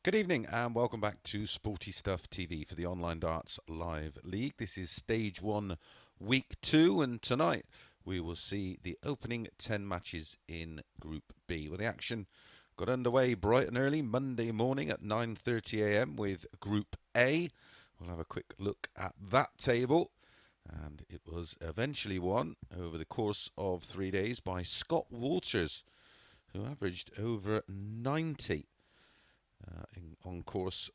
Good evening and welcome back to Sporty Stuff TV for the Online Darts Live League. This is Stage 1, Week 2, and tonight we will see the opening 10 matches in Group B. Well, the action got underway bright and early Monday morning at 9:30 a.m. with Group A. We'll have a quick look at that table, and it was eventually won over the course of 3 days by Scott Walters, who averaged over 90 on course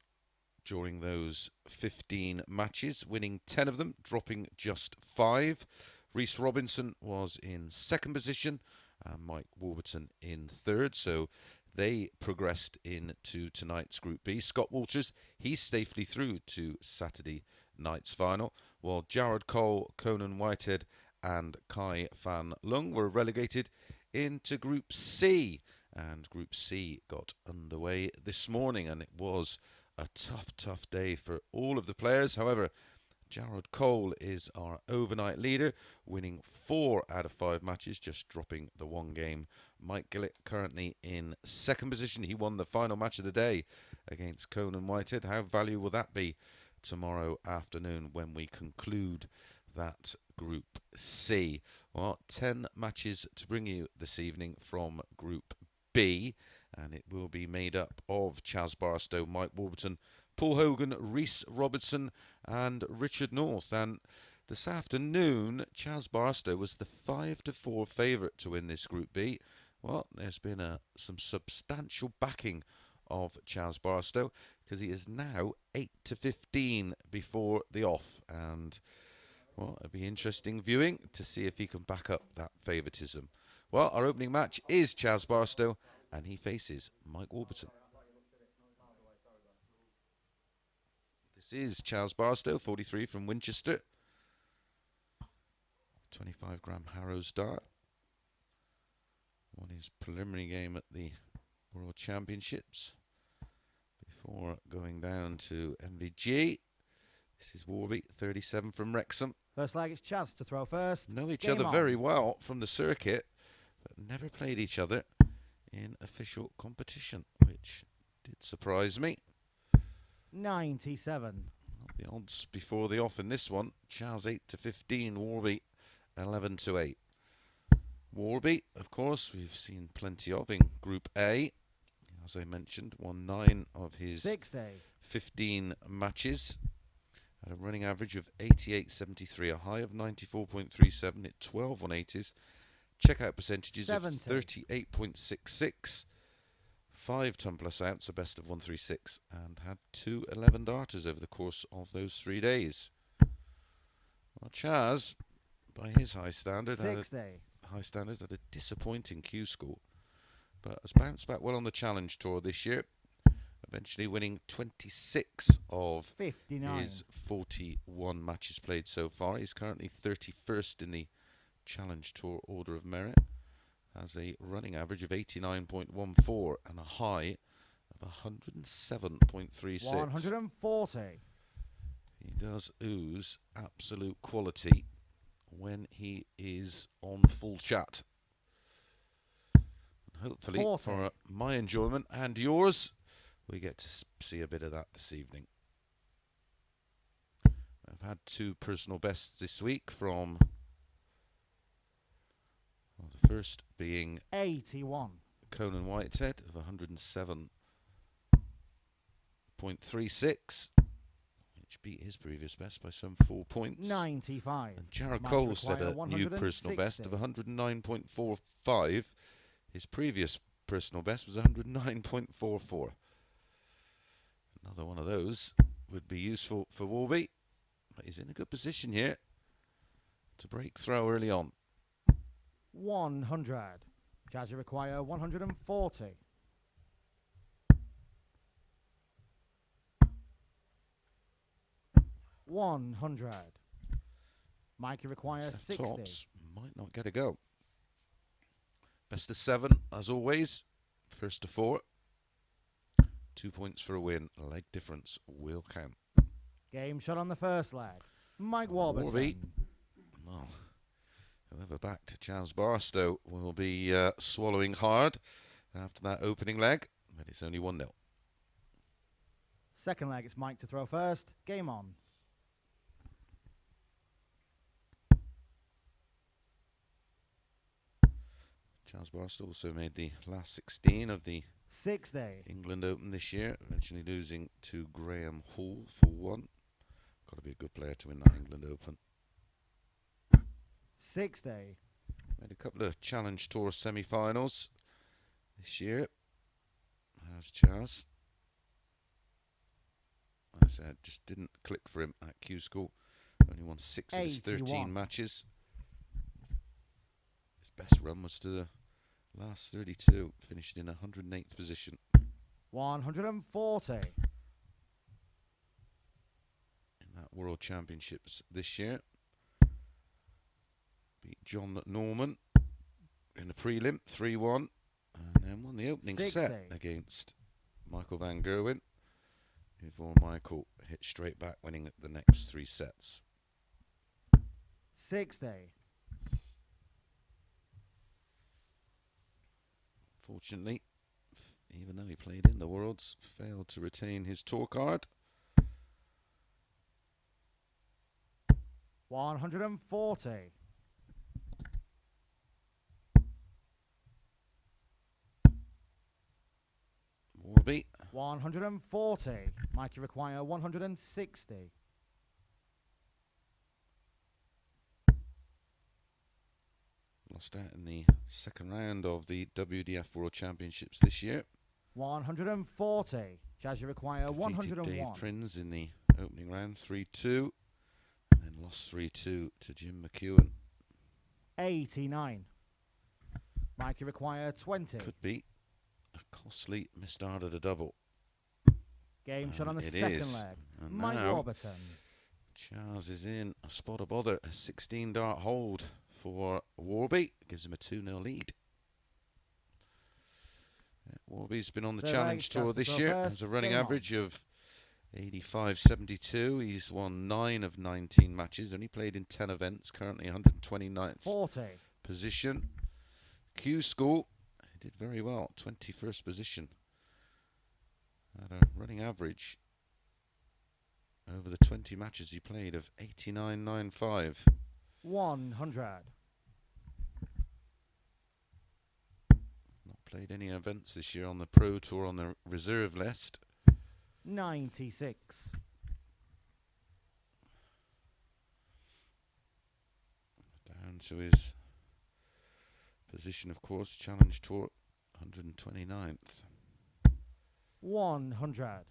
during those 15 matches, winning 10 of them, dropping just 5. Reece Robinson was in second position and Mike Warburton in third, so they progressed into tonight's Group B. Scott Walters, he's safely through to Saturday night's final, while Jared Cole, Conan Whitehead and Kai Fan Lung were relegated into Group C. And Group C got underway this morning, and it was a tough day for all of the players. However, Jared Cole is our overnight leader, winning 4 out of 5 matches, just dropping the one game. Mike Gillett currently in second position. He won the final match of the day against Conan Whitehead. How valuable will that be tomorrow afternoon when we conclude that Group C? Well, 10 matches to bring you this evening from Group B, and it will be made up of Chaz Barstow, Mike Warburton, Paul Hogan, Reece Robinson and Richard North. And this afternoon Chaz Barstow was the 5-4 favourite to win this Group B. Well, there's been some substantial backing of Chaz Barstow, because he is now 8-15 before the off, and well, it'll be interesting viewing to see if he can back up that favouritism. Well, our opening match is Chaz Barstow, and he faces Mike Warburton. This is Chaz Barstow, 43 from Winchester. 25-gram Harrows dart. Won his preliminary game at the World Championships before going down to MVG. This is Warby, 37 from Wrexham. First leg, it's Chaz to throw first. Know each other very well from the circuit, but never played each other in official competition, which did surprise me. 97. The odds before the off in this one: Chaz 8-15, Warby 11-8. Warby, of course, we've seen plenty of in Group A. As I mentioned, won 9 of his 15 matches at a running average of 88.73, a high of 94.37, hit 12 on 80s. Checkout percentages 70. of 38.66, 5 ton plus outs, a best of 136, and had 2 11 darters over the course of those 3 days. Well, Chaz, by his high standard, had a disappointing Q score, but has bounced back well on the Challenge Tour this year, eventually winning 26 of 59. his 41 matches played so far. He's currently 31st in the Challenge Tour Order of Merit, has a running average of 89.14 and a high of 107.36. 140. He does ooze absolute quality when he is on full chat. Hopefully, 40. for my enjoyment and yours, we get to see a bit of that this evening. I've had 2 personal bests this week from, well, the first being 81. Conan Whitehead of 107.36, which beat his previous best by some 4 points. 95. And Jared Cole set a new personal best of 109.45. His previous personal best was 109.44. Another one of those would be useful for Warby. But he's in a good position here to break throw early on. 100. Chaz, you require 140. 100. Mike, you require 60. Tops might not get a go. Best of 7, as always. First to 4. 2 points for a win. Leg difference will count. Game shot on the first leg. Mike Warburton. Warby. Well, whoever backed Chaz Barstow will be swallowing hard after that opening leg, but it's only 1-0. Second leg, it's Mike to throw first. Game on. Chaz Barstow also made the last 16 of the 60. England Open this year, eventually losing to Graham Hall for 1. Got to be a good player to win that England Open. 60. Made a couple of Challenge Tour semi-finals this year. Has Chaz. I said, just didn't click for him at Q School. Only won 6 of his 13 matches. His best run was to the last 32, finished in 108th position. 140. In that World Championships this year. Beat John Norman in the prelim, 3-1. And then won the opening 60. set against Michael van Gerwen. Before Michael hit straight back, winning the next 3 sets. 60. Fortunately, even though he played in the Worlds, failed to retain his tour card. 140. Warby. 140. Mike, you require 160. Lost out in the second round of the WDF World Championships this year. 140. Chaz, you require Defeated 101. Dave Prinz in the opening round, 3-2. And then lost 3-2 to Jim McEwen. 89. Mike, you require 20. Could be a costly misstart at a double. Game shot on the it second is. leg. And Mike now Warburton. Chaz is in a spot of bother. A 16 dart hold for Warby. Gives him a 2-0 lead. Warby's been on the Challenge Tour this year. Has a running average of 85.72. He's won 9 of 19 matches. Only played in 10 events. Currently 129th 40. position. Q School. He did very well. 21st position. Had a running average over the 20 matches he played of 89.95. 100. Not played any events this year on the Pro Tour on the reserve list. 96. Down to his position, of course, Challenge Tour, 129th. 100.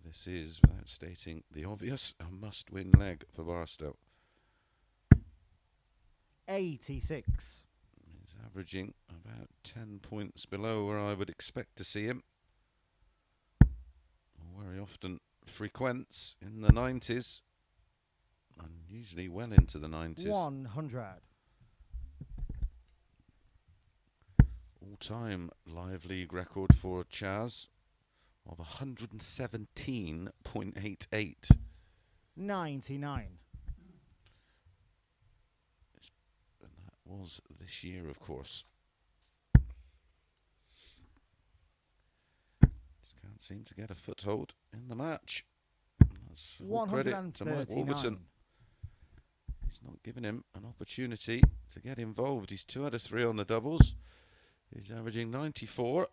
This is, without stating the obvious, a must-win leg for Barstow. 86. He's averaging about 10 points below where I would expect to see him. Very often frequents in the 90s, and usually well into the 90s. 100. All-time live league record for Chaz of 117.88. 99. And that was this year, of course. Just can't seem to get a foothold in the match. That's full credit to Mike Warburton. He's not giving him an opportunity to get involved. He's 2 out of 3 on the doubles. He's averaging 94.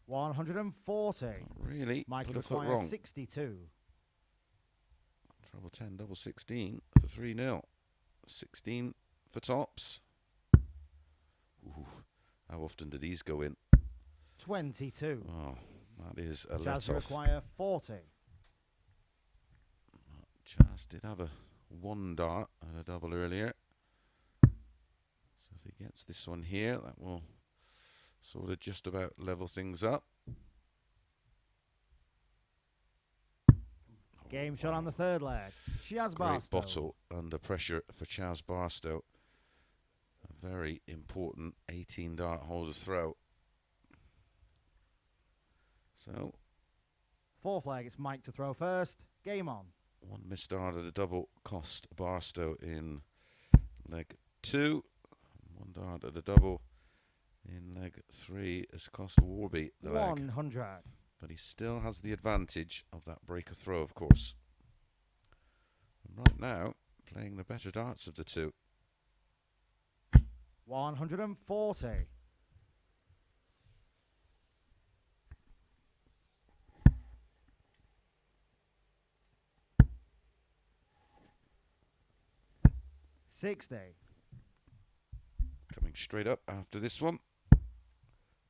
140. Not really. Mike Put a foot wrong. 62. Treble 10, double 16 for 3-0. 16 for tops. Ooh, how often do these go in? 22. Oh, that is a Chaz let-off. require 40. Chaz did have a 1 dart at a double earlier. So if he gets this one here, that will sort of just about level things up. Game shot on the third leg. Chaz Great Barstow. bottle under pressure for Chaz Barstow. A very important 18 dart holder throw. So Fourth leg, it's Mike to throw first. Game on. 1 missed dart at a double cost Barstow in leg 2. 1 dart at a double in leg 3 has cost Warby the leg. 100. but he still has the advantage of that breaker throw, of course. And right now, playing the better darts of the two. 140. Coming straight up after this one,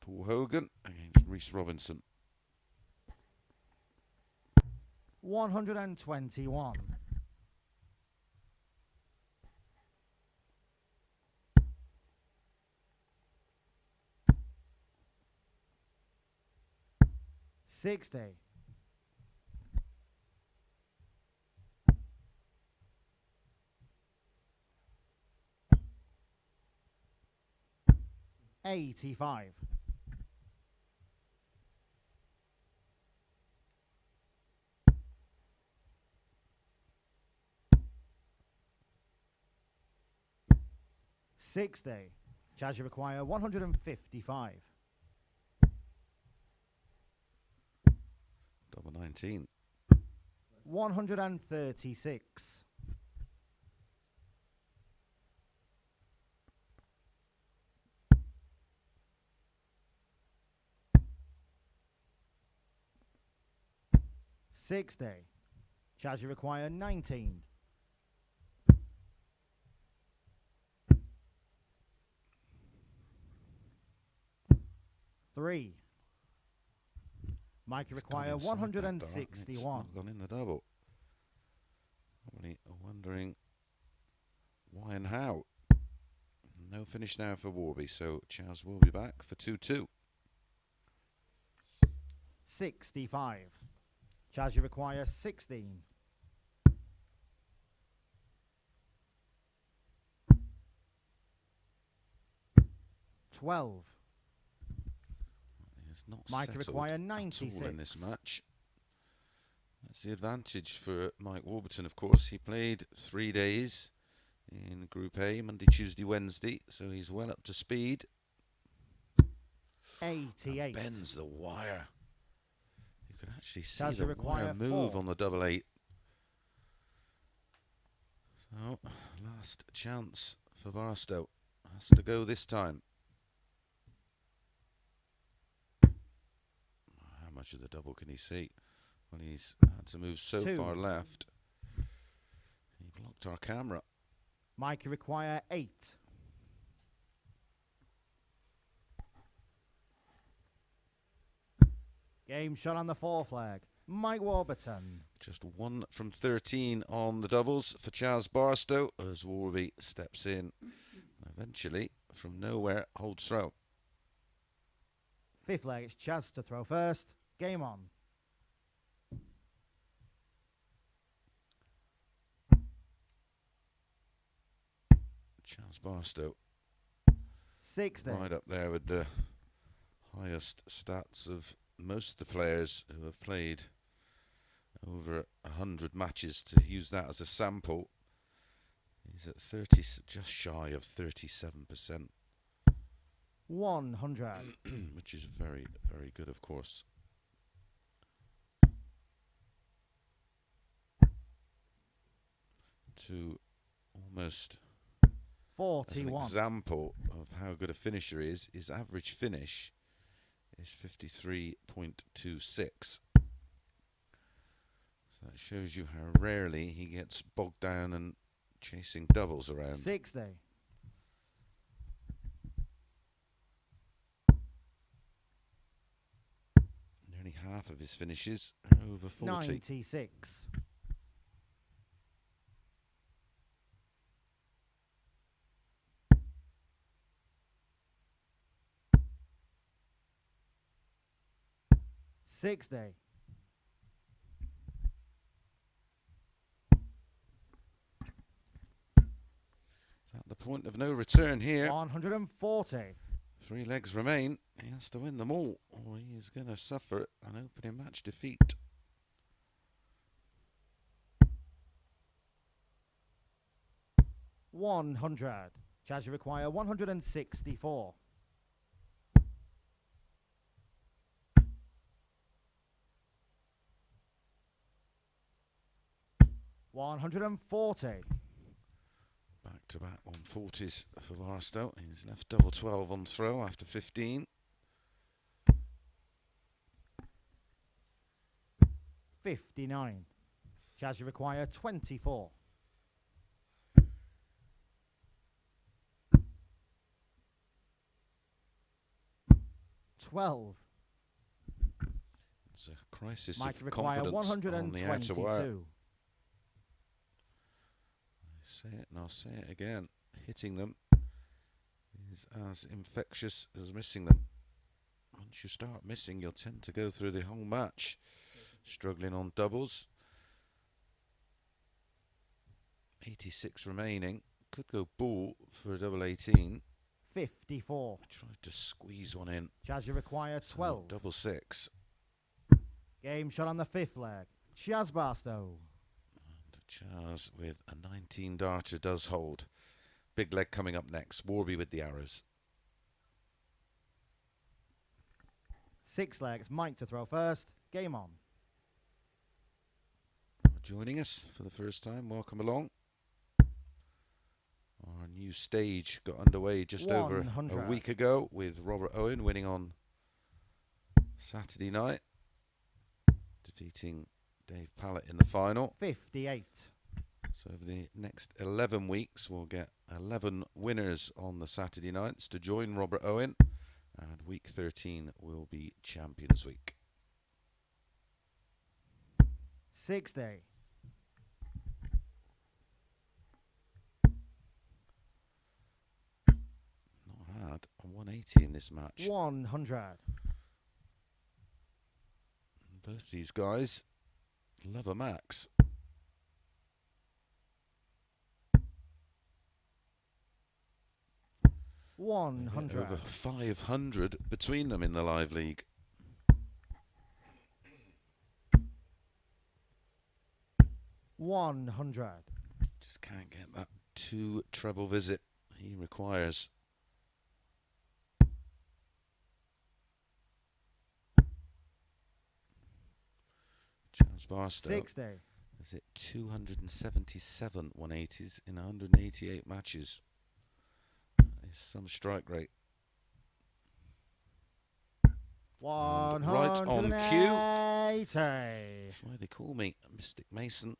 Paul Hogan against Reece Robinson. 121. 60. 85. 60. Chaz, you require 155. Double 19. 136. 60. Chaz, you require 19. 3. Mike, you require 161. Not gone in the double. Probably wondering why and how. No finish now for Warby, so Chaz will be back for 2-2. 65. Chaz, you require 16. 12. Not Mike, you require 96 in this match. That's the advantage for Mike Warburton, of course. He played 3 days in Group A, Monday, Tuesday, Wednesday, so he's well up to speed. 88. And bends the wire. You can actually see Chaz, the wire move 4. on the double 8. So, last chance for Barstow. Has to go this time. How much of the double can he see? Well, he's had to move so 2. far left. He blocked our camera. Mike, you require 8. Game shot on the 4 flag. Mike Warburton. Just 1 from 13 on the doubles for Chaz Barstow as Warby steps in. Eventually, from nowhere, holds throw. 5th leg, it's Chaz to throw first. Game on. Chaz Barstow. 60. Right up there with the highest stats of most of the players who have played over 100 matches. To use that as a sample, he's at 30, just shy of 37%. 100. Which is very, very good, of course. To almost 41. as an example of how good a finisher is, his average finish is 53.26. So that shows you how rarely he gets bogged down and chasing doubles around. 60. Nearly half of his finishes are over 40. 96. 60. It's at the point of no return here. 140. 3 legs remain. He has to win them all, or he is going to suffer an opening match defeat. $100. Chaz, you require 164. 140. Back-to-back 140s for Barstow. He's left double 12 on throw after 15. 59. Chaz, you require 24. 12. It's a crisis Mike of require confidence on the outer wire. 122. I say it and I'll say it again. Hitting them is as infectious as missing them. Once you start missing, you'll tend to go through the whole match struggling on doubles. 86 remaining. Could go ball for a double 18. 54. Tried to squeeze one in. Chaz, you require 12. Double 6. Game shot on the 5th leg. Chaz Barstow. And Chaz with a 19 darter does hold. Big leg coming up next. Warby with the arrows. 6 legs. Mike to throw first. Game on. Joining us for the first time, welcome along. Our new stage got underway just over a week ago with Robert Owen winning on Saturday night, defeating Dave Pallett in the final. 58. So over the next 11 weeks we'll get 11 winners on the Saturday nights to join Robert Owen, and week 13 will be Champions Week. 60. Not hard. A 180 in this match. 100. Both these guys love a max. Over 500 between them in the live league. 100. Just can't get that 2 treble visit he requires. Chaz Barstow 60. is it 277 180s in 188 matches. That is some strike rate. 180. Right on cue. That's why they call me Mystic Mason.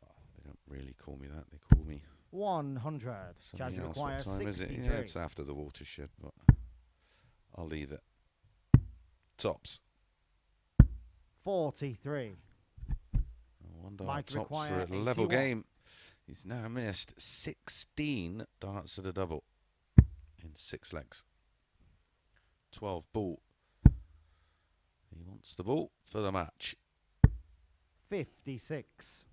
Well, they don't really call me that. They call me 100. Chaz requires 63. Yeah, it's after the watershed, but I'll leave it. Tops. 43. One dart tops for a level game. He's now missed 16 darts at a double in 6 legs. 12 ball. He wants the ball for the match. 56.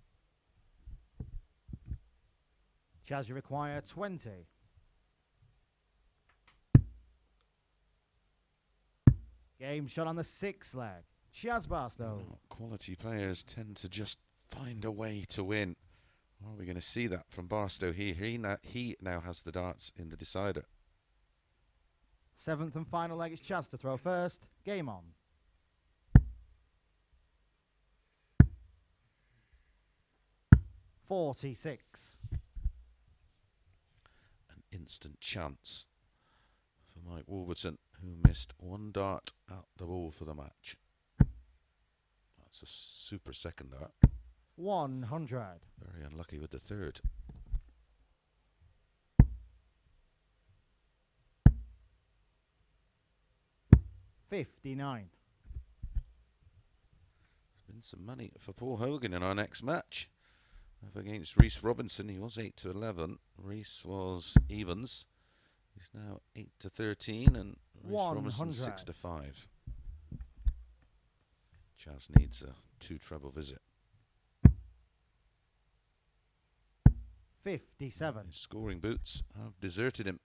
Chaz, you require 20. Game shot on the 6th leg. Chaz Barstow. Quality players tend to just find a way to win. Are we going to see that from Barstow here? He now has the darts in the decider. 7th and final leg. It's Chaz to throw first. Game on. .46. An instant chance for Mike Warburton, who missed 1 dart at the ball for the match. That's a super second dart. 100. Very unlucky with the 3rd. .59. There's been some money for Paul Hogan in our next match. Up against Reece Robinson, he was 8 to 11. Reese was evens. He's now 8 to 13, and Reece Robinson 6 to 5. Chaz needs a 2 treble visit. 57. His scoring boots have deserted him.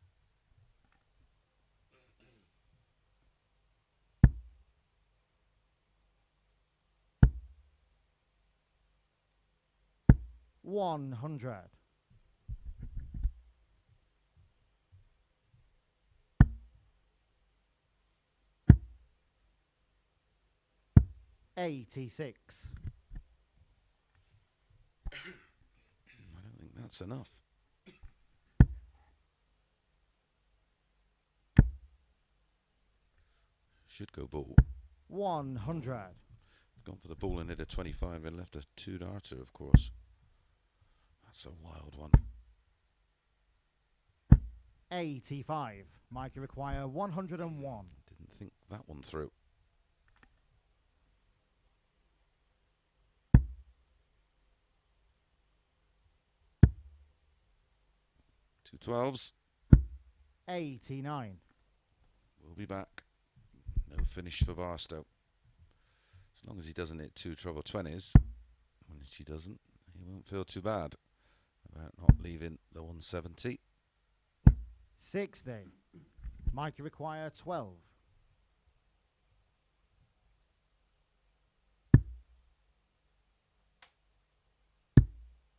.100. 86. I don't think that's enough. Should go ball. 100. Gone for the ball and hit a 25 and left a 2-darter, of course. That's a wild one. 85. Mikey require 101. Didn't think that one through. Two 12s. 89. We'll be back. No finish for Barstow. As long as he doesn't hit 2 treble 20s, and if he doesn't, he won't feel too bad about not leaving the 170. 60. Mikey require 12.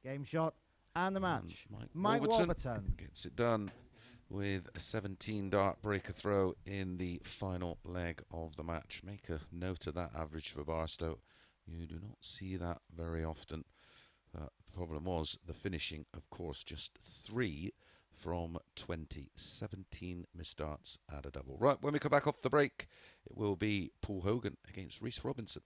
Game shot and the match. And Mike Warburton gets it done with a 17-dart breaker throw in the final leg of the match. Make a note of that average for Barstow. You do not see that very often. The problem was the finishing, of course, just 3 from 20. 17 missed darts at a double. Right, when we come back off the break, it will be Paul Hogan against Reece Robinson.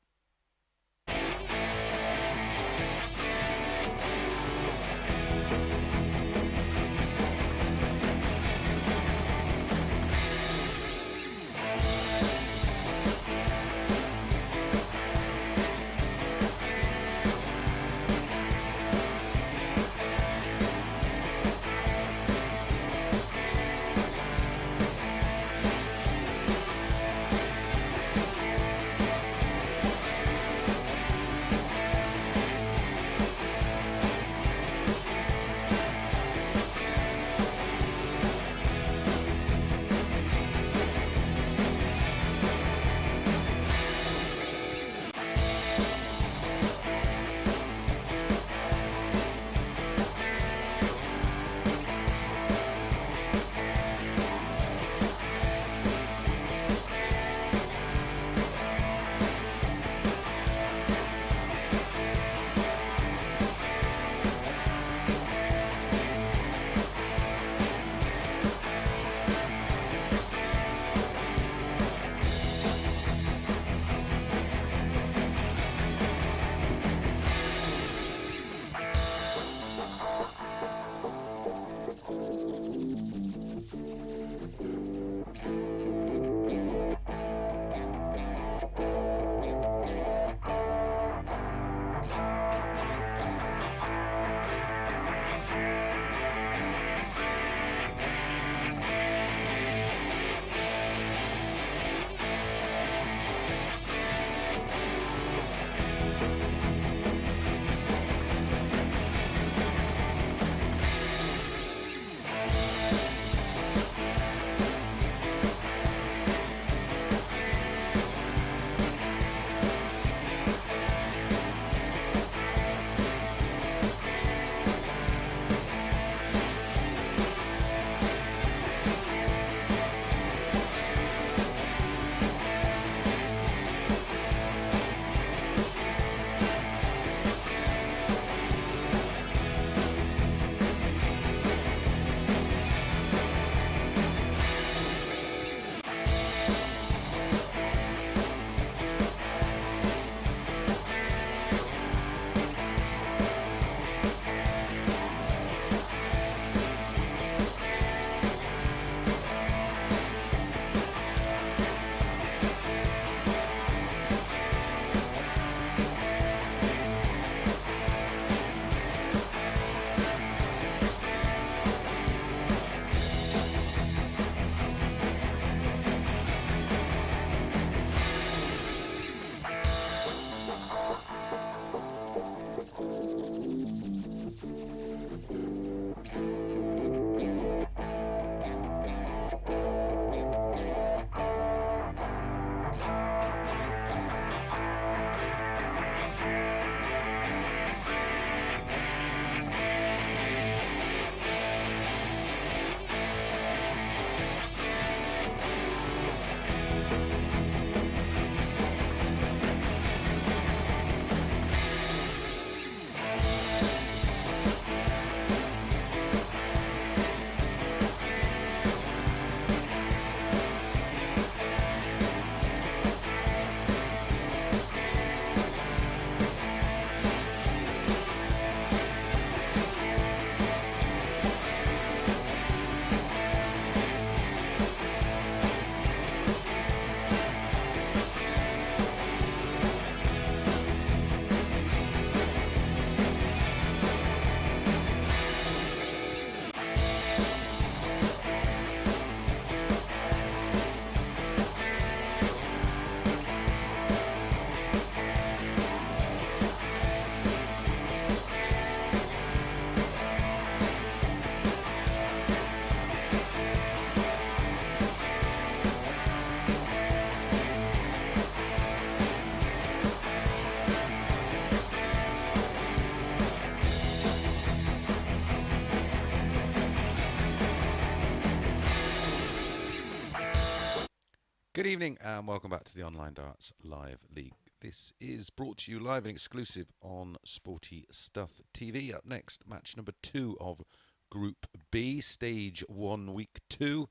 Good evening and welcome back to the Online Darts Live League. This is brought to you live and exclusive on Sporty Stuff TV. Up next, match number 2 of Group B, Stage 1, Week 2.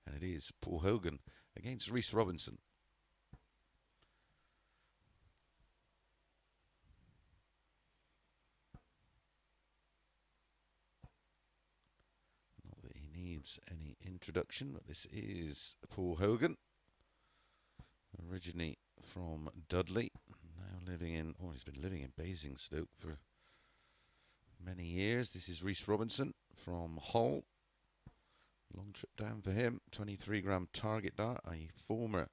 And it is Paul Hogan against Reece Robinson. Not that he needs any introduction, but this is Paul Hogan. Originally from Dudley, now living in, he's been living in Basingstoke for many years. This is Reece Robinson from Hull. Long trip down for him. 23-gram target dart, a former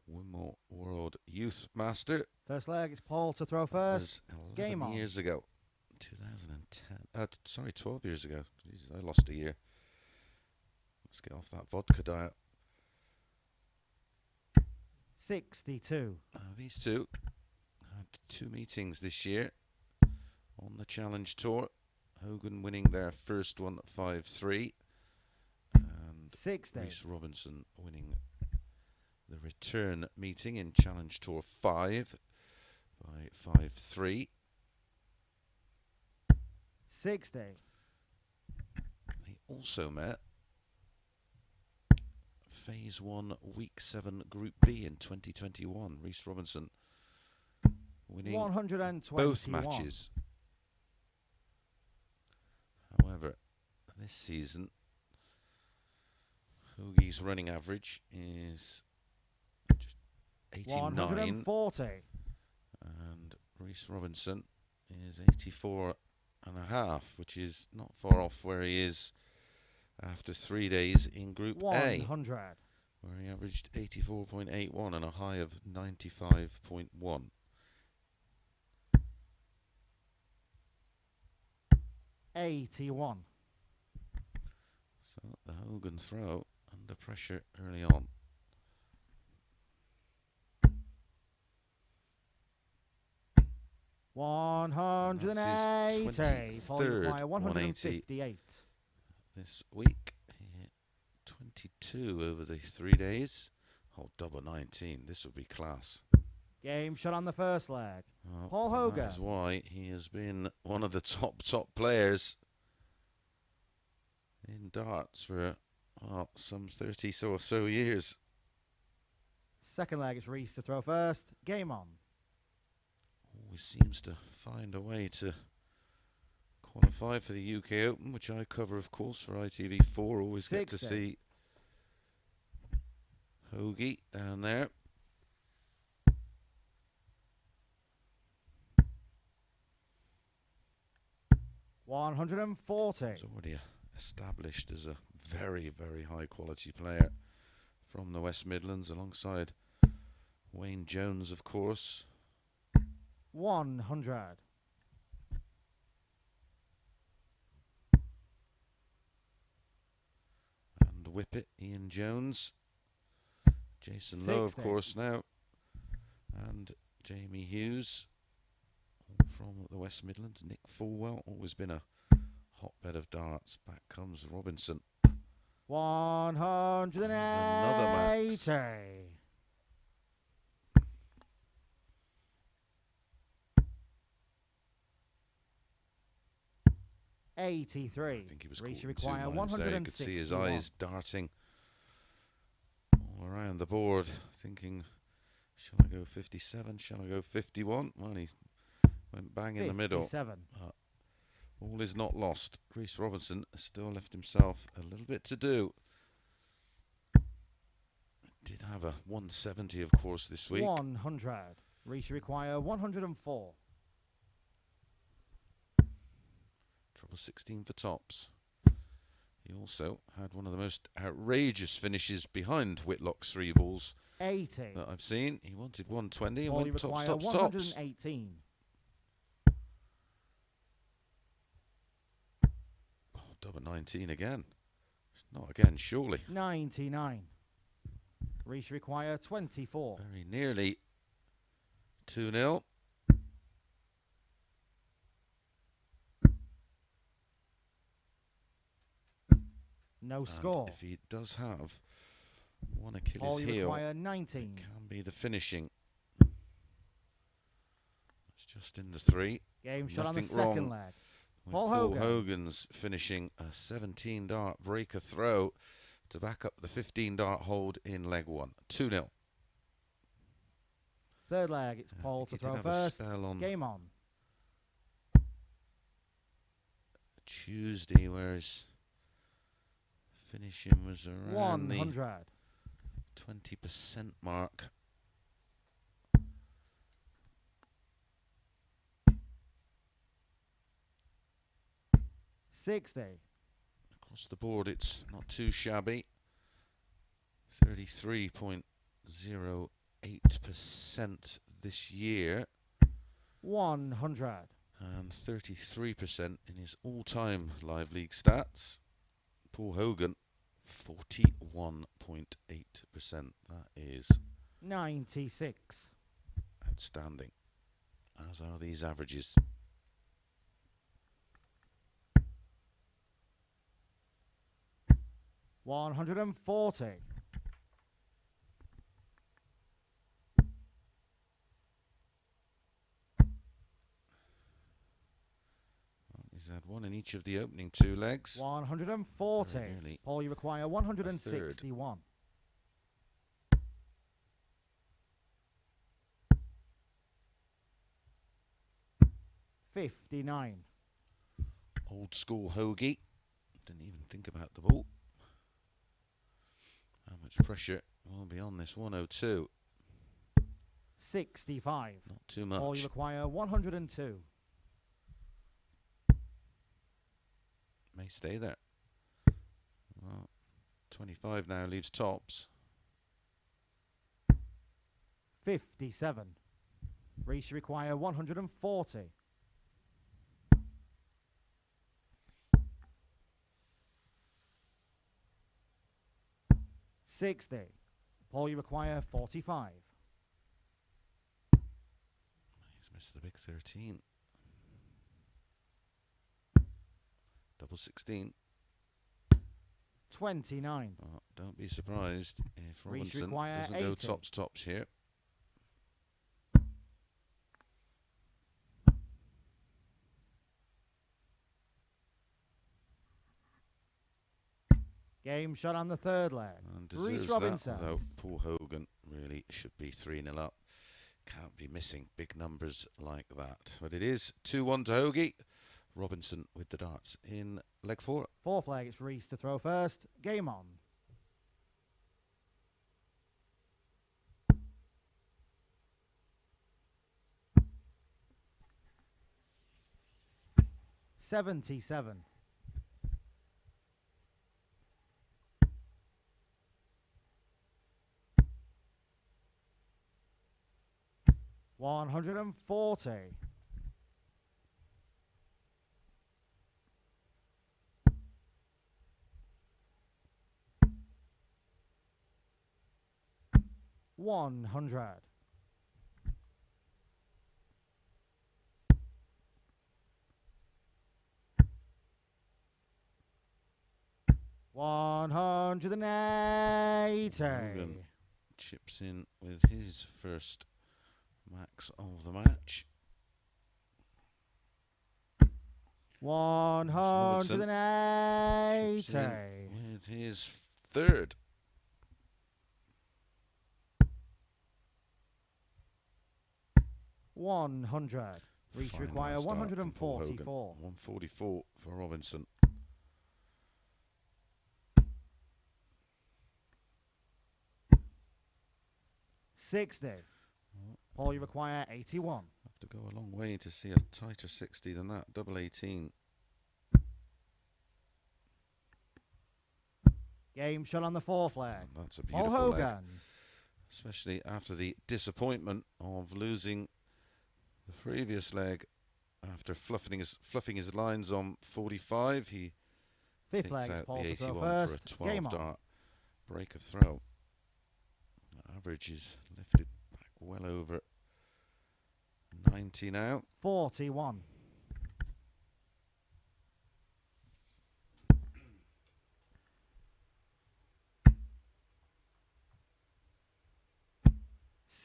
Wimbledon World Youth Master. First leg, it's Paul to throw first. Game on. Years ago. 2010. 12 years ago. Jesus, I lost a year. Let's get off that vodka diet. 62. These two had 2 meetings this year on the Challenge Tour. Hogan winning their first one 5-3. And 60. Reece Robinson winning the return meeting in Challenge Tour 5 by 5-3. 60. They also met Phase 1, Week 7, Group B in 2021. Reece Robinson winning 121. both matches. However, this season, Hoagie's running average is just 89. 140. And Reece Robinson is 84.5, which is not far off where he is after 3 days in Group 100. A, where he averaged 84.81 and a high of 95.1. $81. So the Hogan throw under pressure early on. $180. Paul, you require 158. This week, he hit 22 over the 3 days. Oh, double 19. This would be class. Game shot on the first leg. Well, Paul Hogan. That's why he has been one of the top players in darts for some 30 or so years. Second leg, it's Reese to throw first. Game on. Always seems to find a way to qualify for the UK Open, which I cover, of course, for ITV4. Always 60. get to see Hoagie down there. $140. He's already established as a very, very high quality player from the West Midlands, alongside Wayne Jones, of course. 100. And Whippet, Ian Jones. Jason Lowe, of 60. course, now. And Jamie Hughes, all from the West Midlands. Nick Fulwell, always been a hotbed of darts. Back comes Robinson. 180. Another max. 83. I think he was Reach caught in require 2 lines there. You could see his eyes darting all around the board, thinking, shall I go 57? Shall I go 51? Well, he went bang in the middle. 57. All is not lost. Reece Robinson still left himself a little bit to do. Did have a 170, of course, this week. 100. Reach require 104. Trouble 16 for tops. He also had one of the most outrageous finishes behind Whitlock's 3 balls 80. that I've seen. He wanted 120 and Paul, went require tops. 118. Oh, double 19 again. Not again, surely. 99. Reach require 24. Very nearly 2-0. No score. If he does have One All Achilles you heel. require 19. Can be the finishing. It's just in the 3. Game shot on the Nothing wrong second leg. with Paul Paul Hogan. Hogan's finishing a 17 dart breaker throw to back up the 15 dart hold in leg 1. 2-0. Third leg, it's Paul to throw first. Game on. Tuesday, whereas finishing was around 100. the 20% mark. Across the board, it's not too shabby. 33.08% this year. 100. And 33% in his all-time live league stats. Paul Hogan, 41.8%. That is 96. outstanding, as are these averages. $140. He's had one in each of the opening 2 legs. 140. Paul, you require 161. $59. Old school Hoagie. Didn't even think about the ball. How much pressure will be on this 102? 65. Not too much. All you require 102. May stay there. Well, 25 now leaves tops. 57. Reese, you require 140. 60. Paul, you require 45. He's missed the big 13. Double 16. 29. Oh, don't be surprised if Reece Robinson require doesn't 80. go tops here. Game shot on the third leg. Reece Robinson. Although Paul Hogan really should be 3-0 up. Can't be missing big numbers like that. But it is 2-1 to Hoagie. Robinson with the darts in leg 4. Fourth leg, it's Reese to throw first. Game on. $77. $140. $100. $180. Hogan chips in with his first max of the match. 180. With his third. $100. Reese require 144. 144 for Robinson. $60. Paul, you require 81. Have to go a long way to see a tighter 60 than that. Double 18. Game shot on the fourth leg. And that's a beautiful Paul Hogan. leg. Especially after the disappointment of losing the previous leg after fluffing his lines on 45. He Fifth leg, out Paul the to throw 81 first. for a Game 12 on. dart break of throw. The average is lifted back well over 90 now. 41.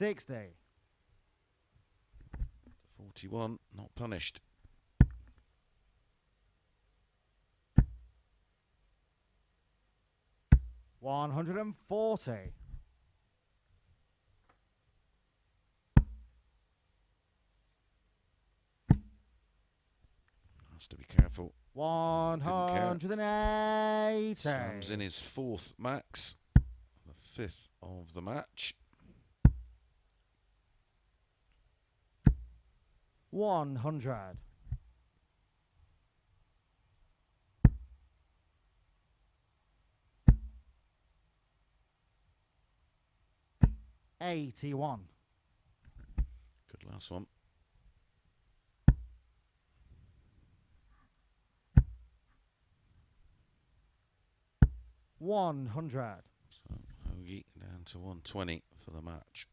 60. 41, not punished. 140. 'Has to be careful. 180. Sam's in his 4th max, the 5th of the match. 100. 81. Good last one. 100. So Hoagie down to 120 for the match.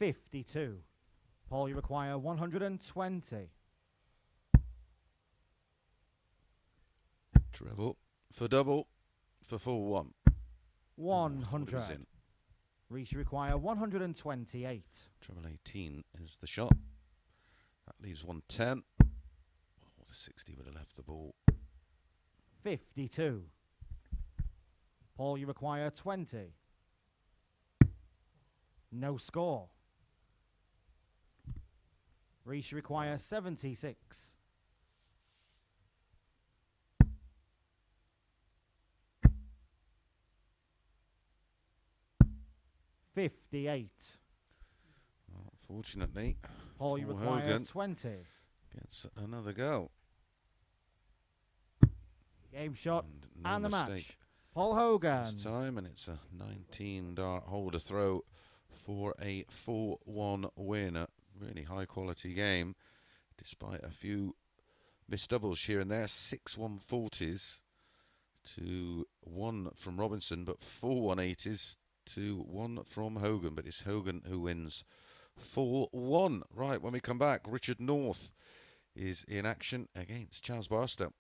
$52. Paul, you require 120. Treble for double for full 1. 100. Reese, you require 128. Treble 18 is the shot. That leaves 110. Oh, the 60 would have left the ball. 52. Paul, you require 20. No score. Reese, you require 76. 58. Well, fortunately, Paul, you Paul require Hogan 20. gets another go. Game shot No and the mistake match. Paul Hogan. this time, and it's a 19 dart holder throw for a 4-1 win. Really high quality game, despite a few missed doubles here and there. 6 140s to 1 from Robinson, but 4 180s to 1 from Hogan. But it's Hogan who wins 4-1. Right, when we come back, Richard North is in action against Chaz Barstow.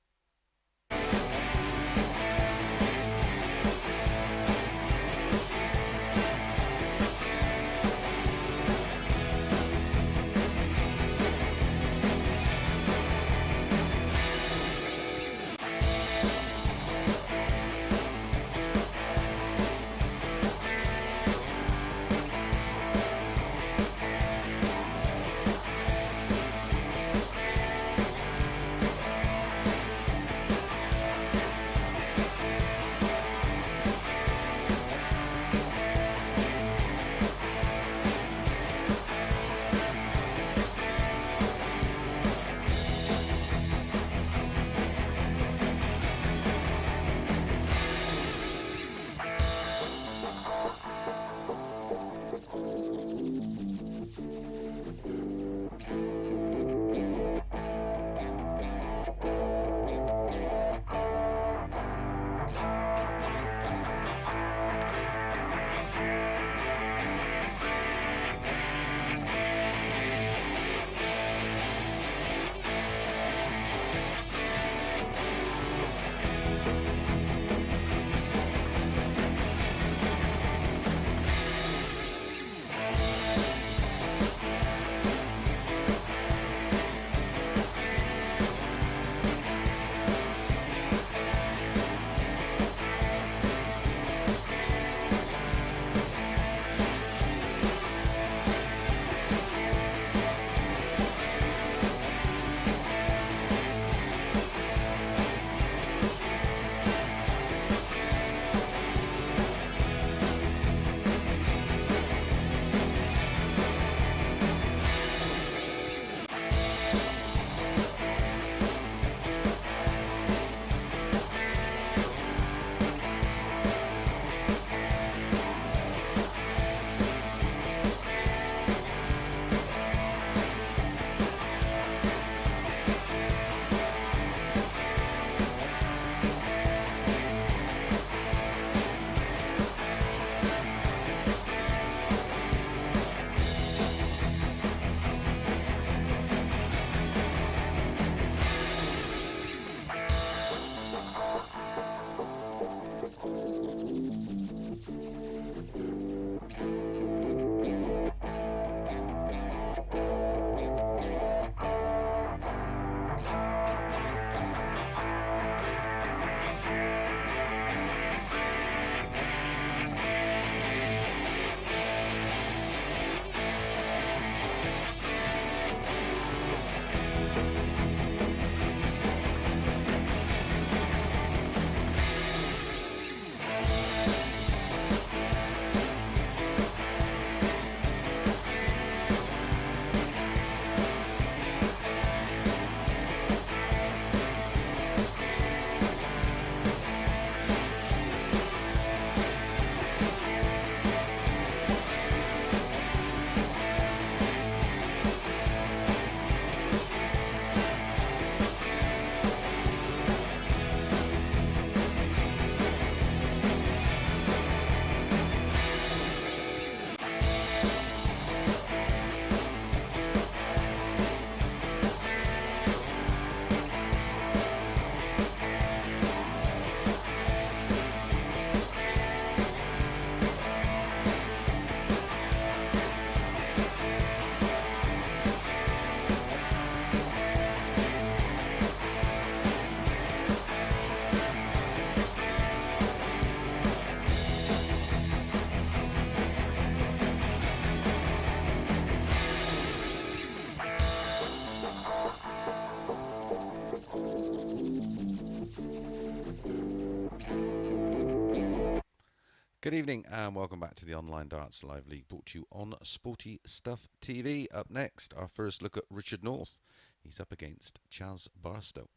Good evening and welcome back to the Online Darts Live League, brought to you on Sporty Stuff TV. Up next, our first look at Richard North. He's up against Chaz Barstow.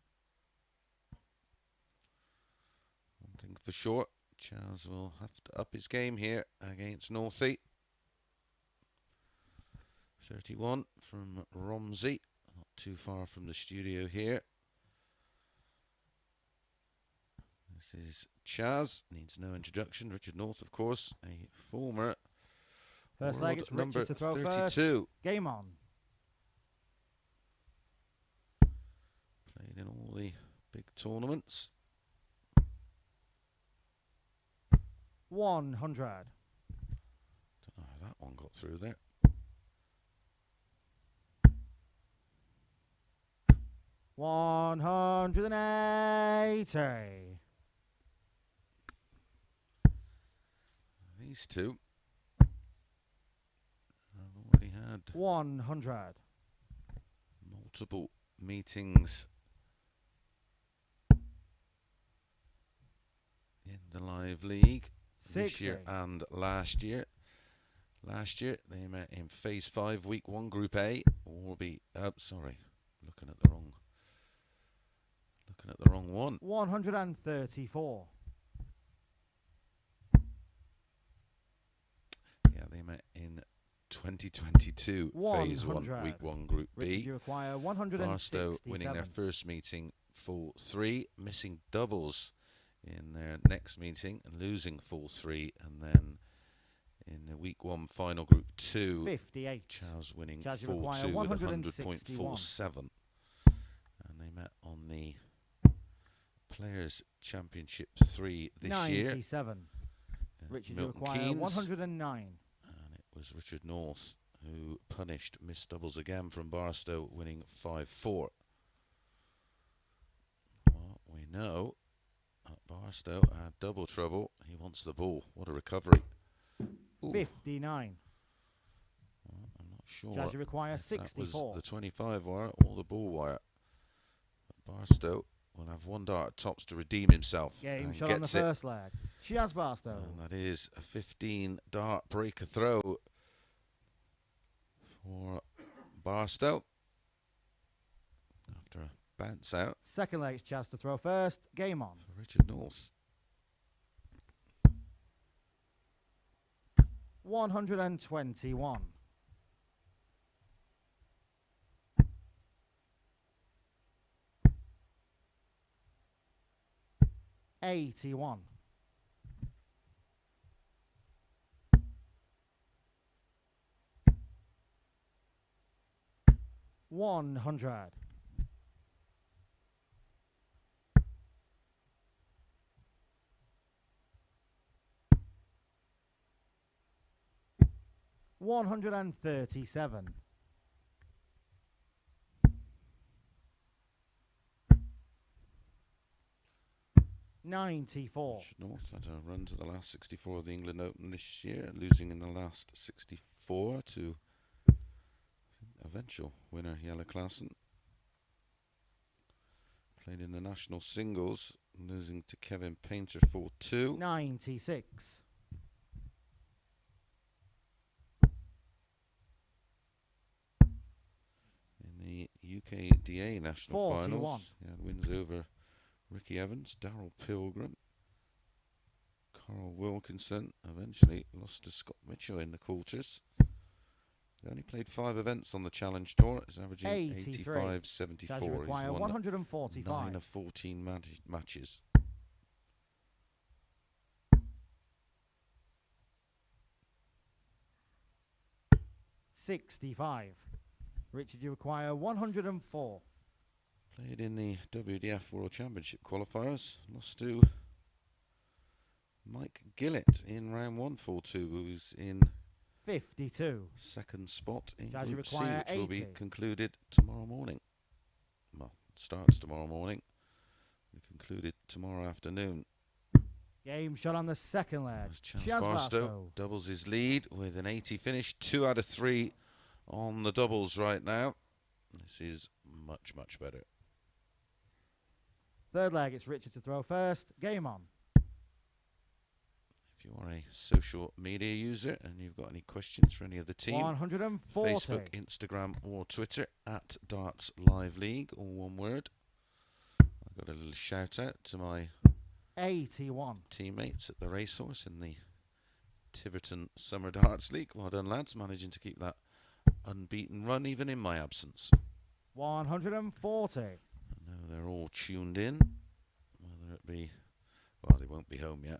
One thing for sure, Chaz will have to up his game here against Northie. 31 from Romsey, not too far from the studio here. This is Chaz, needs no introduction. Richard North, of course, a former First world leg, it's number Richard to throw 32. first. Game on. Played in all the big tournaments. 100. Don't know how that one got through there. 180. These two have already had 100. multiple meetings in the live league 60. this year and last year. Last year they met in Phase 5, Week 1, Group A. Looking at the wrong one. 134. Yeah, they met in 2022, Phase 1, 100. Week 1, Group Richard, B. you require 167. Barstow winning their first meeting full 3, missing doubles in their next meeting and losing full 3, and then in the Week 1 final Group 2, 58. Chaz winning Chaz, you full require 2 with 161. 100.47, and they met on the Players Championship 3 this year. 97. Richard, you Milton require Keynes, 109. and it was Richard North who punished missed doubles again from Barstow, winning 5-4. Well, we know Barstow had double trouble. He wants the ball. What a recovery. Ooh. 59. Well, I'm not sure. Chaz, you require if that 64. was the 25 wire or the ball wire. But Barstow will have one dart tops to redeem himself. Game and shot on the gets it. first leg. Chaz Barstow. And that is a 15 dart breaker throw for Barstow after a bounce out Second leg, it's Chaz to throw first. Game on. for Richard North. 121. 81. 100. 137. 94. Richard North had a run to the last 64 of the England Open this year, losing in the last 64 to eventual winner Jelle Klaassen. Played in the national singles, losing to Kevin Painter 4-2. 96. In the UKDA national 41. finals, he had wins over Ricky Evans, Darrell Pilgrim, Carl Wilkinson. Eventually lost to Scott Mitchell in the quarters. He only played 5 events on the Challenge Tour. He's averaging 83. 85.74. Chaz, you require He's won 145. 9 of 14 matches. $65. Richard, you require 104. Played in the WDF World Championship qualifiers. Lost to Mike Gillett in round 1 4-2, who's in 52. second spot in Chaz, you Group C, require which will be 80. concluded tomorrow morning. Well, starts tomorrow morning. We concluded tomorrow afternoon. Game shot on the second leg. As Chaz Chaz Barstow doubles his lead with an 80 finish. 2 out of 3 on the doubles right now. This is much, much better. Third leg, it's Richard to throw first. Game on. If you are a social media user and you've got any questions for any of the team, 140. Facebook, Instagram or Twitter at Darts Live League, all one word. I've got a little shout out to my 81. teammates at the racehorse in the Tiverton Summer Darts League. Well done, lads, managing to keep that unbeaten run even in my absence. 140. I know they're all tuned in, whether it be, well, they won't be home yet.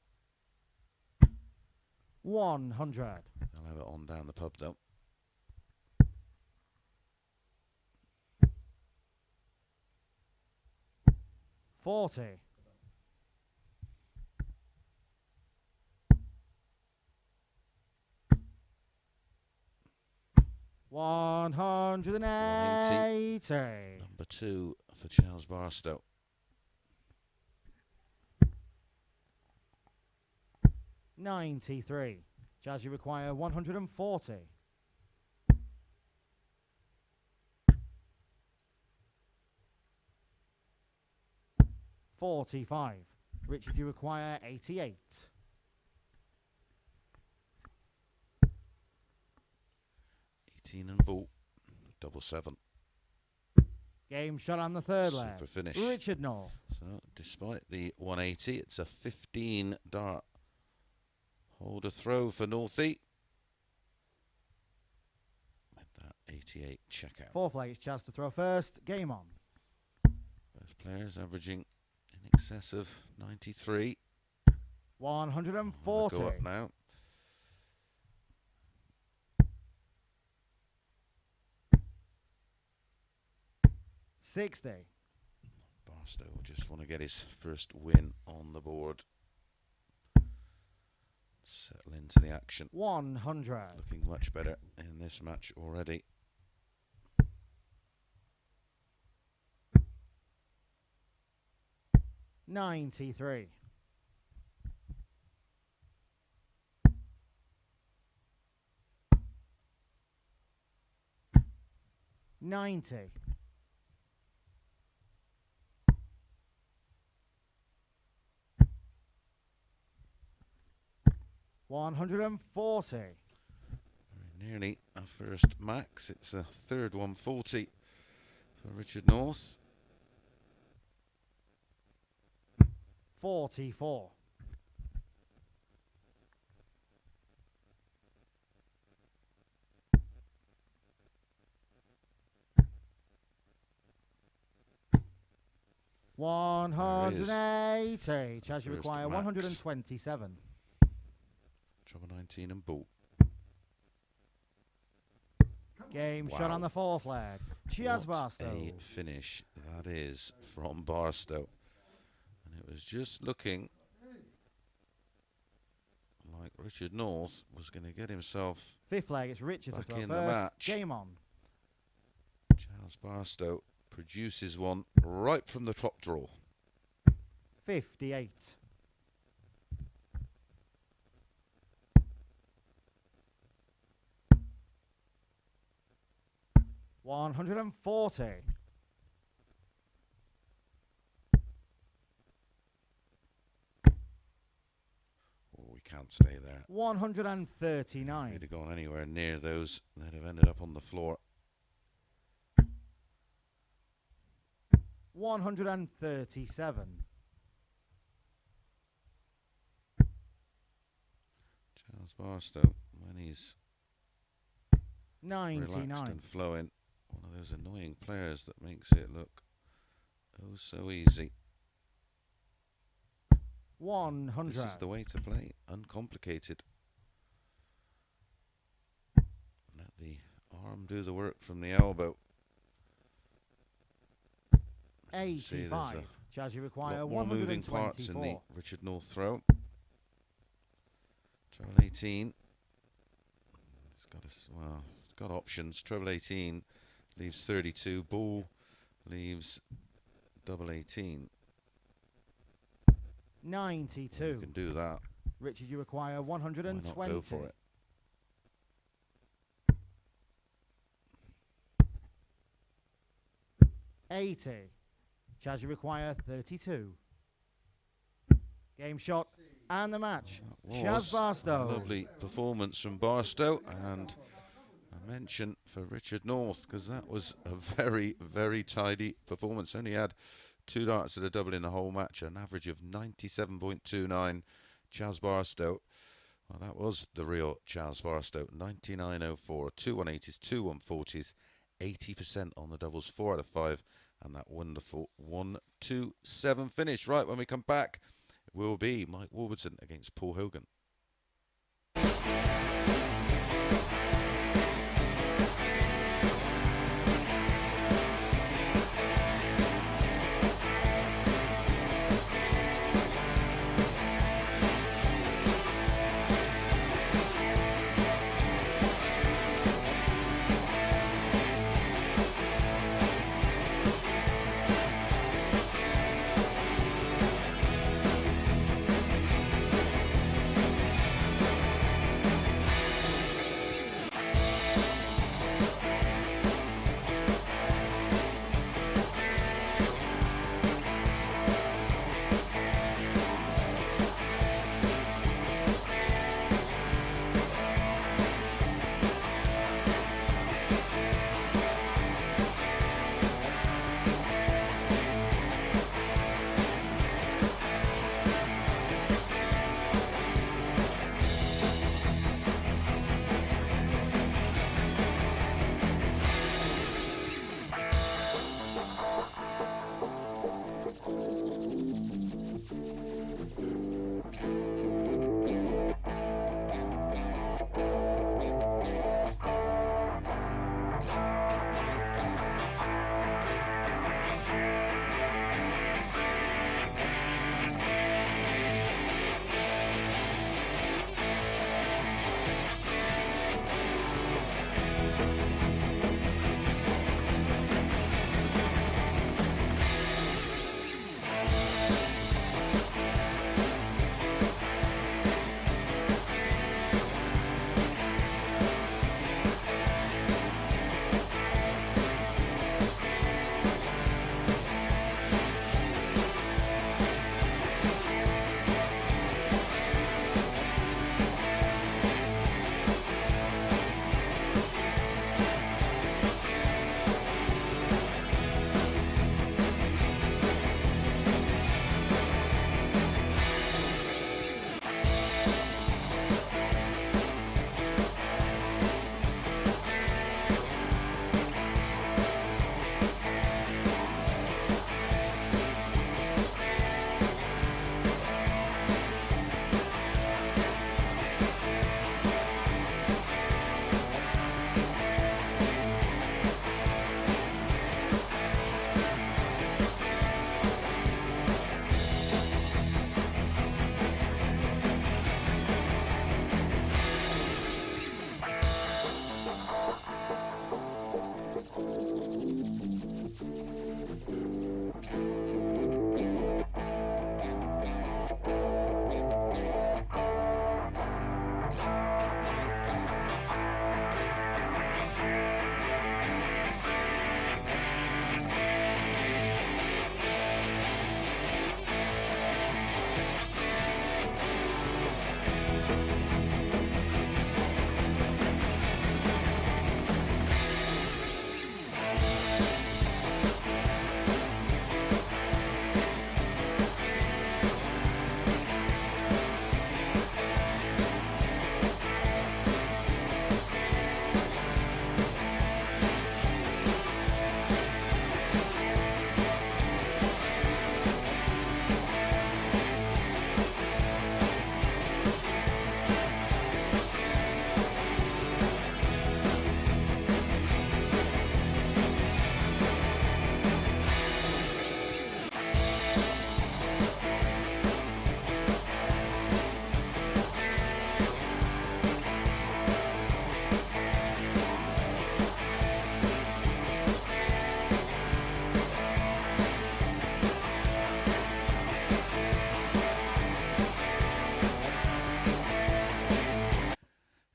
100. They'll have it on down the pub though. 40. 180. Number 2 for Chaz Barstow. 93. Chaz, you require 140. 45. Richard, you require 88. 18 and ball. 7-7. Game shot on the third leg. Super finish. Richard North. So, despite the 180, it's a 15 dart. Hold a throw for Northie. With that 88 checkout. Fourth leg, it's Chaz to throw first. Game on. Both players averaging in excess of 93. 140. Go up now. 60. Barstow will just want to get his first win on the board. Settle into the action. 100. Looking much better in this match already. 93. 90. 140. Very nearly a first max. It's a third 140 for Richard North. 44. 180. Chaz, you require 127. Trouble 19 and ball. Game shot on the fourth leg. Chaz Barstow. A finish that is from Barstow. And it was just looking like Richard North was going to get himself Fifth leg, it's Richard to back throw in the first. match. Game on. Chaz Barstow produces one right from the top draw. 58. 140. Oh, we can't stay there. 139. They'd have gone anywhere near those, they'd have ended up on the floor. 137. Chaz Barstow, when he's 99. relaxed and flowing, one of those annoying players that makes it look oh so easy. 100. This is the way to play, uncomplicated. Let the arm do the work from the elbow. 85. Chaz, you require more moving parts in the 124. Richard North throw. Treble 18. It's got well, it's got options. Treble 18 leaves 32. Ball leaves double 18. 92. You can do that. Richard, you require Why 120. not go for it? '80. Chaz, you require 32. Game shot And the match, That Chaz was Barstow. a lovely performance from Barstow, and a mention for Richard North, because that was a very, very tidy performance. Only had 2 darts at a double in the whole match, an average of 97.29. Chaz Barstow, well, that was the real Chaz Barstow. 99.04, 2 180s, 2 140s, 80% on the doubles, 4 out of 5, and that wonderful 1-2-7 finish. Right, when we come back, it will be Mike Warburton against Paul Hogan.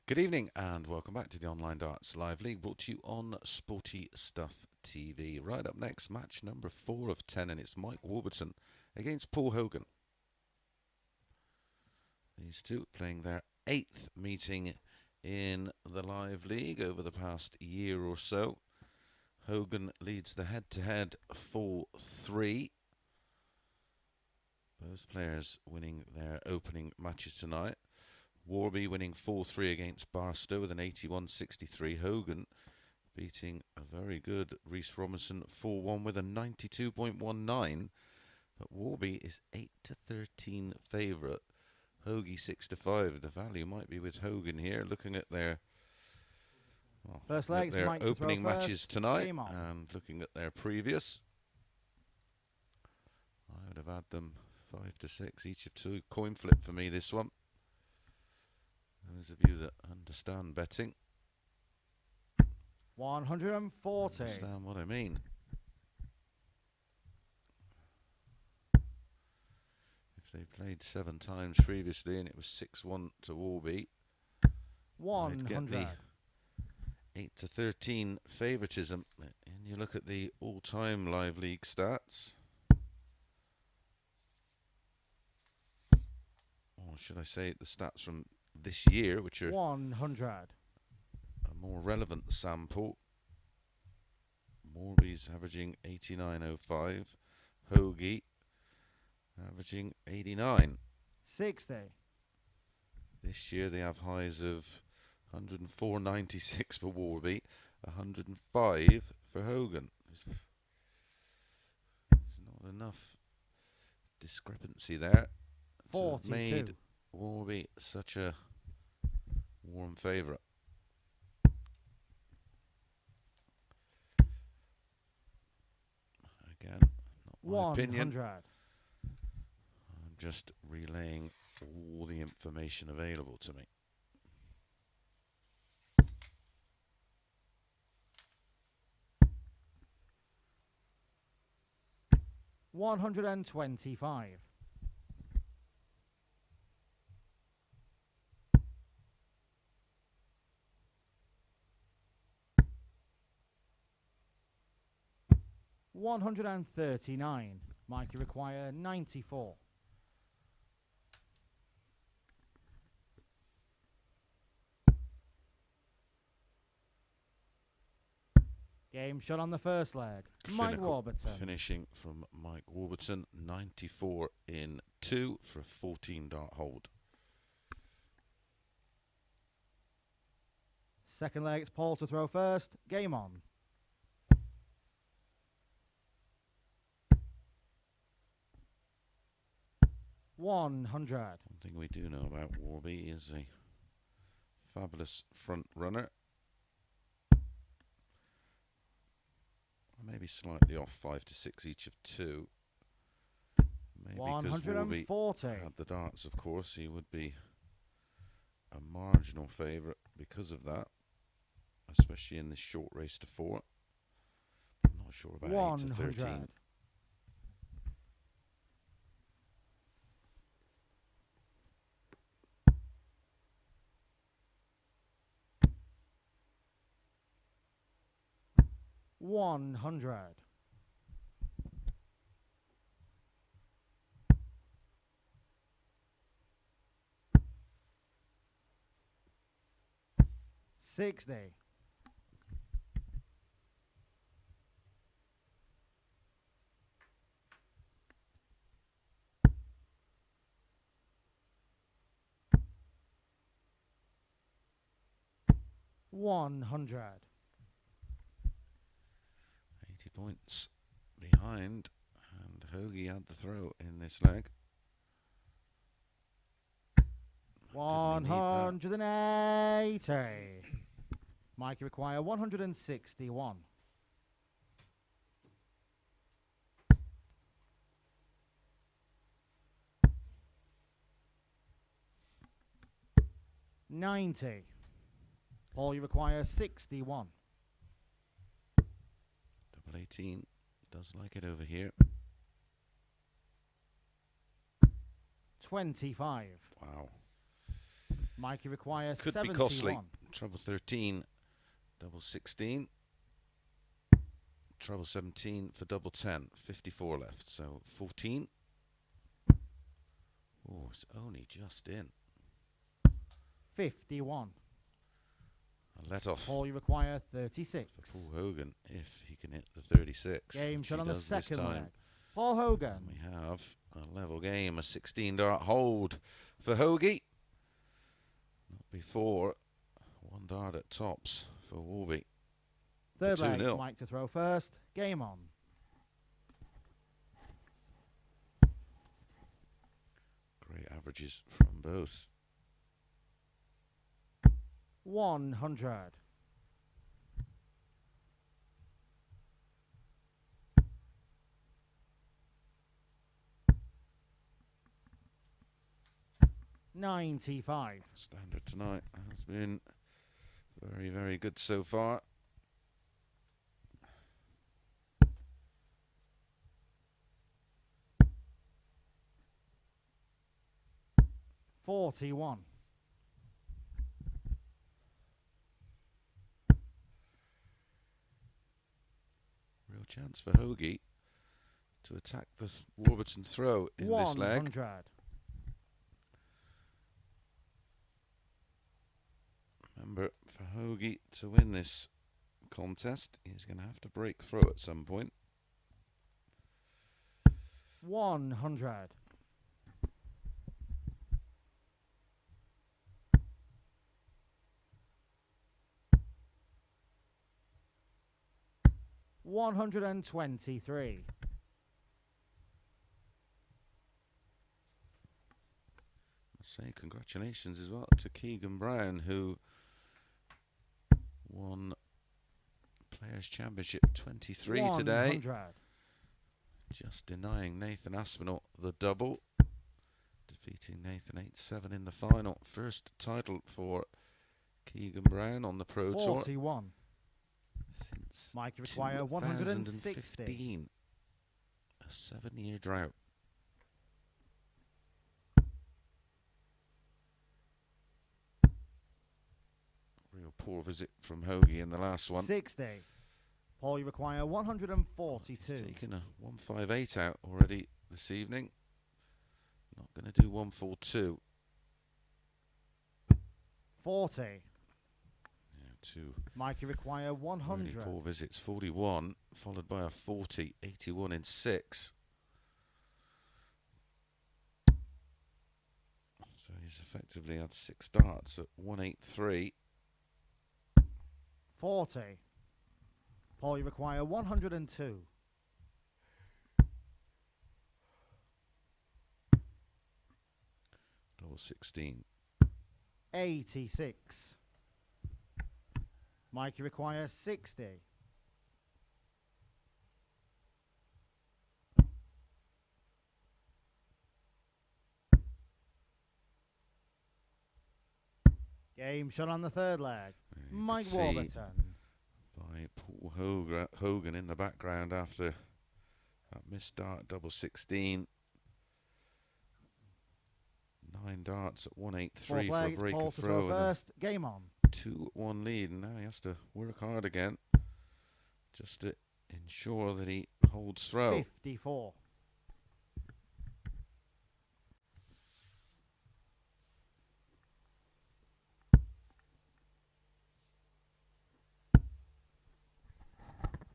Good evening and welcome back to the Online Darts Live League, brought to you on Sporty Stuff TV. Right up next, match number 4 of 10, and it's Mike Warburton against Paul Hogan. These two playing their 8th meeting in the live league over the past year or so. Hogan leads the head-to-head 4-3. Both players winning their opening matches tonight. Warby winning 4-3 against Barstow with an 81-63. Hogan beating a very good Reece Robinson 4-1 with a 92.19. But Warby is 8-13 favourite. Hoagie 6-5. The value might be with Hogan here. Looking at their first leg, their Mike opening to throw matches first. tonight, Game on. and looking at their previous, I would have had them 5-6 each of two. Coin flip for me this one. Those of you that understand betting 140. understand what I mean. If they played 7 times previously and it was 6-1 to Warby, I'd get the 100. 8-13 favoritism. And you look at the all-time live league stats, or should I say the stats from this year, which are 100. a more relevant sample. Warby's averaging 89.05, Hoagie averaging 89. 60. This year they have highs of 104.96 for Warby, 105 for Hogan. There's not enough discrepancy there to have 42. made Warby such a warm favourite. Again, not my opinion. 100. I'm just relaying all the information available to me. $125. $139. Mike, you require 94. Game shot on the first leg. Mike Warburton. Finishing from Mike Warburton, 94 in 2 for a 14 dart hold. Second leg, it's Paul to throw first. Game on. $100. One thing we do know about Warby is a fabulous front runner. Maybe slightly off 5-6 each of 2. Maybe because Warby 140. had the darts, of course, he would be a marginal favourite because of that, especially in this short race to 4. I'm not sure about 8-13. $100. $60. $100. 80 points behind, and Hoagie had the throw in this leg. 180. Mike, you require 161. $90. Paul, you require 61. Double 18 does like it over here. 25. Wow. Mike, you require Could 71. be costly. Treble 13, double 16. Treble 17 for double 10. 54 left, so 14. Oh, it's only just in. 51. A let off Paul, you require 36. for Paul Hogan if he can hit the 36. Game which shot he on the does this second time. leg. Paul Hogan. And we have a level game, a 16 dart hold for Hoagie. Not before. One dart at tops for Warby. Third leg, 2-0. Mike to throw first. Game on. Great averages from both. 100. $95. Standard tonight has been very, very good so far. $41. Real chance for Hoagie to attack the Warburton throw in this leg. 100. Remember, for Hoagie to win this contest, he's going to have to break throw at some point. 100. $123. Say congratulations as well to Keegan Brown, who won Players' Championship 23 today. 100. Just denying Nathan Aspinall the double, defeating Nathan 8-7 in the final. First title for Keegan Brown on the Pro Tour 41. since Mike, you require 160. 2015. A 7-year drought. Real poor visit from Hoagie in the last one. 60. Paul, you require 142. He's taken a 158 out already this evening. Not going to do 142. 40. Yeah, two Mike, you require 100. really poor visits. 41, followed by a 40, 81 in 6. So he's effectively had 6 darts at 183. 40. Paul, you require 102. Double 16. 86. Mike, you require 60. Game shot on the third leg. You can Mike see Warburton. by Paul Hogan in the background after that missed dart, double 16. 9 darts at 183 Fourth for a leg, break Paul of to throw. throw And first. Game on. a 2-1 lead, and now he has to work hard again just to ensure that he holds throw. 54.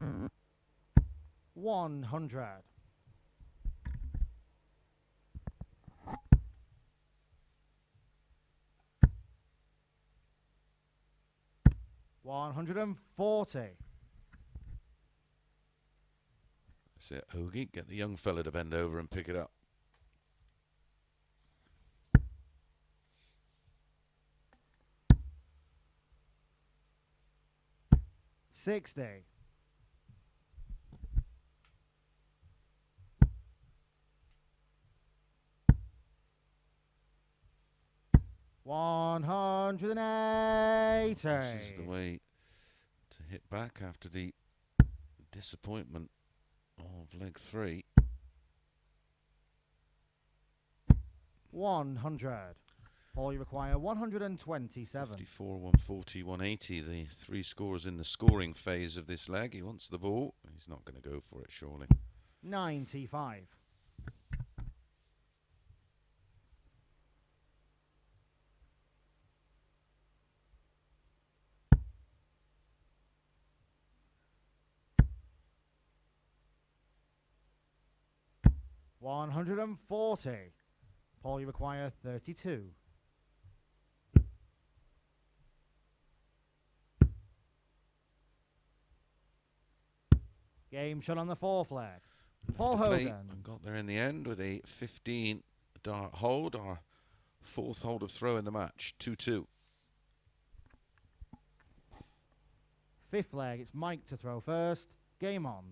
Mm. 100. 140. That's it, Hoagie. Get the young fella to bend over and pick it up. $60. $180. This is the way to hit back after the disappointment of leg 3. 100. Paul, you require 127. 54, 140, 180. The 3 scores in the scoring phase of this leg. He wants the ball. He's not going to go for it, surely. 95. 140. Paul, you require 32. Game shot on the 4th leg. Paul Hogan. And got there in the end with a 15 dart hold, our 4th hold of throw in the match, 2-2. 5th leg, it's Mike to throw first. Game on.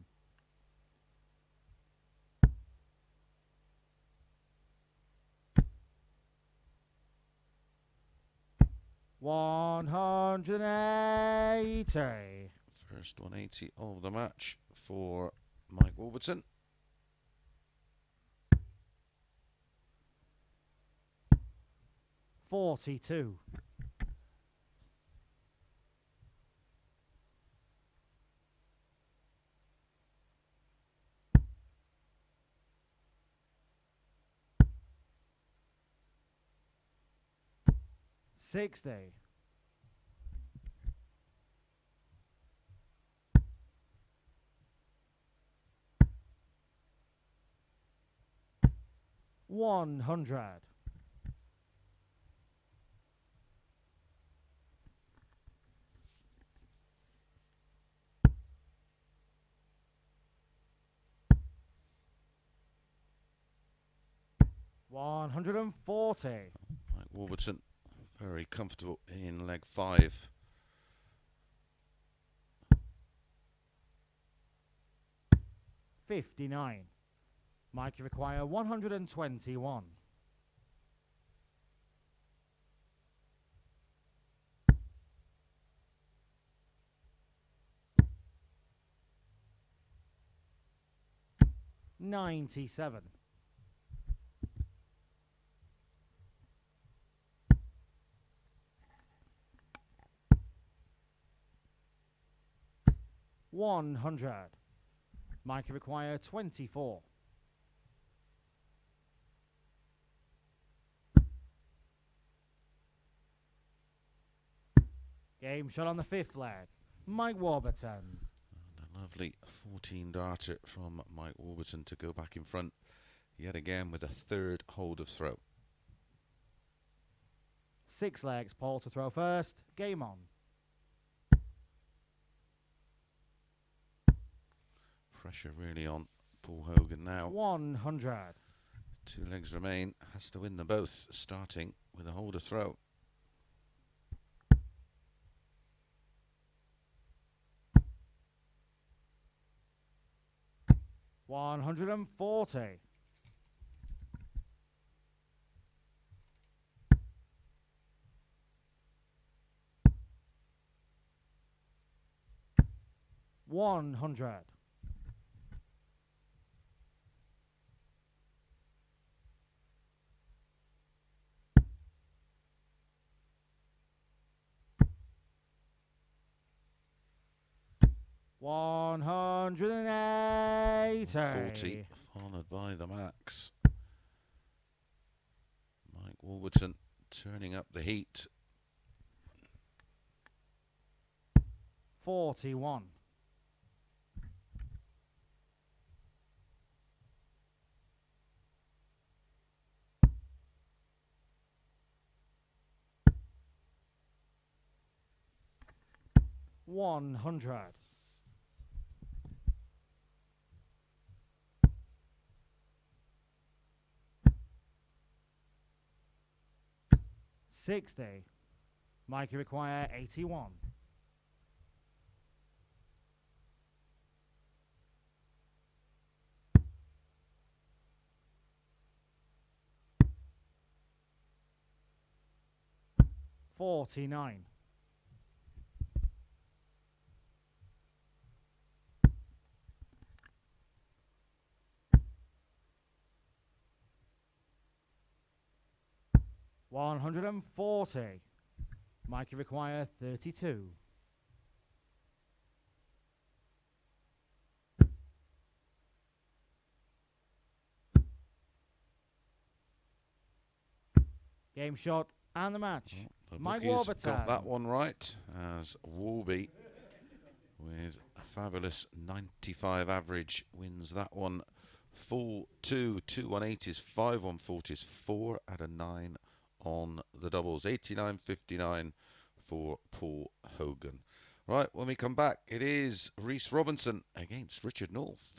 $180. First 180 of the match for Mike Warburton. $42. $60. $100. $140. Mike Warburton very comfortable in leg 5. $59. Mike, you require 121. $97. $100. Mike, you require 24. Game shot on the 5th leg. Mike Warburton. And a lovely 14 darter from Mike Warburton to go back in front yet again with a 3rd hold of throw. 6 legs, Paul to throw first. Game on. Pressure really on Paul Hogan now. 100. 2 legs remain. Has to win them both, starting with a hold of throw. $140. $100. $180. 40, followed by the max. Mike Warburton turning up the heat. 41. $100. $60. Mike, you require 81. $49. $140. Mike, you require 32. Game shot and the match. The Mike bookies Warburton. got that one right, as Warby with a fabulous 95 average wins that one 4-2, 2-1-80s, 5-1-40s, 4 out of 9 on the doubles. 89-59 for Paul Hogan. Right, when we come back, it is Reece Robinson against Richard North.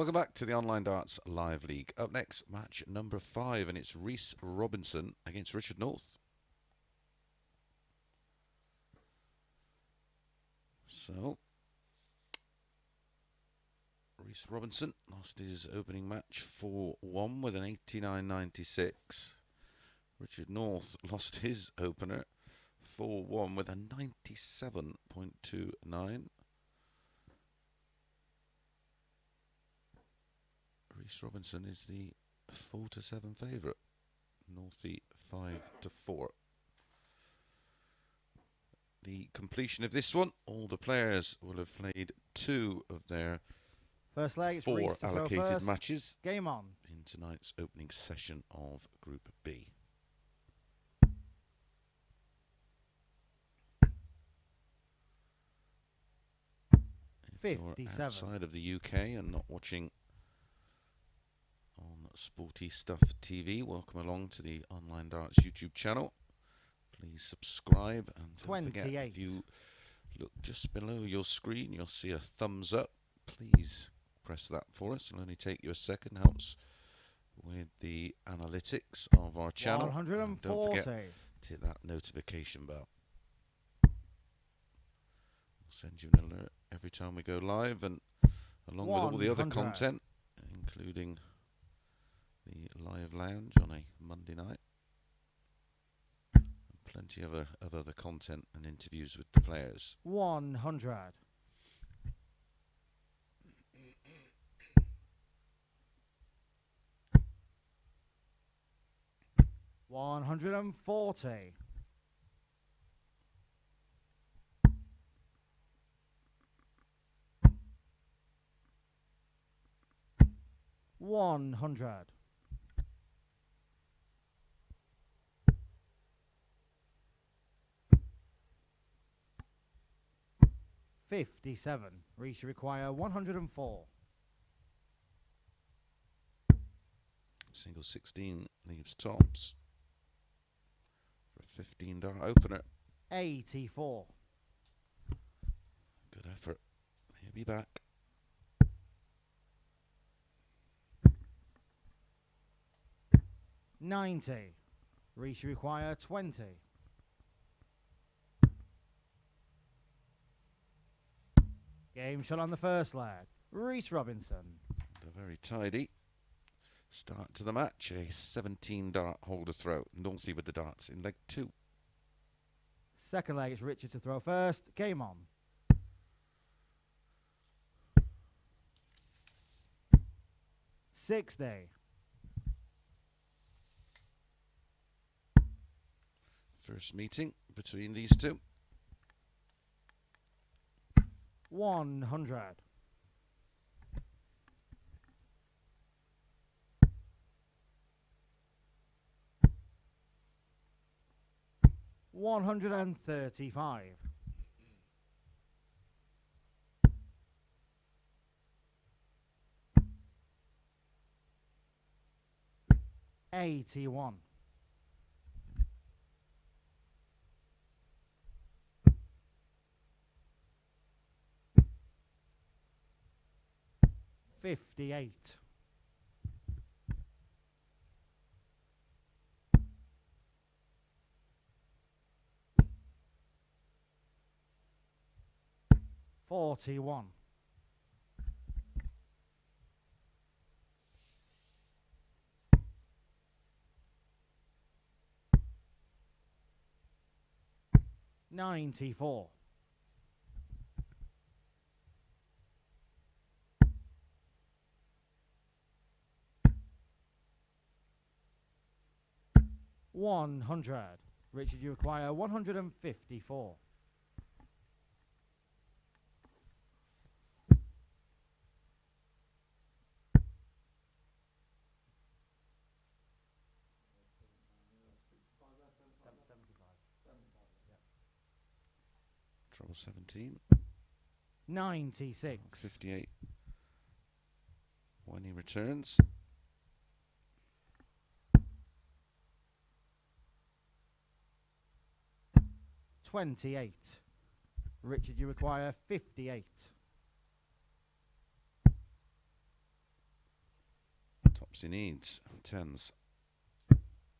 Welcome back to the Online Darts Live League. Up next, match number 5, and it's Reece Robinson against Richard North. So, Reece Robinson lost his opening match 4-1 with an 89.96. Richard North lost his opener 4-1 with a 97.29. Reece Robinson is the 4-7 favourite. Northie 5-4. The completion of this one, all the players will have played 2 of their First leg, it's 4 Reese to throw allocated first. matches Game on. in tonight's opening session of Group B. If you're 57. outside of the UK and not watching on Sporty Stuff TV, welcome along to the Online Darts YouTube channel. Please subscribe, and don't forget, 28. if you look just below your screen, you'll see a thumbs up. Please press that for us. It'll only take you a second. Helps with the analytics of our channel. 140. And don't forget to hit that notification bell. We'll send you an alert every time we go live, and along with all the other 100. content, including the live lounge on a Monday night. Plenty of other content and interviews with the players. 100. 140. 100. 57. Reese, you require 104. Single 16 leaves tops for a 15 dart opener. 84. Good effort. He'll be back. 90. Reese, you require 20. Game shot on the first leg. Reece Robinson. And a very tidy start to the match. A 17 dart holder throw. Northie with the darts in leg 2. Second leg, it's Richard to throw first. Game on. $60. First meeting between these two. 100. 135. 81. 58. 41. 94. 100. Richard, you require 154. 17. 96. 58 when he returns. 28. Richard, you require 58. Tops he needs. 10s.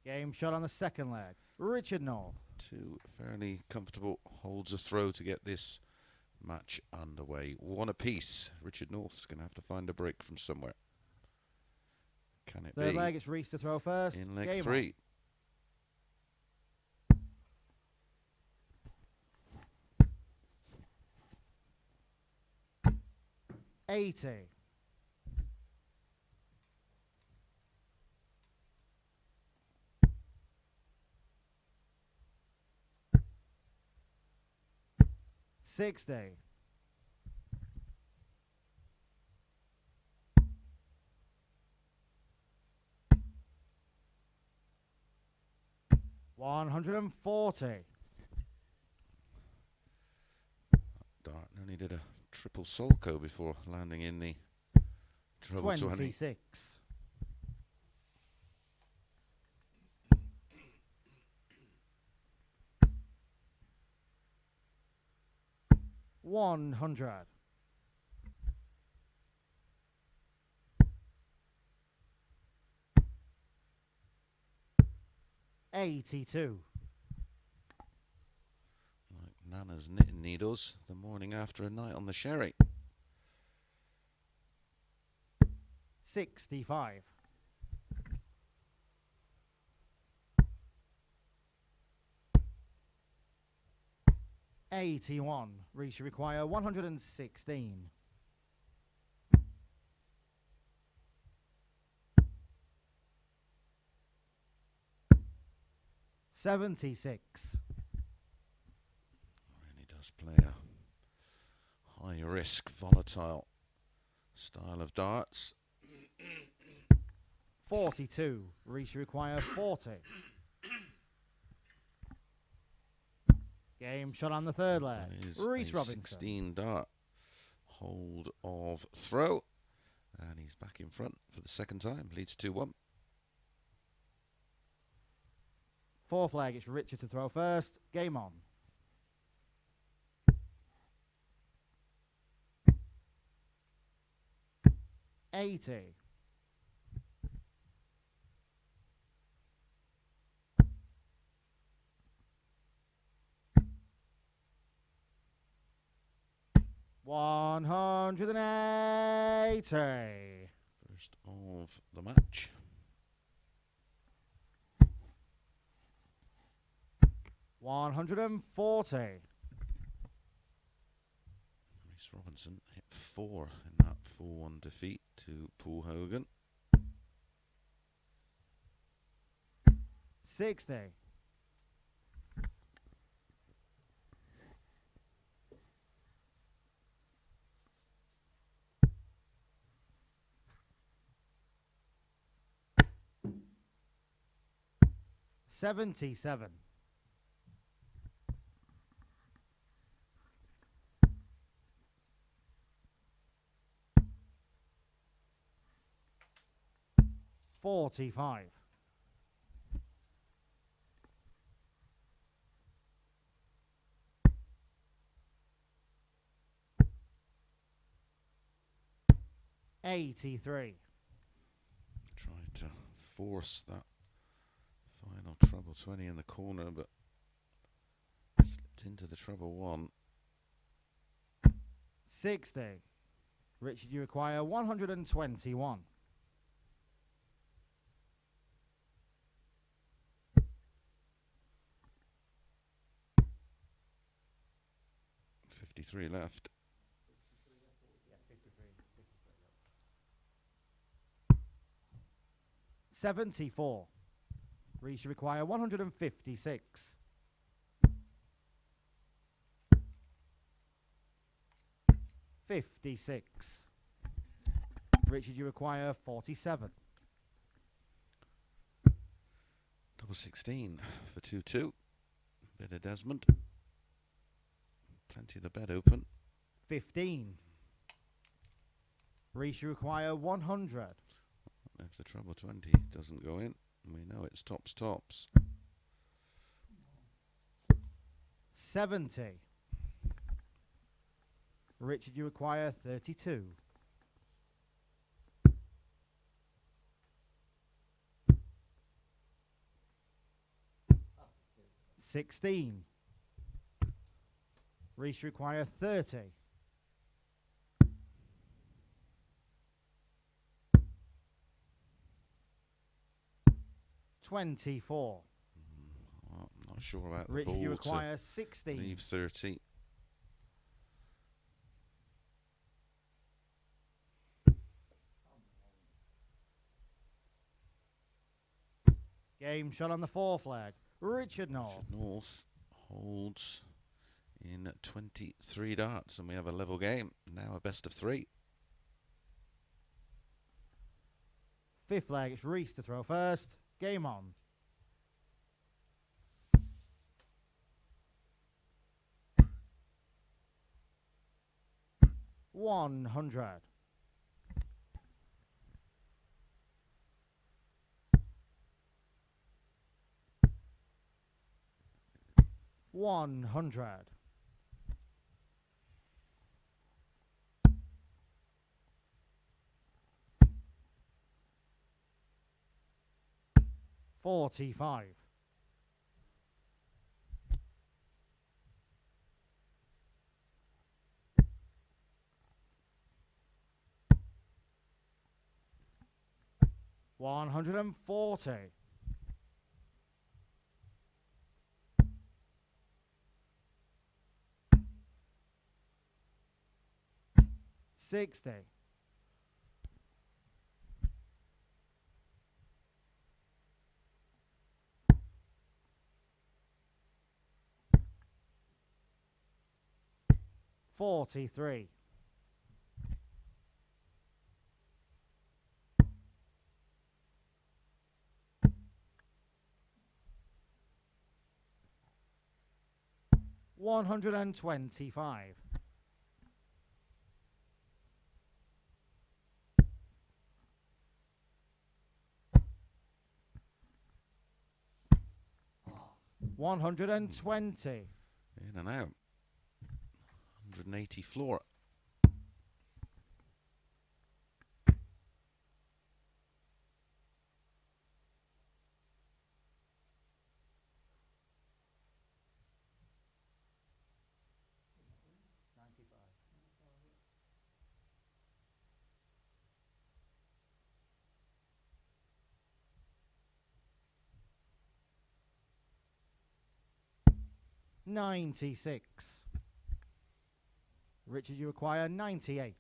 Game shot on the second leg. Richard North. 2 fairly comfortable holds a throw to get this match underway. 1 apiece. Richard North's going to have to find a break from somewhere. Can it be? Third leg, it's Reese to throw first. In leg Game 3. 80. 60. 140. Dart only did a triple Solco before landing in the treble 20. 26. 100. 82. Like Nana's knitting needles the morning after a night on the sherry. 65. 81. Reese, you require 116. 76. Really does play a high risk, volatile style of darts. 42. Reese, you require 40. Game shot on the third leg. Reece Robinson. 16 dart. Hold of throw. And he's back in front for the second time. Leads 2-1. Fourth leg, it's Richard to throw first. Game on. $80. 180. First of the match. $140. Reece Robinson hit 4 in that 4-1 defeat to Paul Hogan. 60. 77. 45. 83. Tried to force that final treble 20 in the corner, but slipped into the treble 1. 60. Richard, you require 121. 53 left. 74. Reese, you require 156. 56. Richard, you require 47. Double 16 for 2-2. Bit of Desmond. Plenty of the bed open. 15. Reese, you require 100. If the treble 20 doesn't go in, we know it's tops. 70. Richard, you require 32. 16. Reese, you require 30. 24. I'm not sure about the Richard, ball you require 16. leave 30. Game shot on the 4th leg. Richard North. North holds in 23 darts, and we have a level game. Now a best of 3. 5th leg, it's Reese to throw first. Game on. $100. $100. $45. $140. $60. $43. $125. $120. In and out. 180 floor. $96. Richard, you require 98.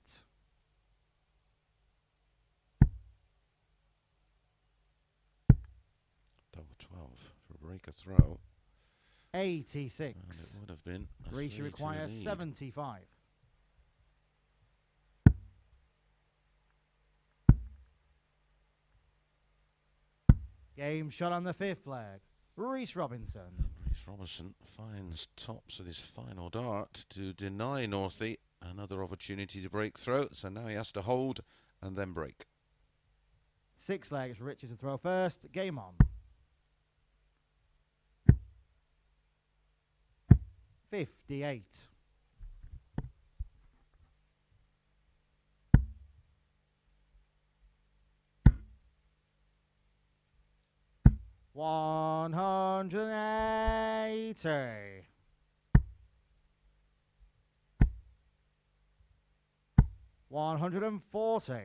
Double 12 for a breaker throw. 86. And it would have been. Reese, you require 75. Game shot on the 5th leg. Reece Robinson. Reece Robinson finds tops with his final dart to deny Northey another opportunity to break through. So now he has to hold and then break. 6 legs, Richard to throw first. Game on. 58. $180. $140.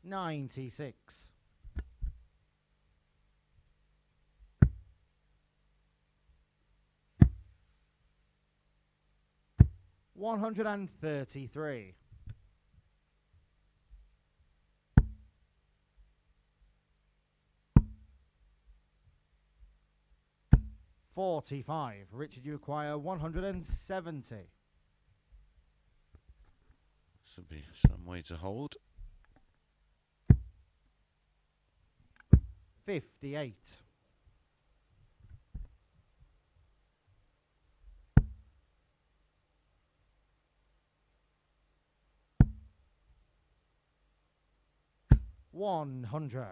$96. $133. $45. Richard, you acquire 170. Should be some way to hold. 58. $100.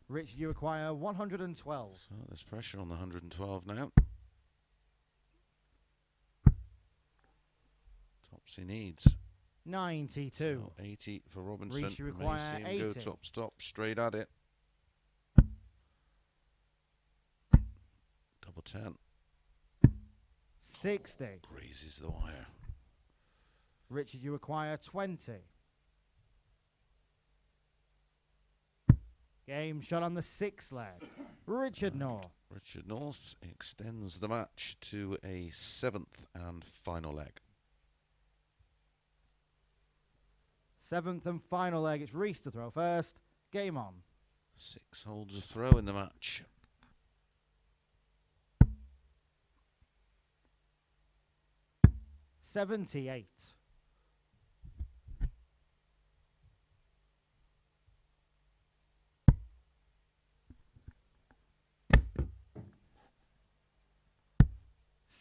Richard, you acquire 112. So there's pressure on the 112 now. Tops he needs. 92. So 80 for Robinson. Reese, you require May see him 80. go top stop straight at it. Double 10. 60. Grazes the wire. Richard, you acquire 20. Game shot on the 6th leg. Richard North. Richard North extends the match to a 7th and final leg. 7th and final leg. It's Reese to throw first. Game on. 6 holds a throw in the match. $78.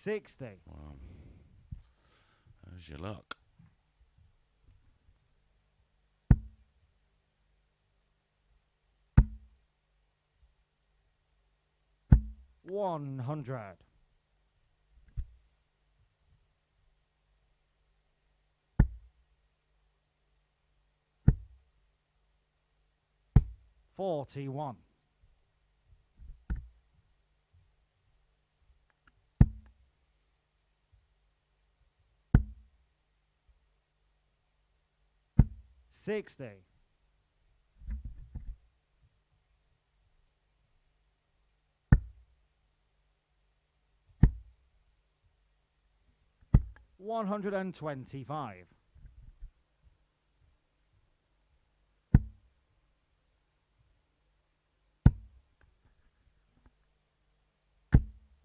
$60. Wow. How's your luck? $100. $41. $60. $125.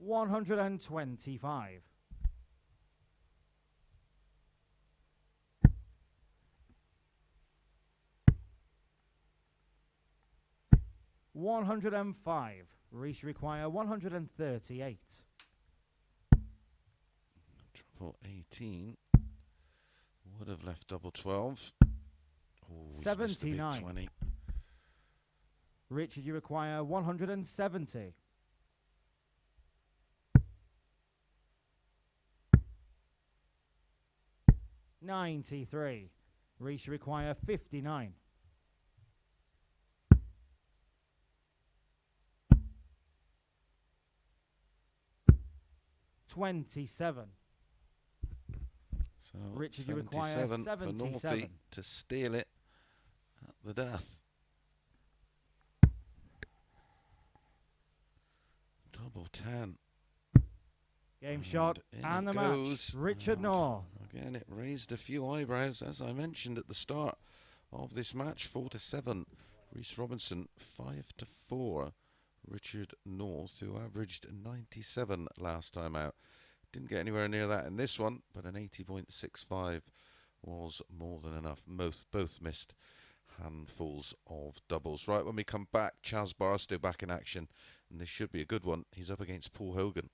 $125. $105. Reese require 138. Triple 18 would have left double 12. Oh, he's missed a big 79. 20. Richard, you require 170. $93. Reese require 59. $27. So Richard, you require 77 for 77. Northie to steal it at the death. Double 10. Game shot in and it the goes. match. Richard And North. again, it raised a few eyebrows, as I mentioned at the start of this match. 4-7. Reece Robinson 5-4. Richard North, who averaged 97 last time out. Didn't get anywhere near that in this one, but an 80.65 was more than enough. Both missed handfuls of doubles. Right, when we come back, Chaz Barstow back in action, and this should be a good one. He's up against Paul Hogan.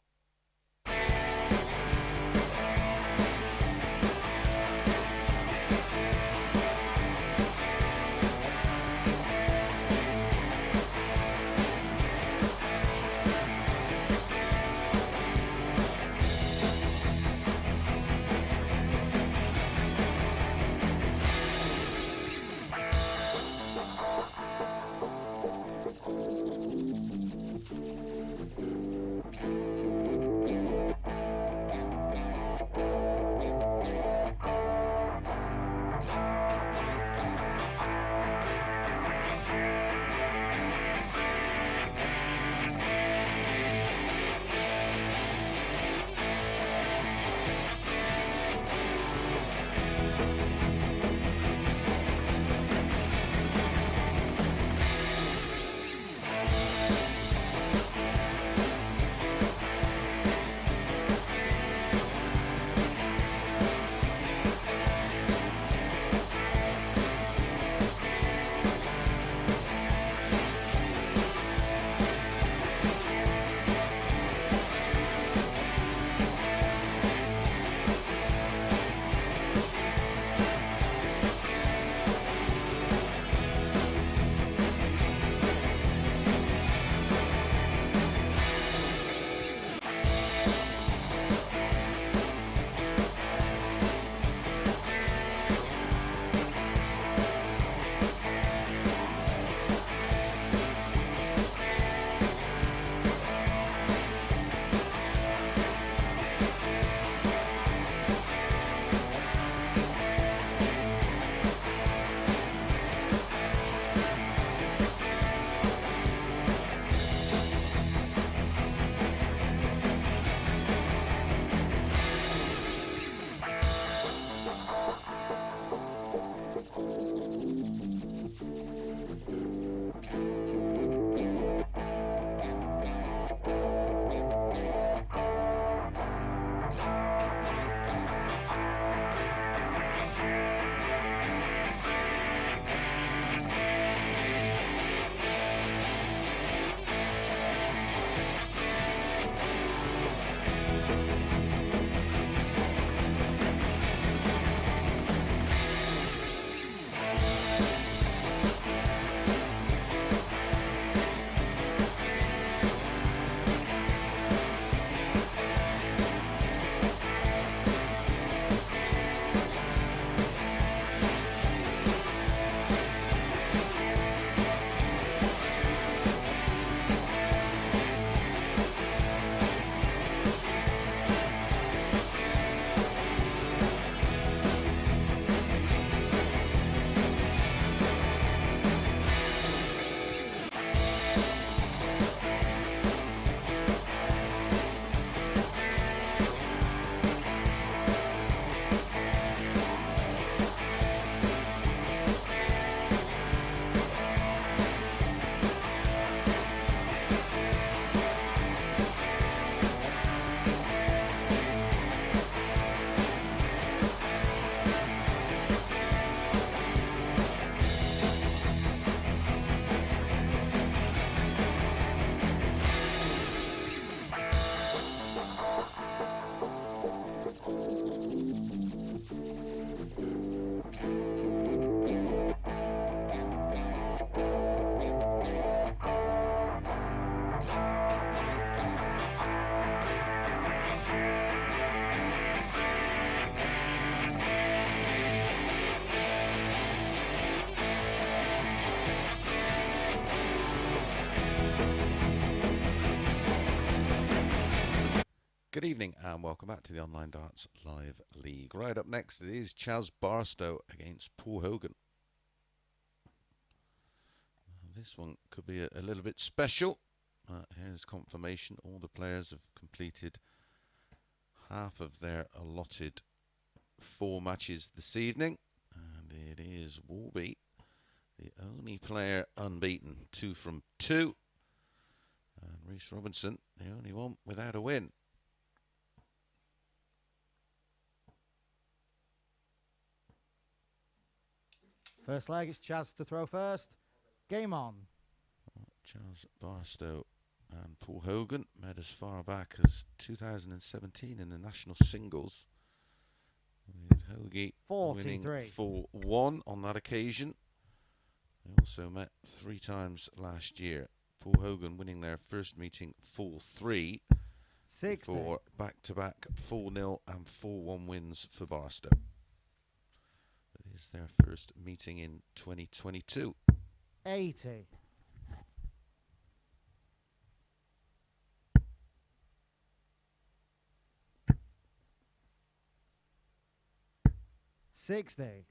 Good evening and welcome back to the Online Darts Live League. Right up next it is Chaz Barstow against Paul Hogan. This one could be a little bit special. Here's confirmation. All the players have completed half of their allotted 4 matches this evening. And it is Warby, the only player unbeaten, 2 from 2. And Reece Robinson, the only one without a win. First leg, it's Chaz to throw first. Game on. Chaz Barstow and Paul Hogan met as far back as 2017 in the national singles, with Hoagie winning 4-1 on that occasion. They also met 3 times last year. Paul Hogan winning their first meeting 4-3 for back-to-back 4-0 and 4-1 wins for Barstow. It is their first meeting in 2022. 80. $60.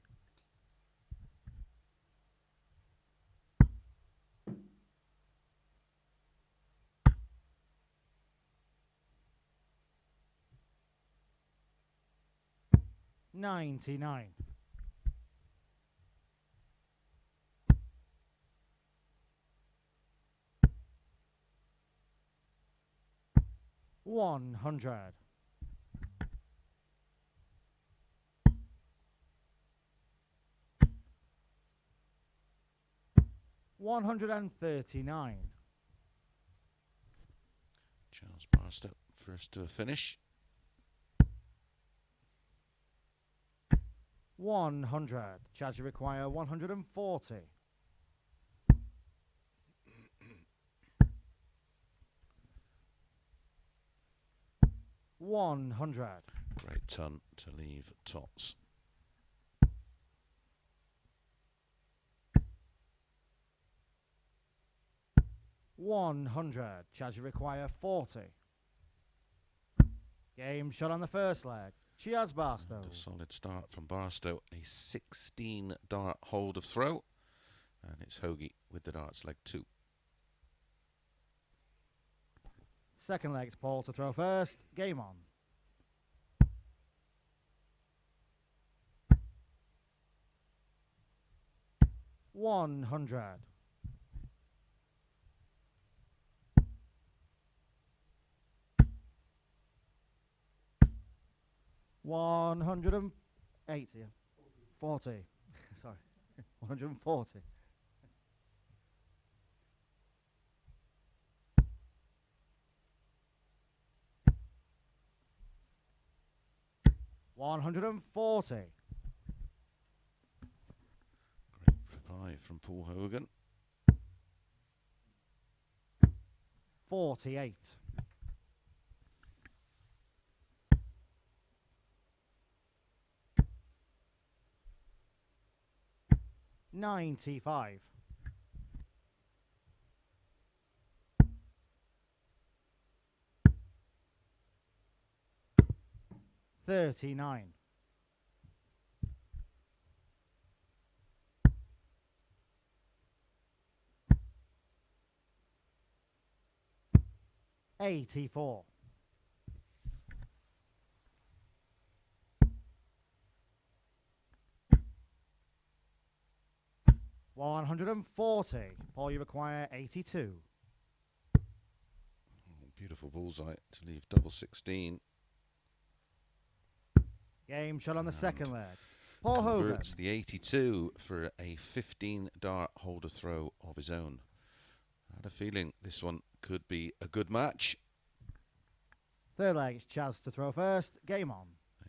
$99. $100. $139. Chaz Barstow first to a finish. 100. Chaz, you require 140. $100. Great ton to leave tops. $100. Chaz, you require 40. Game shot on the first leg. Chaz Barstow. And a solid start from Barstow. A 16 dart hold of throw. And it's Hoagie with the darts leg 2. Second leg, it's Paul to throw first. Game on. $100. $180. 40. Sorry. 140. $140. Great reply from Paul Hogan. 48. $95. $39. $84. $140. Paul, you require 82. Beautiful bullseye to leave double 16. Game shot on the second leg. Paul Converts Hogan. the 82 for a 15 dart holder throw of his own. I had a feeling this one could be a good match. Third leg, it's Chaz to throw first. Game on.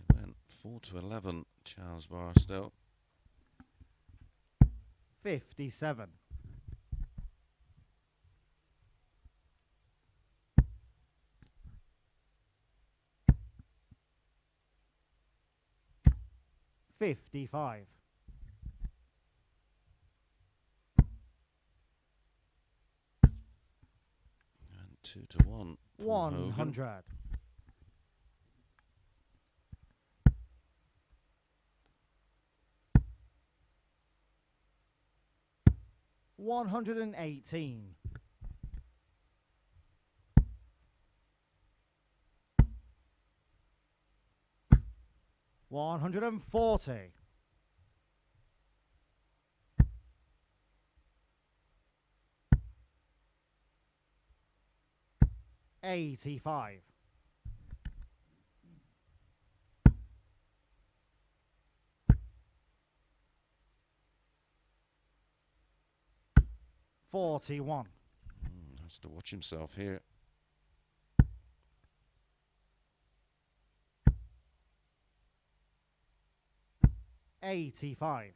They went 4-11, Chaz Barstow. 57. $55. And 2-1. 100. 118. 140. 85. 41. Has to watch himself here. 85.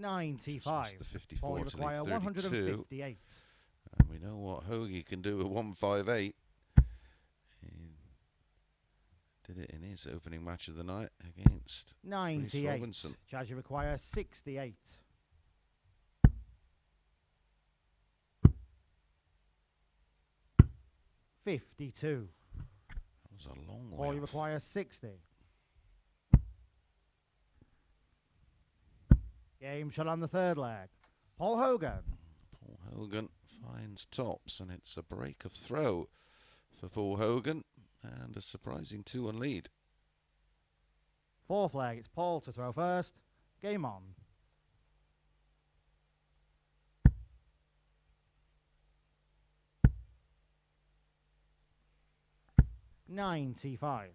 95. The 54 Ball to require lead 32. 158. And we know what Hogan can do at 158. He did it in his opening match of the night against Reece 98. Robinson. Chaz, you require 68. 52. That was a long way Ball you off. require 60. Game shot on the third leg. Paul Hogan. Paul Hogan finds tops, and it's a break of throw for Paul Hogan, and a surprising 2-1 lead. Fourth leg, it's Paul to throw first. Game on. $95.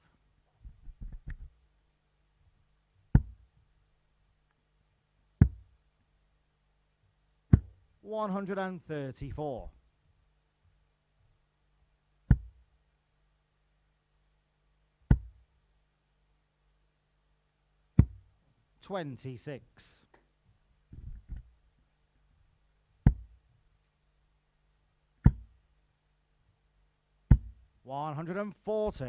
134. 26. 140.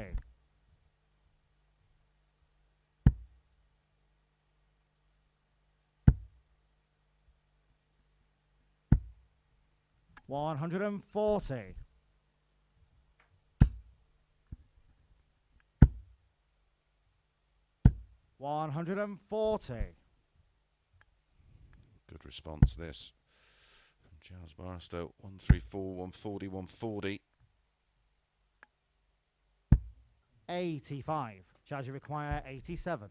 140. 140. Good response this from Chaz Barstow. 134, 140, 140. 85. Chaz, you require 87.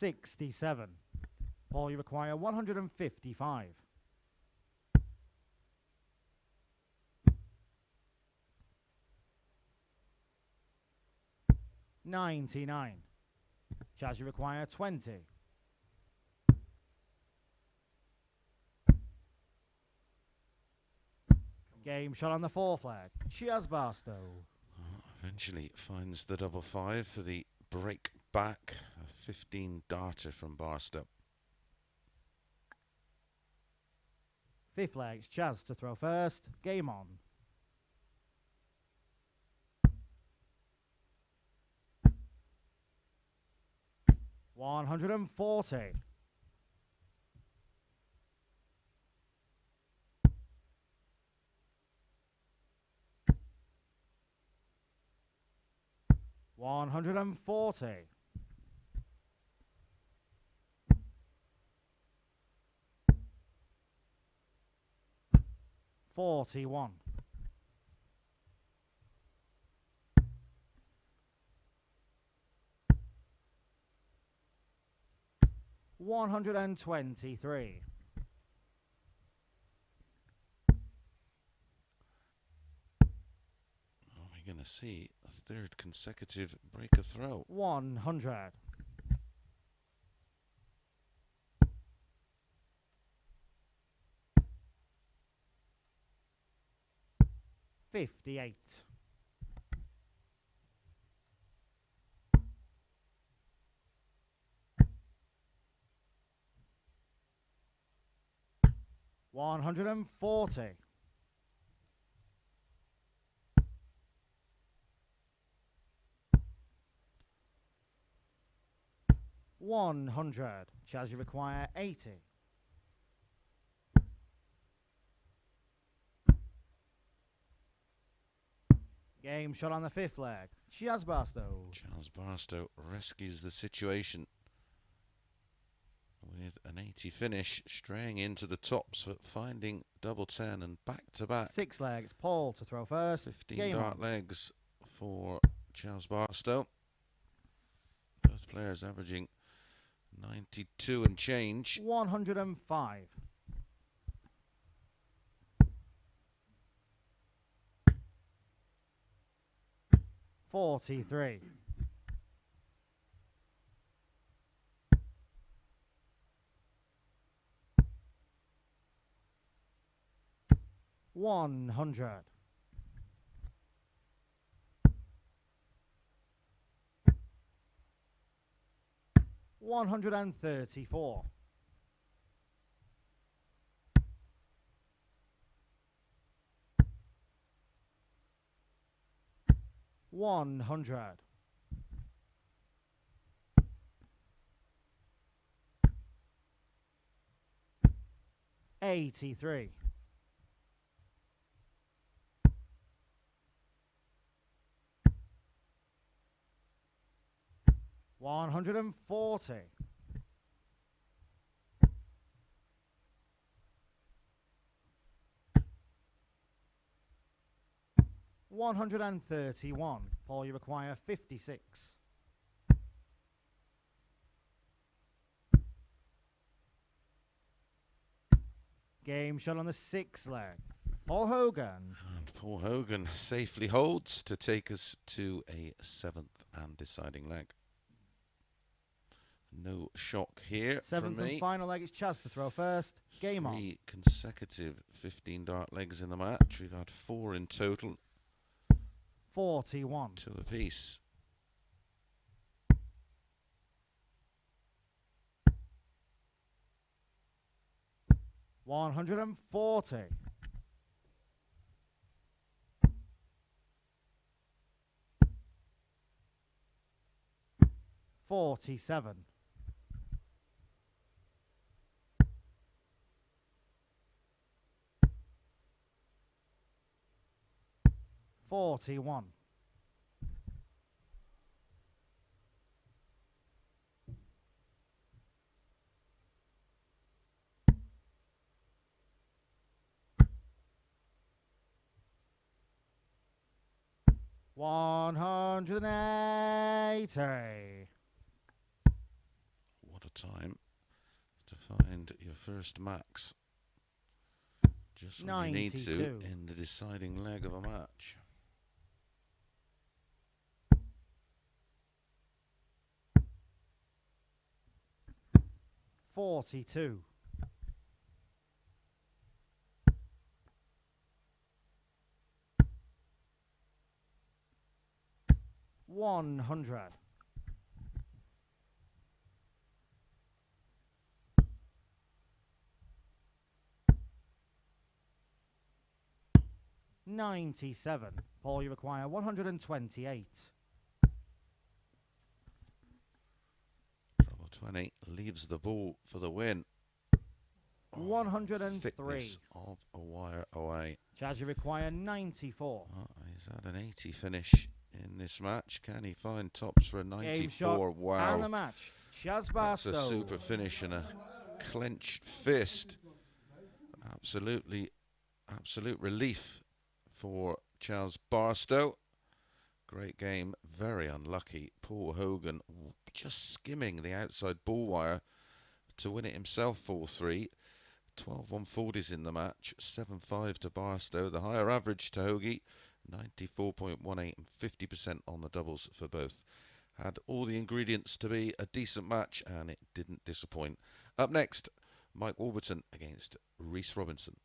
67. Paul, you require 155. 99. Chaz, you require 20. Game shot on the fourth leg. Chaz Barstow. Eventually finds the double five for the break back. A 15 darter from Barstow. Fifth leg, it's Chaz to throw first. Game on. $140. 140. 41. 123. Are we going to see a third consecutive break of throw? 100. 58. 140. 100. Chaz, you require 80. Game shot on the 5th leg. Chaz Barstow. Chaz Barstow rescues the situation with an 80 finish, straying into the tops, but finding double 10 and back to back. 6 legs. Paul to throw first. 15 Game dart on. legs for Chaz Barstow. Both players averaging 92 and change. 105. 43. 100. 134. 100. 83. 140. 131. Paul, you require 56. Game shot on the 6th leg. Paul Hogan. And Paul Hogan safely holds to take us to a 7th and deciding leg. No shock here 7th from me. and final leg. It's Chaz to throw first. Game on. 3 consecutive 15 dart legs in the match. We've had 4 in total. 41. 2 apiece. 140. 47. 41. 180. What a time to find your first max. Just when you need to 92. in the deciding leg of a match. 42. 100. 97. Paul, you require 128. Trouble 20 leaves the ball for the win. 103. Thickness of a wire away. Chaz, you require 94. Oh, he's had an 80 finish in this match. Can he find tops for a Game 94? shot Wow. and the match. Chaz That's Barstow. a super finish and a clenched fist. Absolute relief for Chaz Barstow. Great game, very unlucky. Paul Hogan just skimming the outside ball wire to win it himself 4-3. 12 140s in the match, 7-5 to Barstow. The higher average to Hoagie, 94.18 and 50% on the doubles for both. Had all the ingredients to be a decent match and it didn't disappoint. Up next, Mike Warburton against Reece Robinson.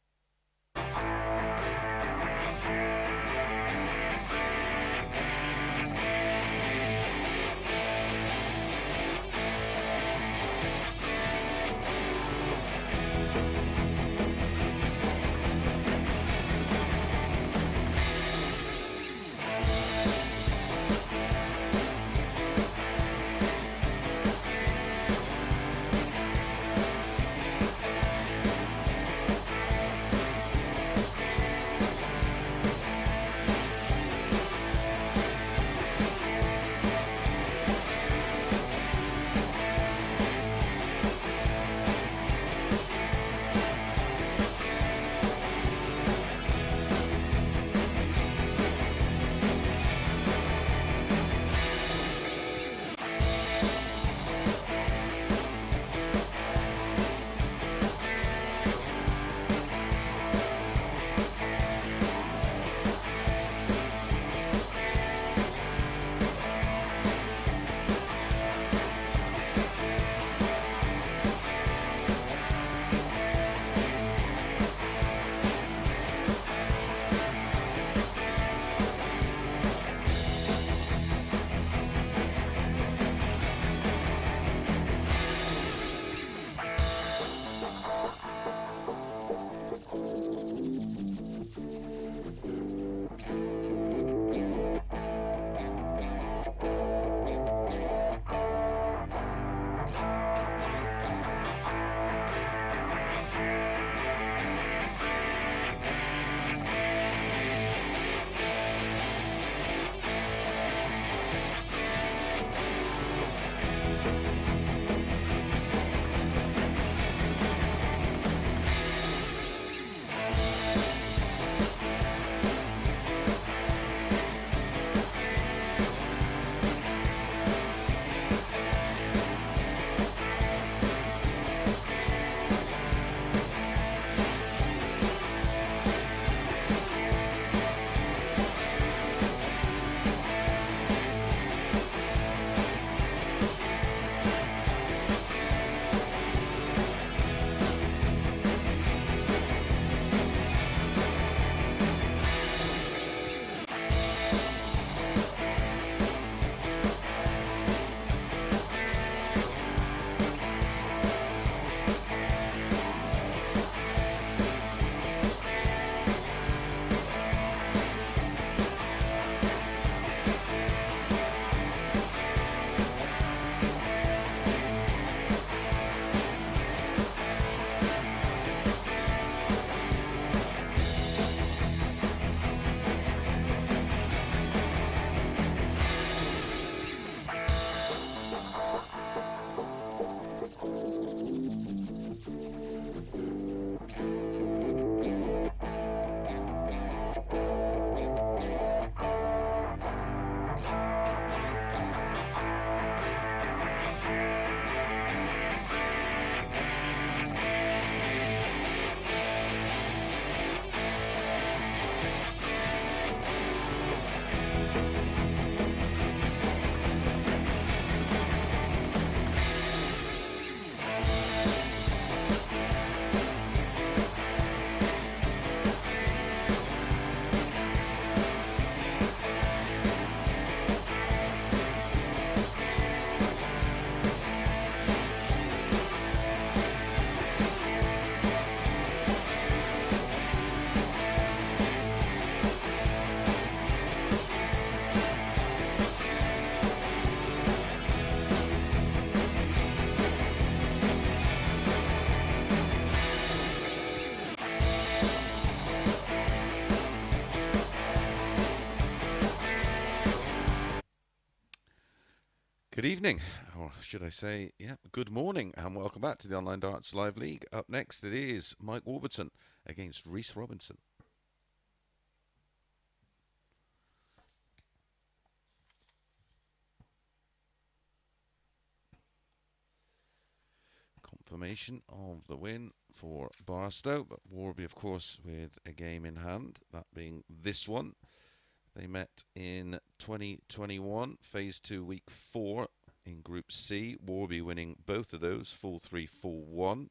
Good evening, or should I say, yeah, good morning, and welcome back to the Online Darts Live League. Up next, it is Mike Warburton against Reece Robinson. Confirmation of the win for Barstow, but Warby, of course, with a game in hand, that being this one. They met in 2021, Phase 2, Week 4 in Group C. Warby winning both of those, 4-3, 4-1. And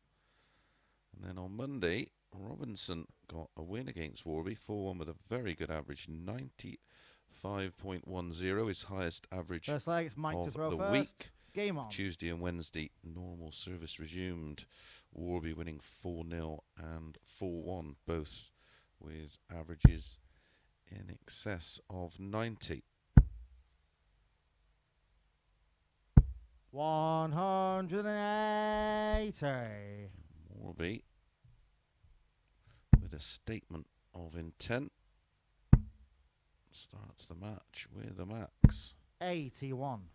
then on Monday, Robinson got a win against Warby, 4-1 with a very good average, 95.10, his highest average First leg, it's Mike to of throw the first. week. Game on. Tuesday and Wednesday, normal service resumed. Warby winning 4-0 and 4-1, both with averages in excess of 90. 180. Warby with a statement of intent starts the match with a max. 81.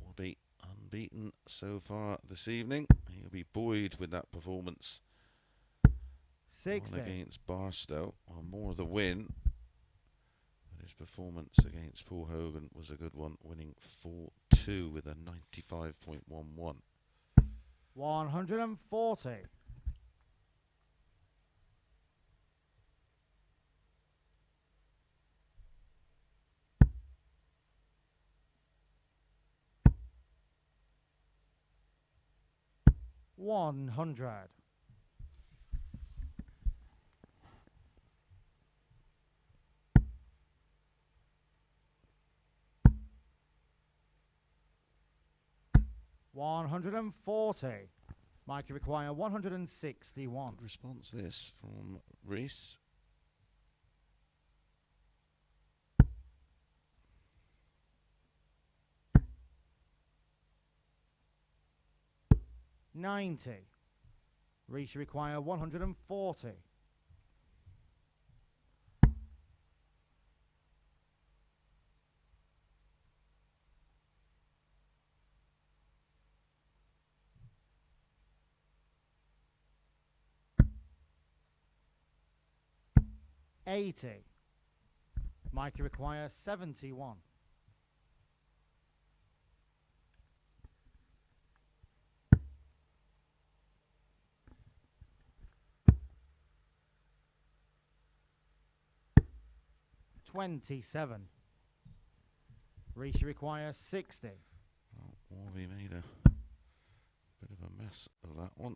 Warby unbeaten so far this evening. He'll be buoyed with that performance. 60. One against Barstow, or more of the win. But his performance against Paul Hogan was a good one, winning 4-2 with a 95.11. 140. 100. 140. Mike, you require 161. Good response this from Reese. $90. Reese, you require 140. 80. Mike, you require 71. 27. Reese, you require 60. Well, Warby made a bit of a mess of that one.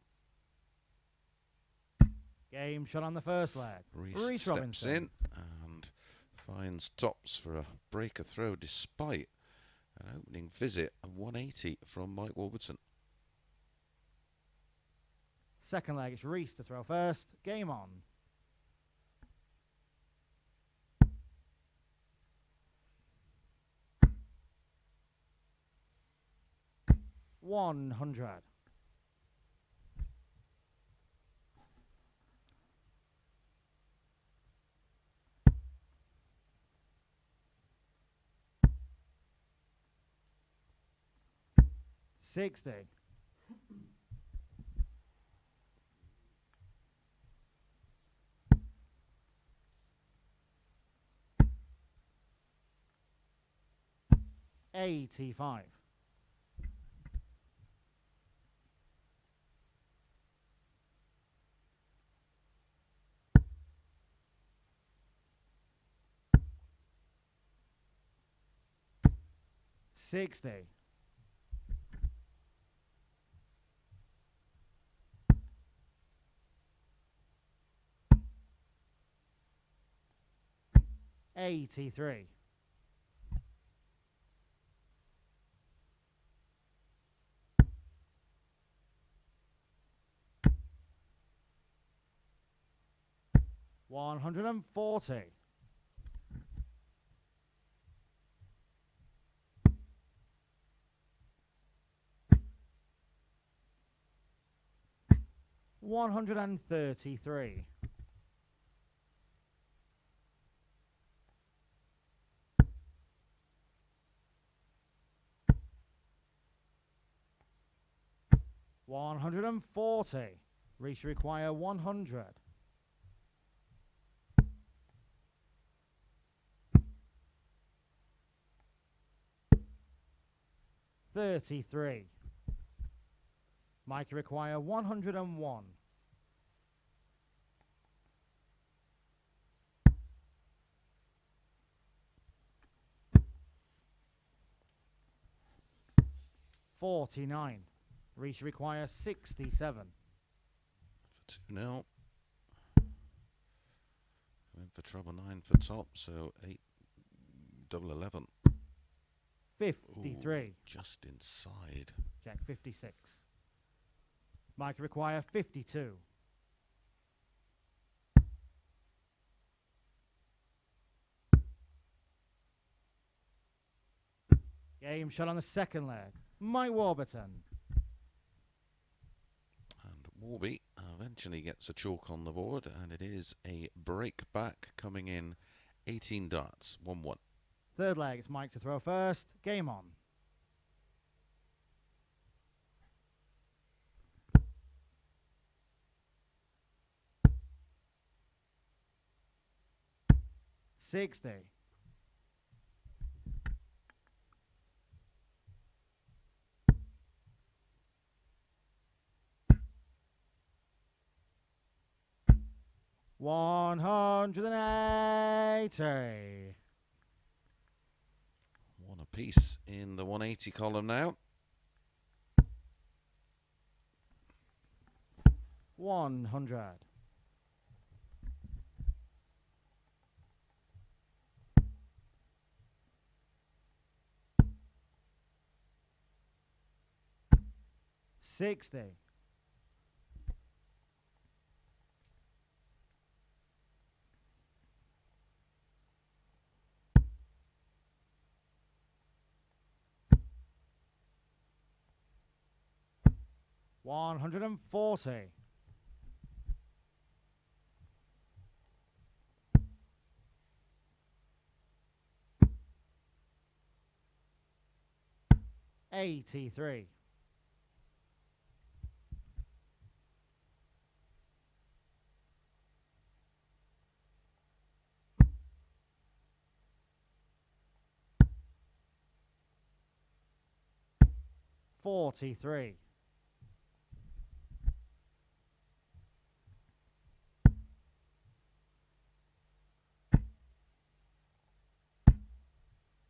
Game shot on the first leg. Reese steps Robinson in and finds tops for a breaker throw despite an opening visit of 180 from Mike Warburton. Second leg, it's Reese to throw first. Game on. 100. 60. 85. 60. 83. 140. 133. 140. Reese require 100. 33. Mike require 101. 49. Reese require 67. For 2-0. Went for treble 9 for top, so 8, double 11. 53. Ooh, just inside. Jack 56. Mike require 52. Game shot on the second leg. Mike Warburton. And Warby eventually gets a chalk on the board, and it is a break back coming in 18 darts, 1-1. Third leg, it's Mike to throw first. Game on. $60. 180. One apiece in the 180 column now. 100. 60. 140. 83. 43.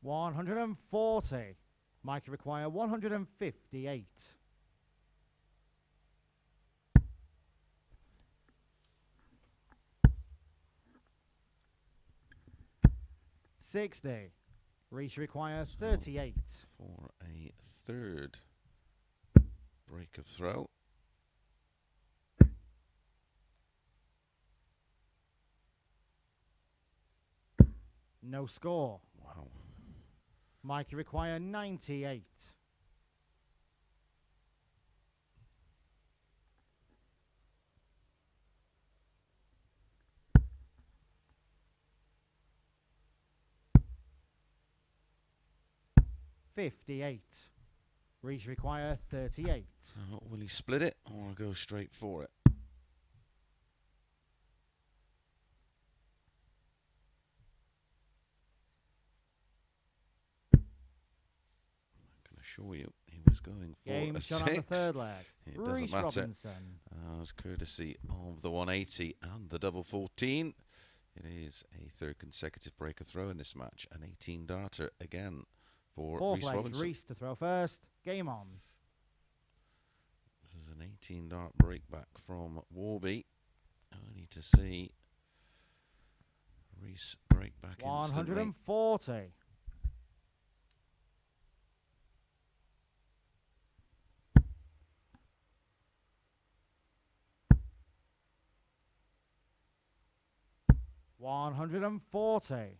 140. Mike require 158. 60. Reese require 38. For a third break of throw. No score. Wow. Mike require 98. 58. Reese require 38. Will he split it or go straight for it? Assure you, he was going for Game a shot 6. on the third leg. It doesn't Reece matter. Robinson. As courtesy of the 180 and the double 14, it is a third consecutive breaker throw in this match. An 18 darter again for Fourth Reece leg, Robinson. Reese to throw first. Game on. This is an 18 dart break back from Warby. Only to see Reese break back instantly. 140. 140.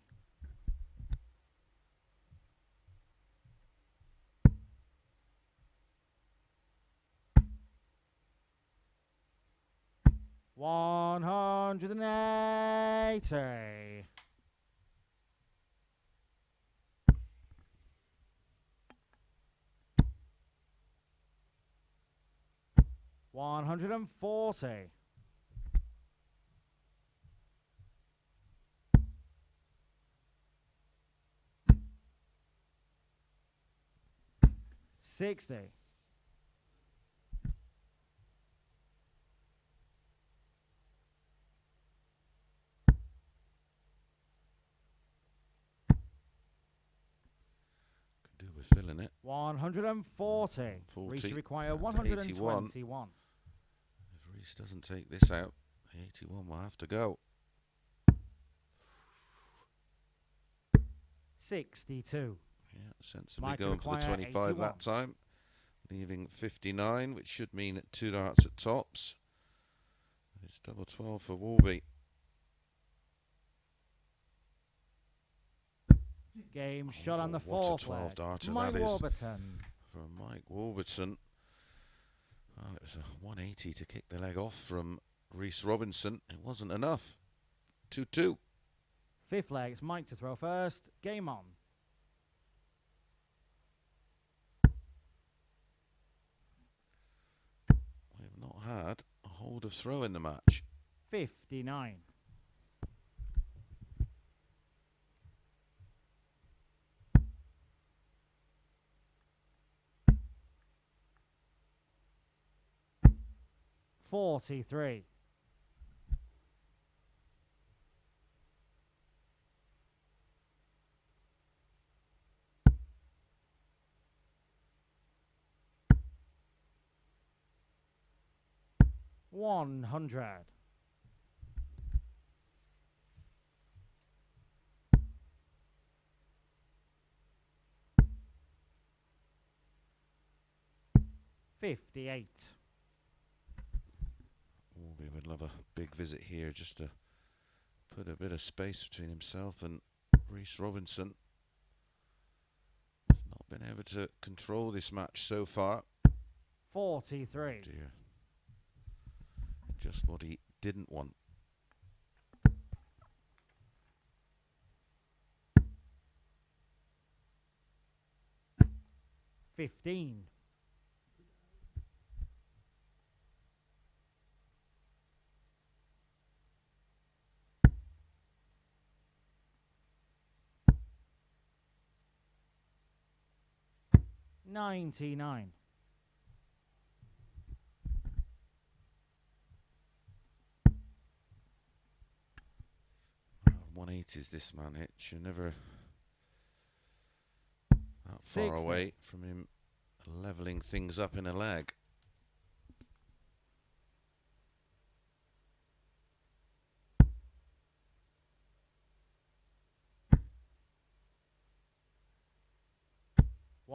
180. 140. 60. 140. 40. Reese require That's 121. 81. If Reese doesn't take this out, the 81 will have to go. 62. Yeah, sensibly Mike going for the 25 81. that time. Leaving 59, which should mean 2 darts at tops. It's double 12 for Warby. Game shot on the What a fourth 12 leg. darter Mike that is. Warburton. From Mike Warburton. Well, it was a 180 to kick the leg off from Reece Robinson. It wasn't enough. 2-2. Fifth leg, it's Mike to throw first. Game on. We've not had a hold of throw in the match. 59. 43. 100. 58. Warby would love a big visit here just to put a bit of space between himself and Reece Robinson. He's not been able to control this match so far. 43. Dear. Just what he didn't want. 15. 99. 180s this man hit. You're never that far 60. away from him levelling things up in a leg.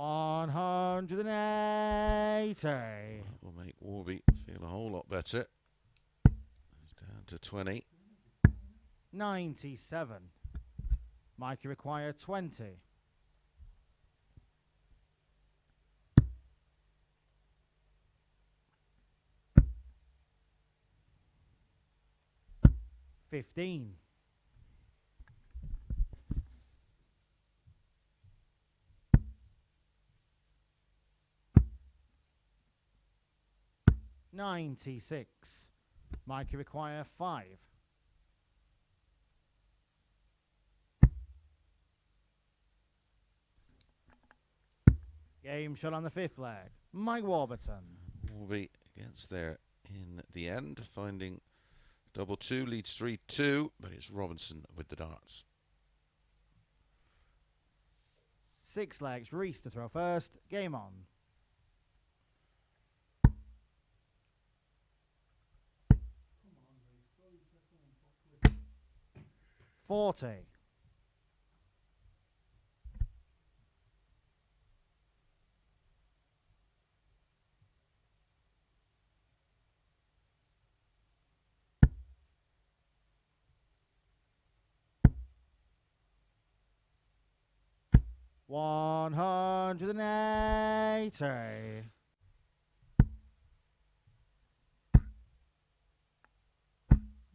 $180. That will make Warby feel a whole lot better. He's down to 20. 97. Mikey require 20. 15. 96. Mikey require 5. Game shot on the fifth leg. Mike Warburton. Warby gets there in the end, finding double 2, leads 3-2, but it's Robinson with the darts. 6 legs. Reese to throw first. Game on. 40. 180.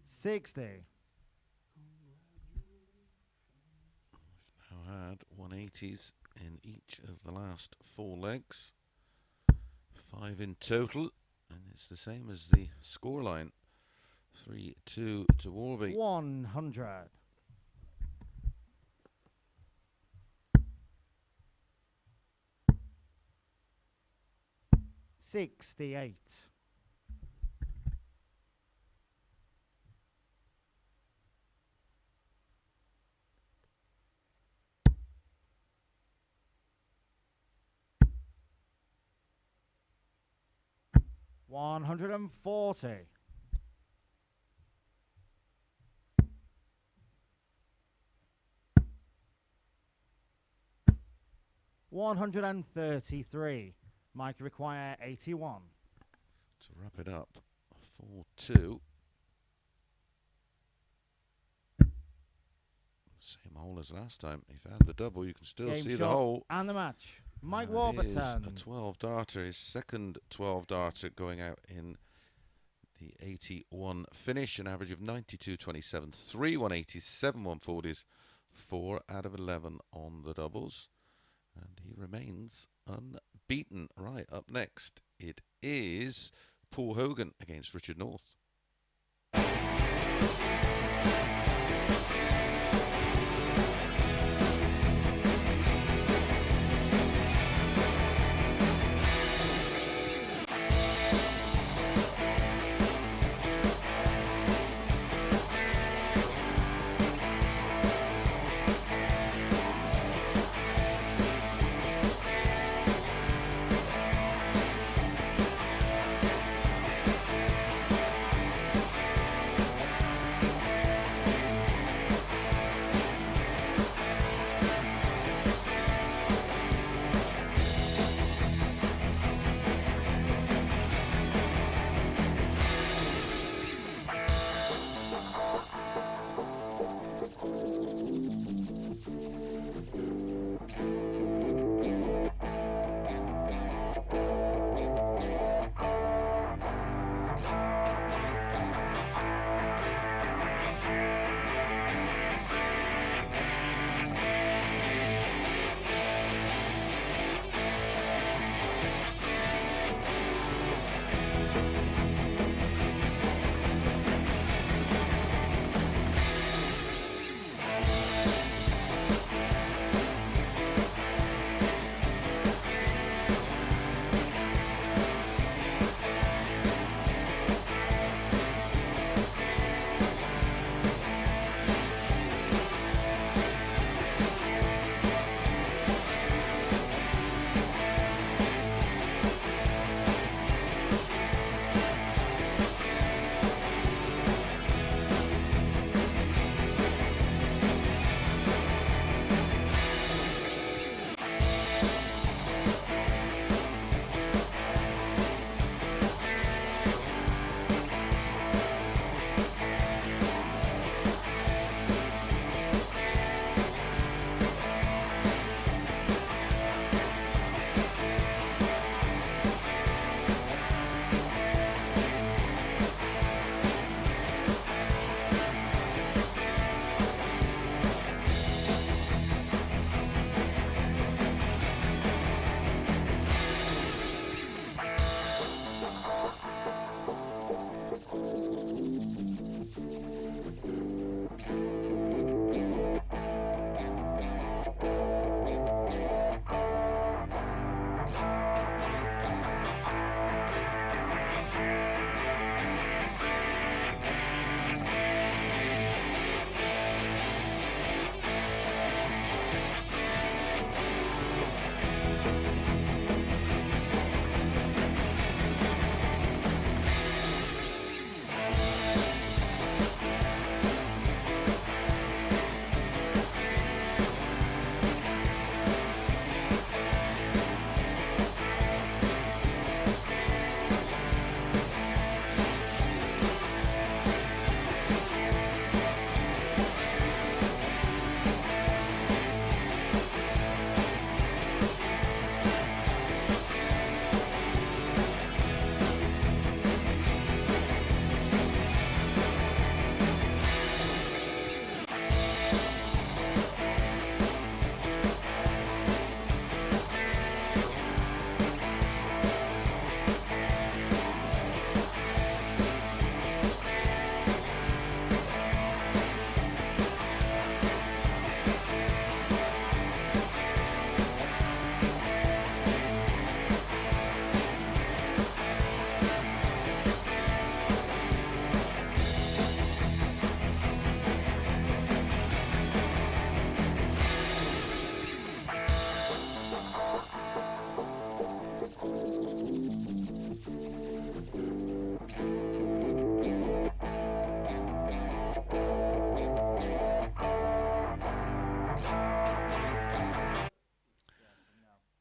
60. Now had 180s in each of the last 4 legs. 5 in total. And it's the same as the scoreline. 3-2 to Warby. 100. 68. 140. 133. Mike require 81. To wrap it up, 4-2. Same hole as last time. He found the double. You can still Game see shot the hole. and the match. Mike It Warburton. is a 12 darter, his second 12 darter going out in the 81 finish, an average of 92.27, 3 180s, 7 140s, 4 out of 11 on the doubles, and he remains unbeaten. Right, up next it is Paul Hogan against Richard North.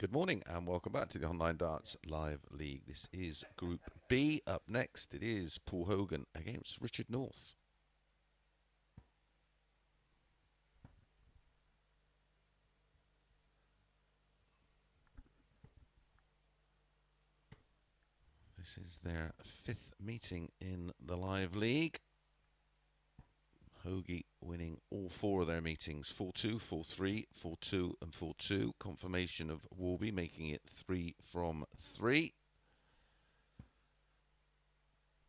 Good morning and welcome back to the Online Darts Live League. This is Group B. Up next, it is Paul Hogan against Richard North. This is their 5th meeting in the Live League. Hoagie winning all 4 of their meetings, 4-2, 4-3, 4-2 and 4-2. Confirmation of Warby making it 3 from 3.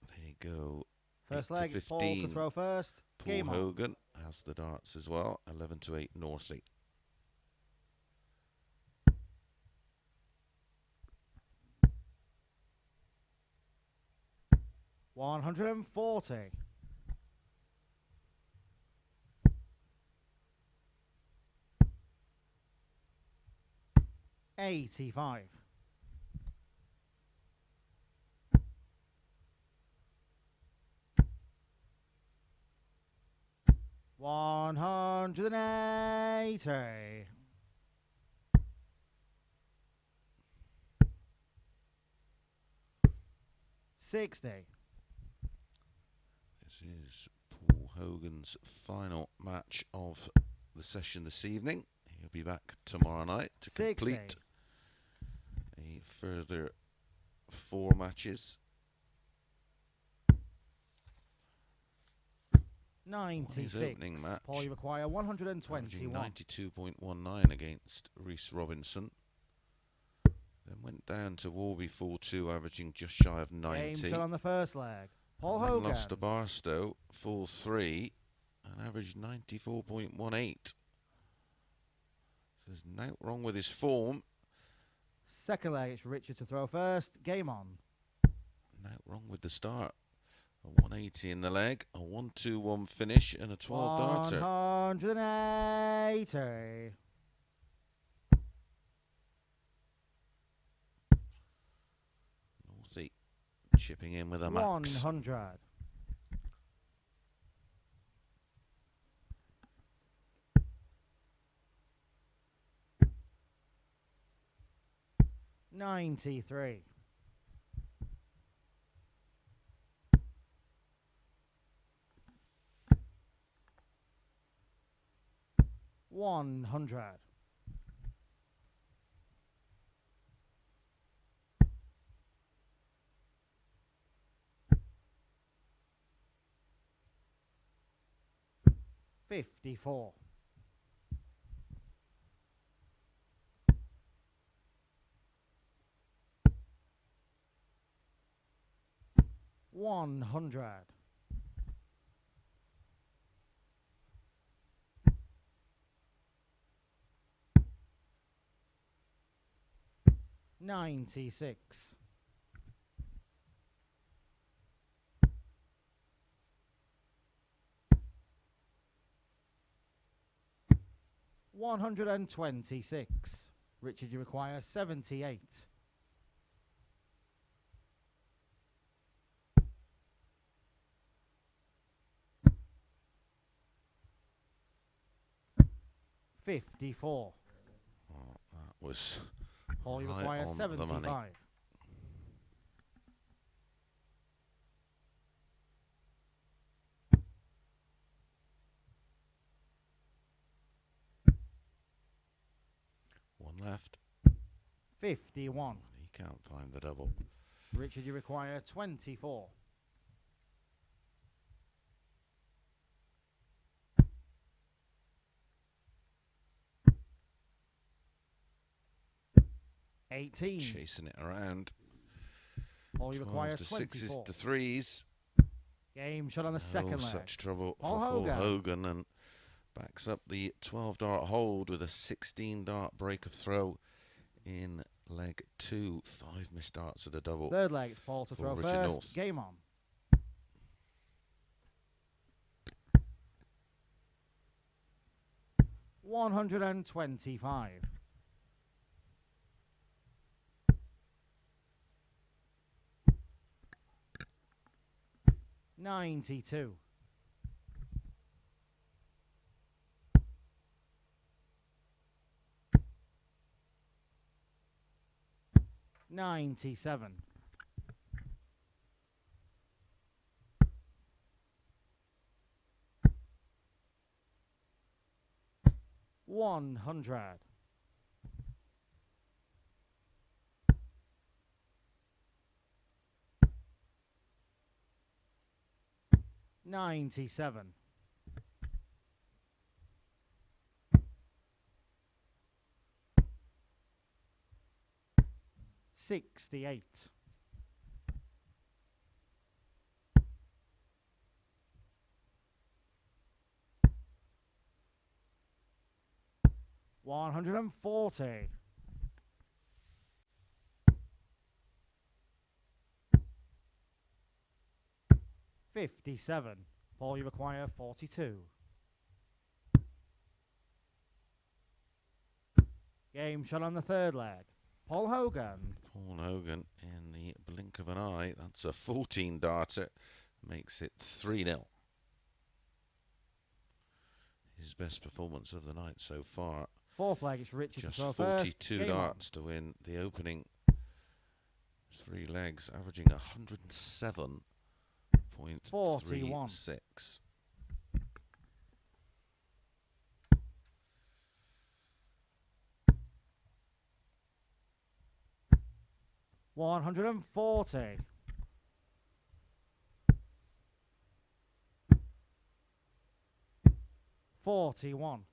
There you go. First leg, Paul to throw first. Paul Game Hogan has the darts as well, 11-8 Northley. on. 140. 85. 180. 60. This is Paul Hogan's final match of the session this evening. He'll be back tomorrow night to 60. complete a further 4 matches. 96. His opening match, Paul, you require 121. 92.19 against Reece Robinson. Then went down to Warby 4-2, averaging just shy of 90. Game shot on the first leg. Paul And Hogan lost to Barstow 4-3 and averaged 94.18. So there's nothing wrong with his form. Second leg, it's Richard to throw first. Game on. Nothing wrong with the start. A 180 in the leg, a 1-2-1 finish, and a 12 darter. 180. Northy chipping in with a max. 100. 93. 100. 54. 100. 96. 126. Richard, you require 78. 54. Oh, that was Paul, you right require on the money. 75. One left. 51. He can't find the double. Richard, you require 24. 18. Chasing it around. Paul, you require 12 to 24. 6s to 3s. Game shot on the second leg. Such trouble Paul for Hogan. Paul Hogan, and backs up the 12 dart hold with a 16 dart break of throw in leg 2. 5 missed darts at a double. Third leg, it's Paul to for throw Richard first. North. Game on. $125. 92. 97. 100. 97. 68. 140. 57. Paul, you require 42. Game shot on the third leg. Paul Hogan. Paul Hogan in the blink of an eye. That's a 14 darter. Makes it 3-0. His best performance of the night so far. Fourth leg, it's Richard Just to throw first. 42 Game darts on. to win the opening 3 legs, averaging 107.36. 140. 41.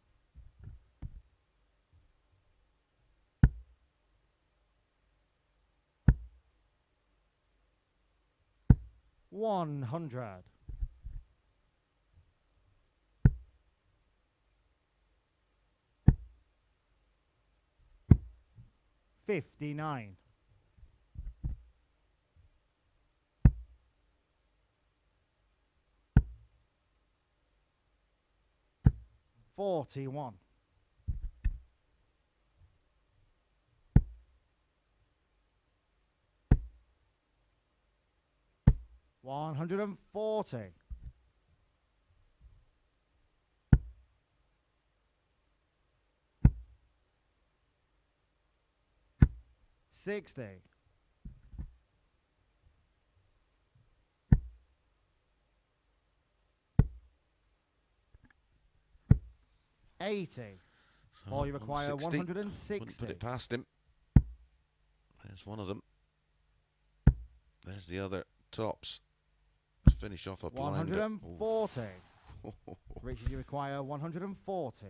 100. 59. 41. 140. 60. 80. So All you require 160. 160. Wouldn't put it past him. There's one of them. There's the other. Tops. To finish off a blinder. 140. Richard, you require 140.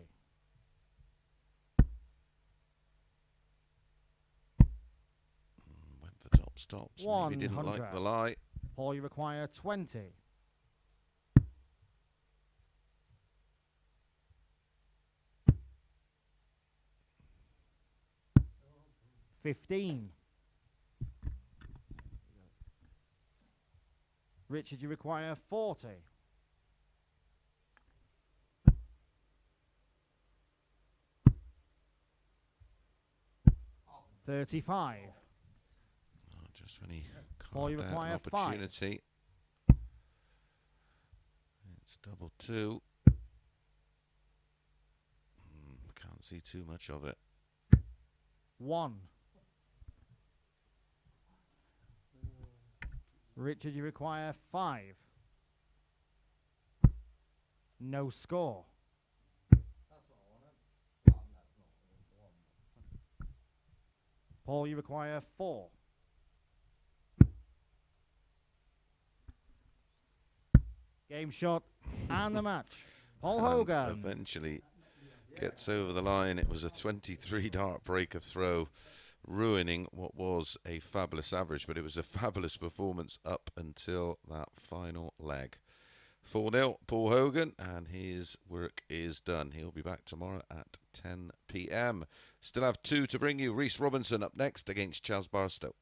Went for top stops. Maybe didn't 100. like the lie. Paul, you require 20. 15. Richard, you require 40. 35. Oh, just when he Paul, you carved out require an 5. opportunity. It's double 2. Can't see too much of it. 1. Richard, you require 5. No score. Paul, you require 4. Game shot and the match. Paul And Hogan. eventually gets over the line. It was a 23 dart break of throw, ruining what was a fabulous average, but it was a fabulous performance up until that final leg. 4-0 Paul Hogan, and his work is done. He'll be back tomorrow at 10 p.m. Still have 2 to bring you. Reece Robinson up next against Chaz Barstow.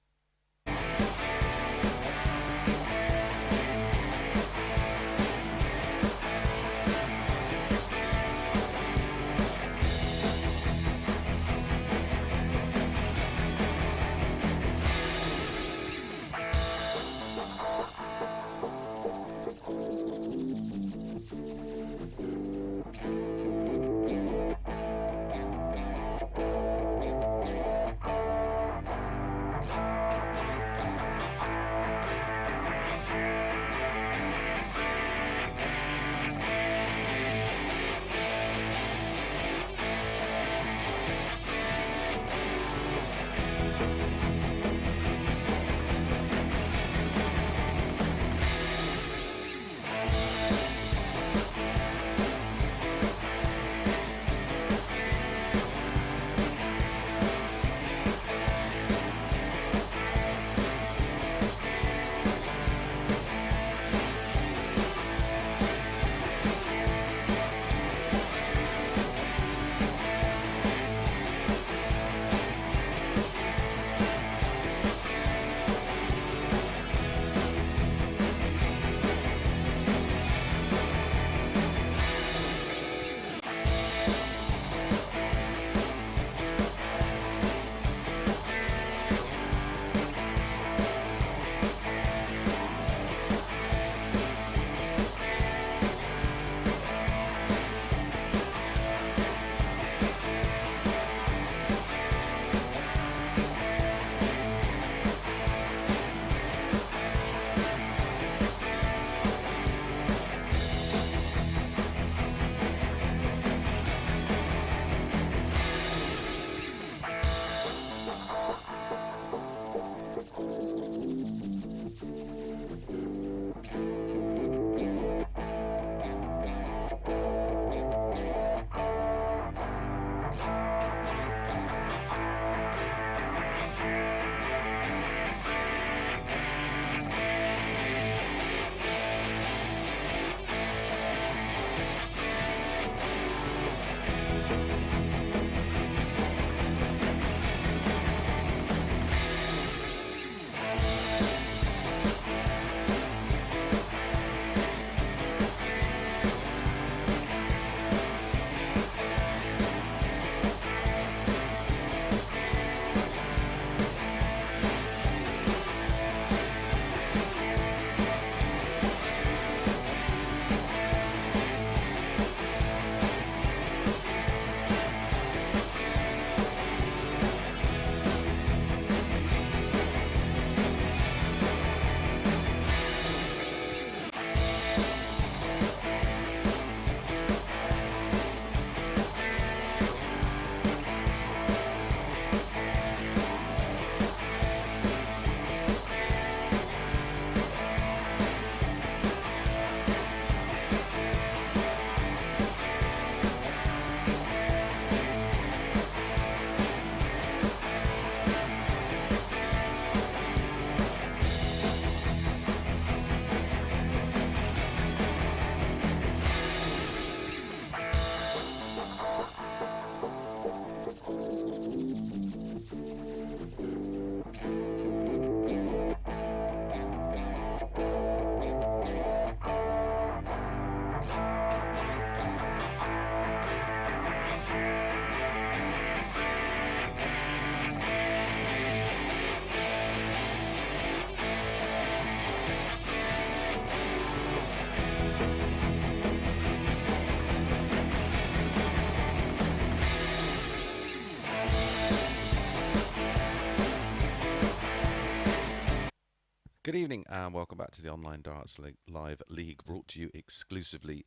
Good evening and welcome back to the Online Darts Live League, brought to you exclusively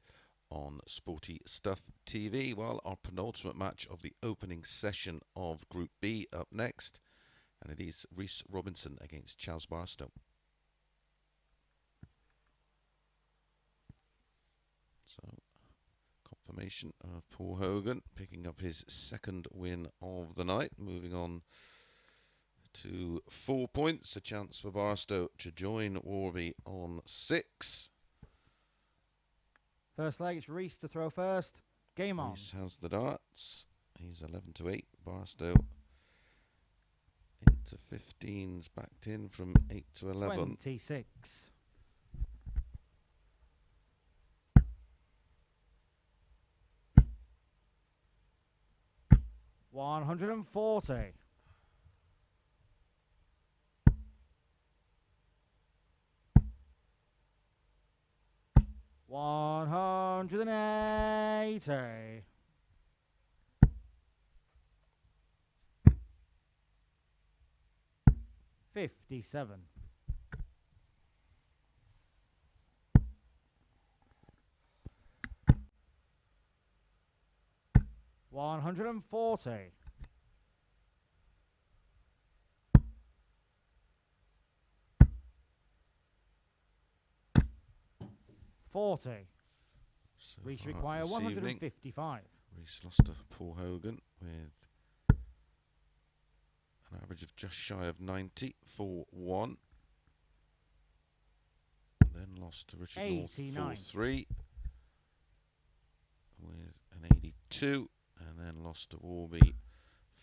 on Sporty Stuff TV. Well, our penultimate match of the opening session of Group B up next, and it is Reece Robinson against Chaz Barstow. So, confirmation of Paul Hogan picking up his second win of the night, moving on to 4 points, a chance for Barstow to join Warby on 6. First leg, it's Reese to throw first. Game on. Reese has the darts. He's 11 to 8. Barstow 8 to 15's backed in from 8 to 11. 26. 140. 180. 57. 140. 40. So Reese far require this evening, 155. Reese lost to Paul Hogan with an average of just shy of 90 for 1. Then lost to Richard North 89. 4-3 with an 82, and then lost to Warby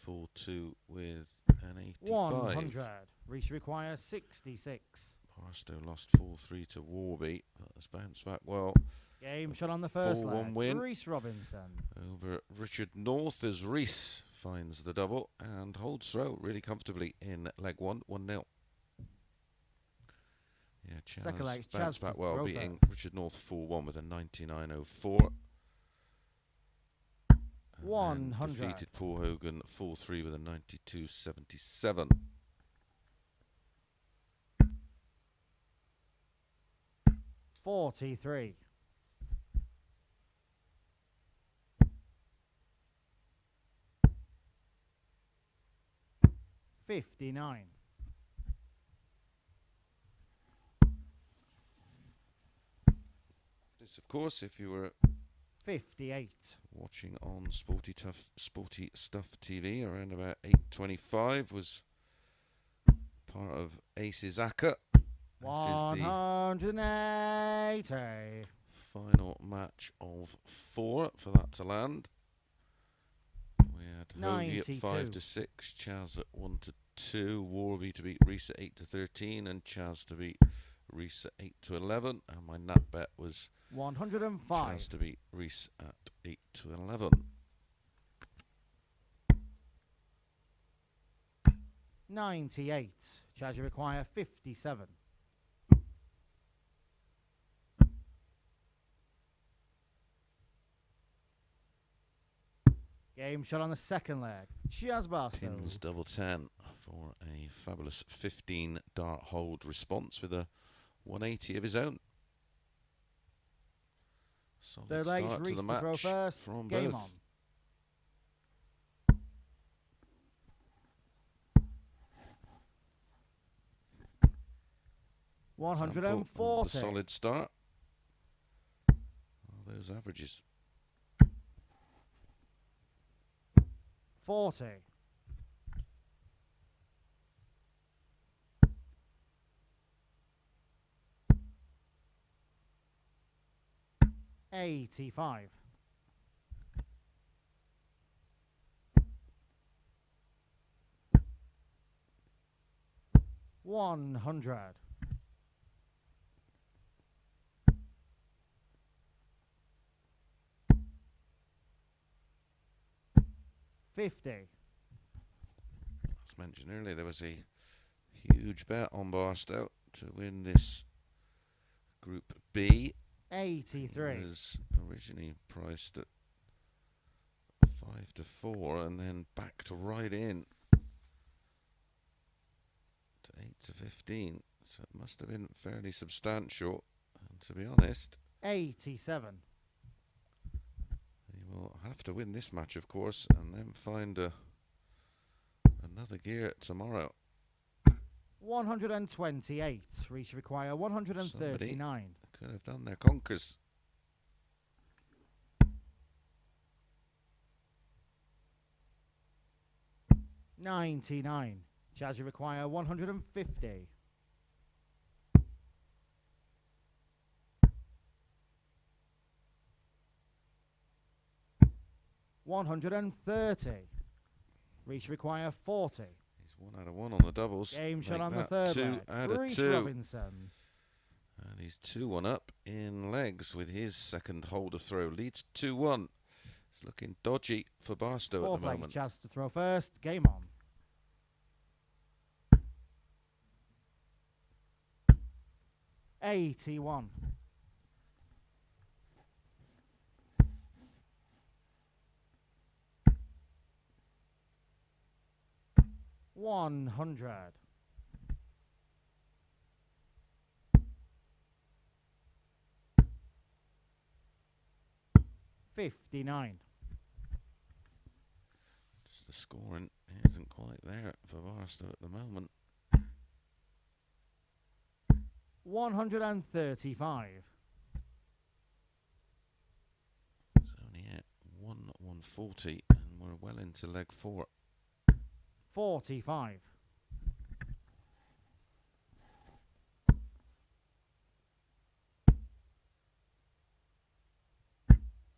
4-2 with an 85. 100. Reese require 66. Barstow lost 4-3 to Warby. That's bounced back well. Game shot on the first 4-1 leg. win. Reece Robinson. Over Richard North as Reese finds the double and holds throw really comfortably in leg 1, 1-0. Yeah, Chaz Second leg, bounced Chaz back to well, throw beating first. Richard North 4-1 with a 99.04. 100. Defeated Paul Hogan 4-3 with a 92.77. 43. 59. 'This, of course, if you were 58. watching on Sporty Stuff TV around about 8:25, was part of Aces Aka. This is the 180. final match of 4 for that to land. We had Hogan at 5 to 6, Chaz at 1 to 2, Warby to beat Reese at 8 to 13, and Chaz to beat Reese at 8 to 11. And my nut bet was 105. Chaz to beat Reese at 8 to 11. 98. Chaz, you require 57. Game shot on the second leg. Chaz Barstow. Pins double 10 for a fabulous 15 dart hold response with a 180 of his own. Solid Third leg, start to Reese the to match throw first. from Game both. on. 140. A solid start. Oh, those averages. 40. 85. 100. 50. As mentioned earlier, there was a huge bet on Barstow to win this Group B. 83. It was originally priced at 5 to 4 and then backed right in to 8 to 15. So it must have been fairly substantial. And to be honest, 87. he will have to win this match, of course, and then find another gear tomorrow. 128. Reese require 139. Somebody could have done their conkers. $99. Chaz, you require 150. $130. Reese require 40. He's 1 out of 1 on the doubles. Game shot Make on the that third 2 leg. out of Reece 2. Robinson. And he's 2-1 up in legs with his second holder throw. Leads 2-1. It's looking dodgy for Barstow Fourth at the leg, moment. Chaz to throw first. Game on. $81. $100. $59. Just the scoring isn't quite there for Barstow at the moment. 135. It's only at 140 and we're well into leg 4. 45.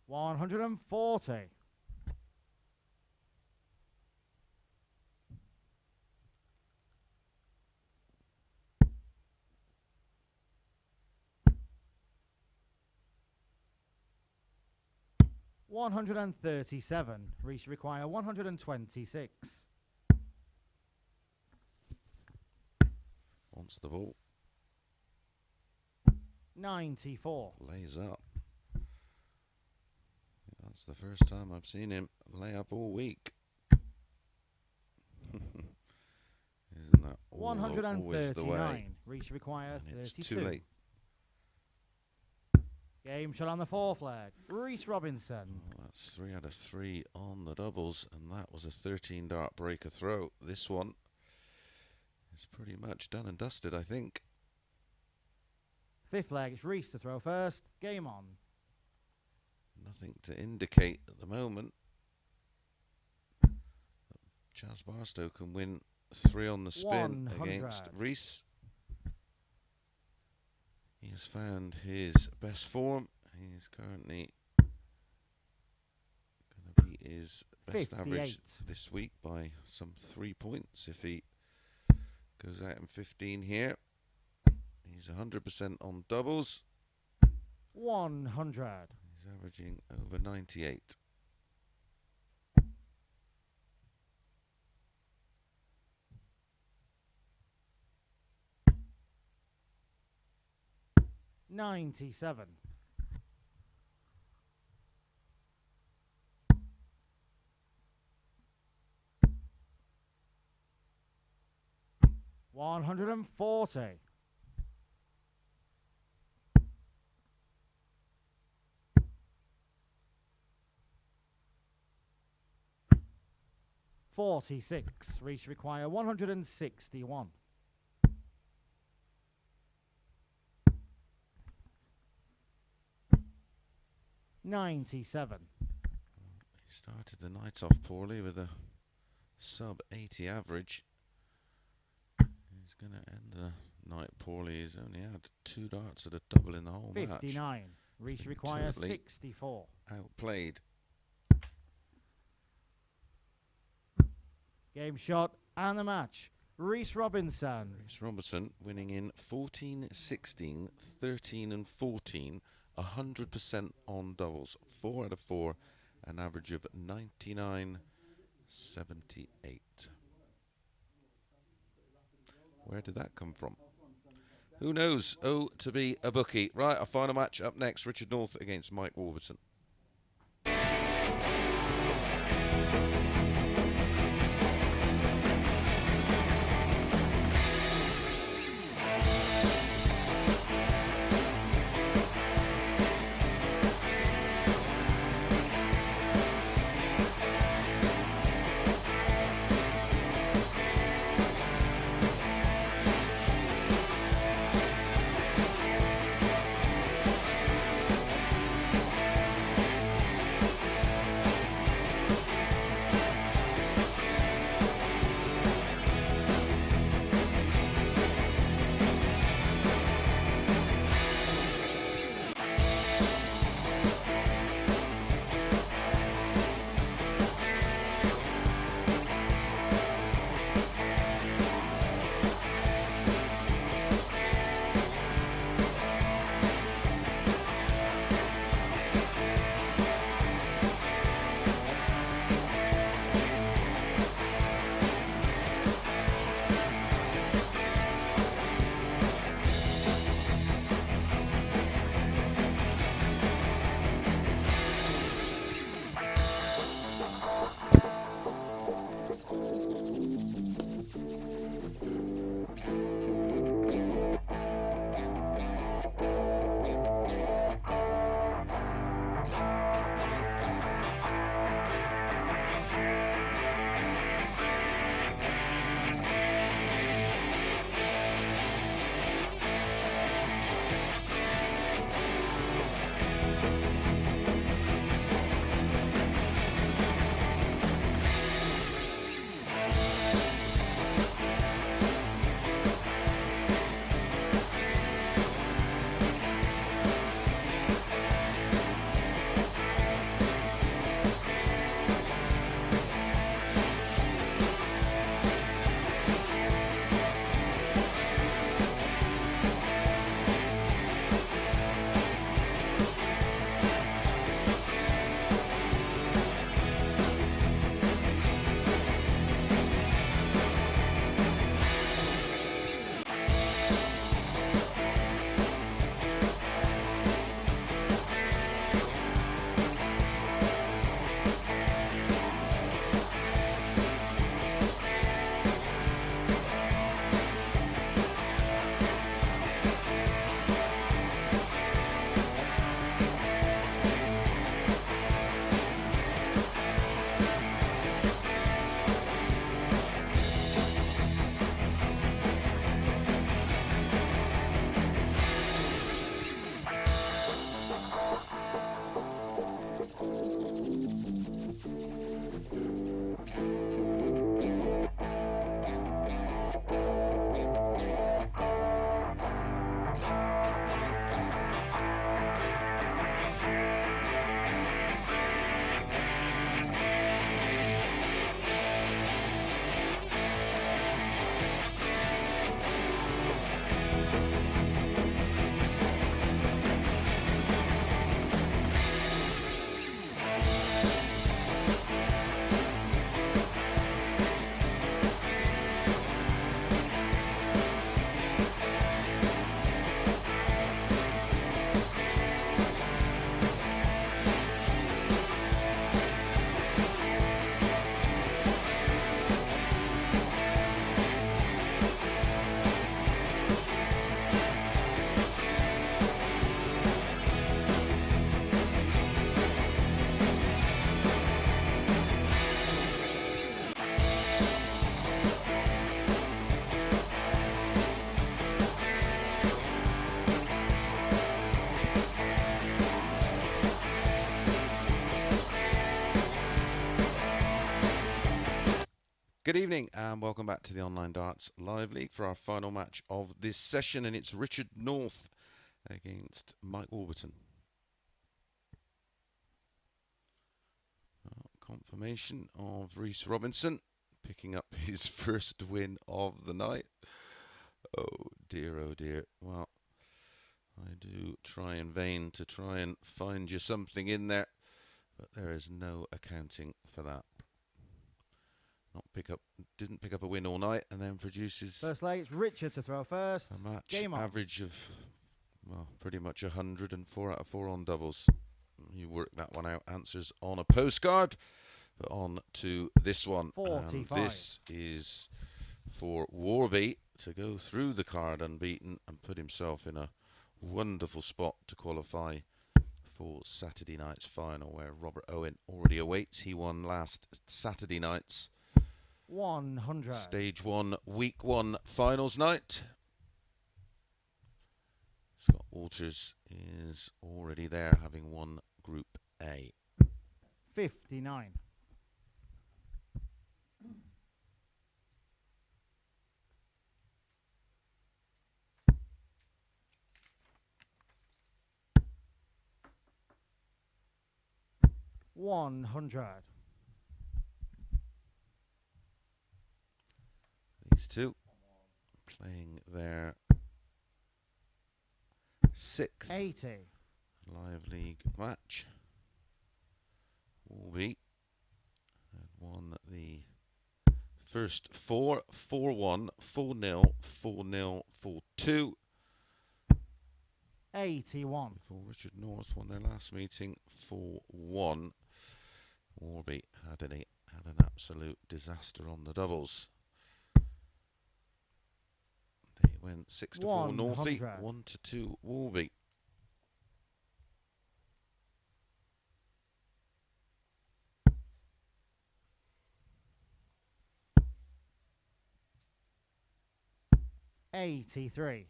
$140. $137. Reese require 126. Wants the ball. 94. Lays up. That's the first time I've seen him lay up all week. Isn't that always the way? 139. Reese require And 32. it's too late. Game shot on the fourth leg. Reece Robinson. Oh, that's 3 out of 3 on the doubles, and that was a 13 dart breaker throw. This one is pretty much done and dusted, I think. Fifth leg, it's Reese to throw first. Game on. Nothing to indicate at the moment. Chaz Barstow can win 3 on the spin 100. against Reese. He has found his best form. He's currently going to beat his best 58. average this week by some 3 points if he goes out in 15 here. He's 100% on doubles. 100. He's averaging over 98. $97. $140. $46. Reach require 161. $97. He started the night off poorly with a sub 80 average. He's going to end the night poorly. He's only had 2 darts at a double in the whole 59. match. Reach requires Totally 64. Outplayed. Game shot and the match. Reece Robinson. Reece Robinson winning in 14, 16, 13 and 14. 100% on doubles. 4 out of 4. An average of 99.78. Where did that come from? Who knows? Oh, to be a bookie. Right, our final match up next. Richard North against Mike Warburton. Good evening and welcome back to the Online Darts Live League for our final match of this session, and it's Richard North against Mike Warburton. Confirmation of Reece Robinson picking up his first win of the night. Oh dear. Well, I do try in vain to try and find you something in there, but there is no accounting for that. Didn't pick up a win all night, and then produces First leg, it's Richard to throw first. a match Game on. average of, well, pretty much 100 and 4 out of 4 on doubles. You work that one out. Answers on a postcard. But on to this one. 45. This is for Warby to go through the card unbeaten and put himself in a wonderful spot to qualify for Saturday night's final, where Robert Owen already awaits. He won last Saturday night's 100. Stage 1, Week 1 finals night. Scott Walters is already there, having won Group A. 59. $100. These two playing their 6th 80. Live League match. Wolby had won the first 4, 4-1, 4-0, 4-0, 4-2. 81. Before Richard North won their last meeting 4-1. Warby had an absolute disaster on the doubles. They went 6-4 Northy, 1-2 Warby. $83.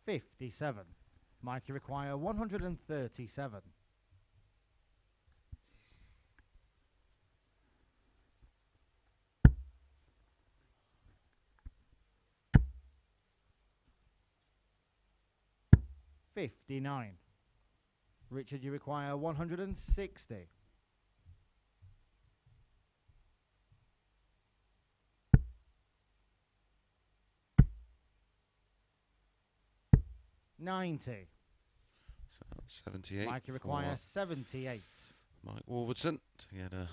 $57. Mike, you require 137. $59. Richard, you require 160. $90. So 78. Mike, you require 78. Mike Warburton to get a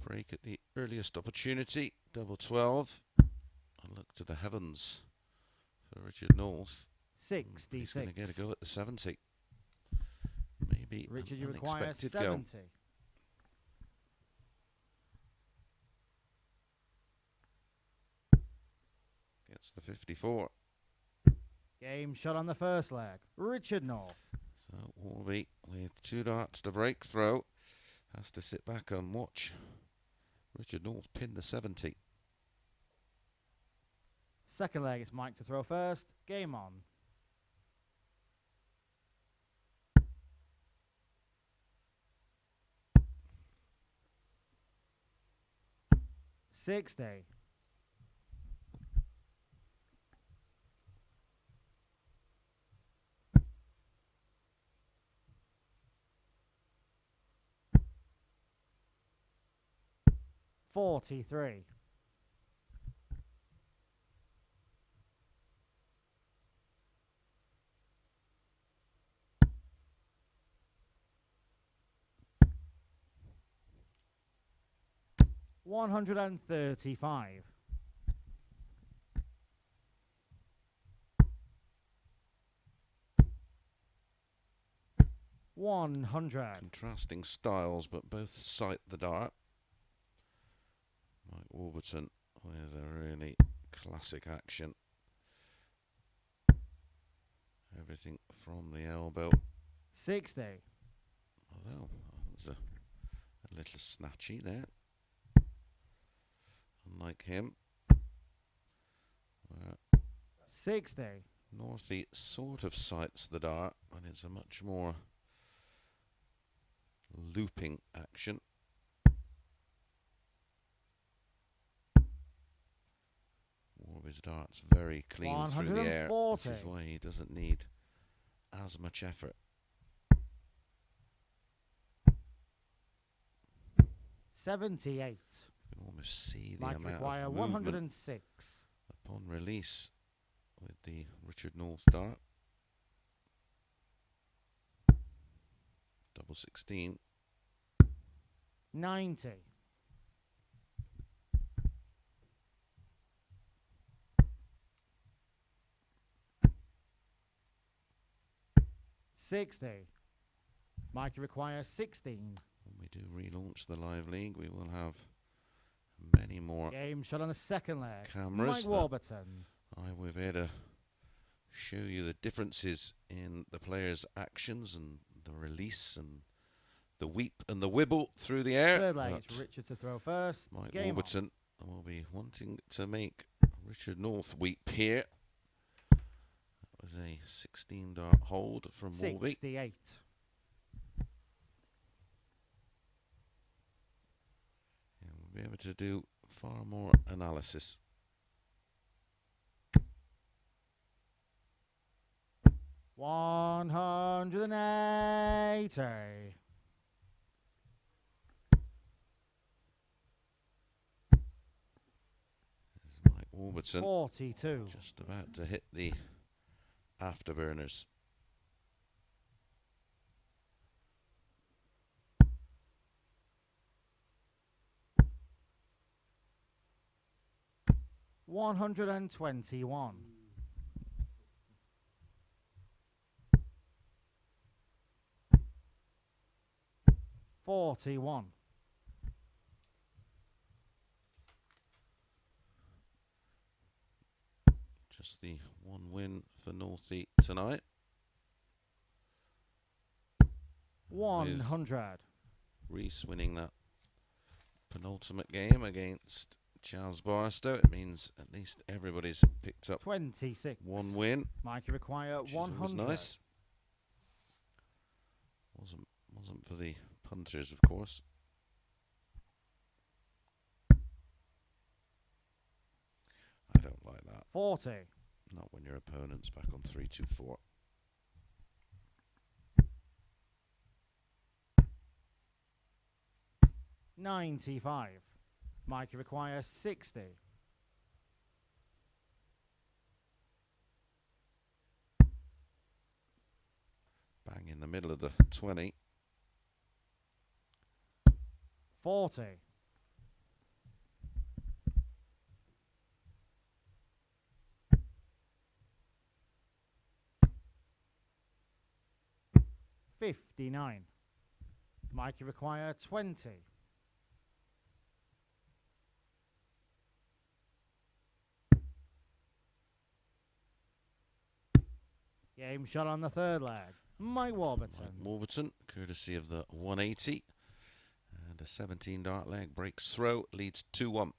break at the earliest opportunity. Double 12. And look to the heavens for Richard North. 66. He's going to get a go at the 70. Maybe Richard, an you require unexpected 70. Go. Gets the 54. Game shot on the first leg. Richard North. So Warby with 2 darts to break throw has to sit back and watch Richard North pin the 70. Second leg, it's Mike to throw first. Game on. $60. $43. $135. $100. Contrasting styles, but both sight the dart. Mike Warburton with a really classic action. Everything from the elbow. 60. Although that was a little snatchy there. Unlike him. 60. Northie sort of sights the dart, and it's a much more looping action. More of his darts very clean through the air, which is why he doesn't need as much effort. 78. You can almost see the Might amount require of movement 106. upon release with the Richard North dart. Double 16. 90. 60. Mikey requires 16. When we do relaunch the live league, we will have many more Game shot on the second leg. cameras. Mike Warburton. We're here to show you the differences in the players' actions and the release and the weep and the wibble through the air. Third leg, it's Richard to throw first. Mike Game Warburton will be wanting to make Richard North weep here. That was a 16 dart hold from Warby. 68. And we'll be able to do far more analysis. $180. Mike Warburton 42. just about to hit the afterburners. $121. 41. Just the one win for Northie tonight. 100. Reese winning that penultimate game against Chaz Barstow. It means at least everybody's picked up 26. one win. Mikey require Which is always 100. nice. Wasn't for the punters, of course. I don't like that. 40. Not when your opponent's back on 3-2-4. $95. Mikey requires 60. Bang in the middle of the 20. 40. $59. Mikey require 20. Game shot on the third leg. Mike Warburton. Mike Warburton, courtesy of the 180. And a 17 dart leg breaks throw, leads 2-1.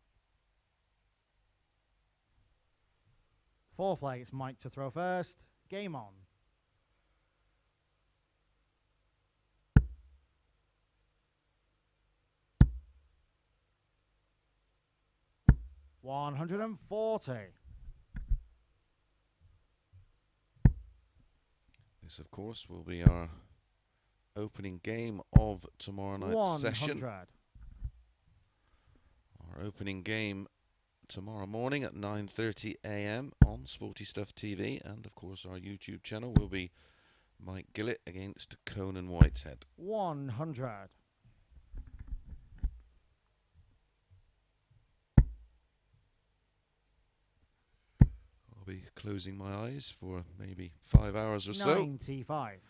Fourth leg, it's Mike to throw first. Game on. $140. This, of course, will be our opening game of tomorrow night's session. 100. Our opening game tomorrow morning at 9:30 AM on Sporty Stuff TV, and of course our YouTube channel will be Mike Gillett against Conan Whitehead. 100. I'll be closing my eyes for maybe 5 hours or so 95.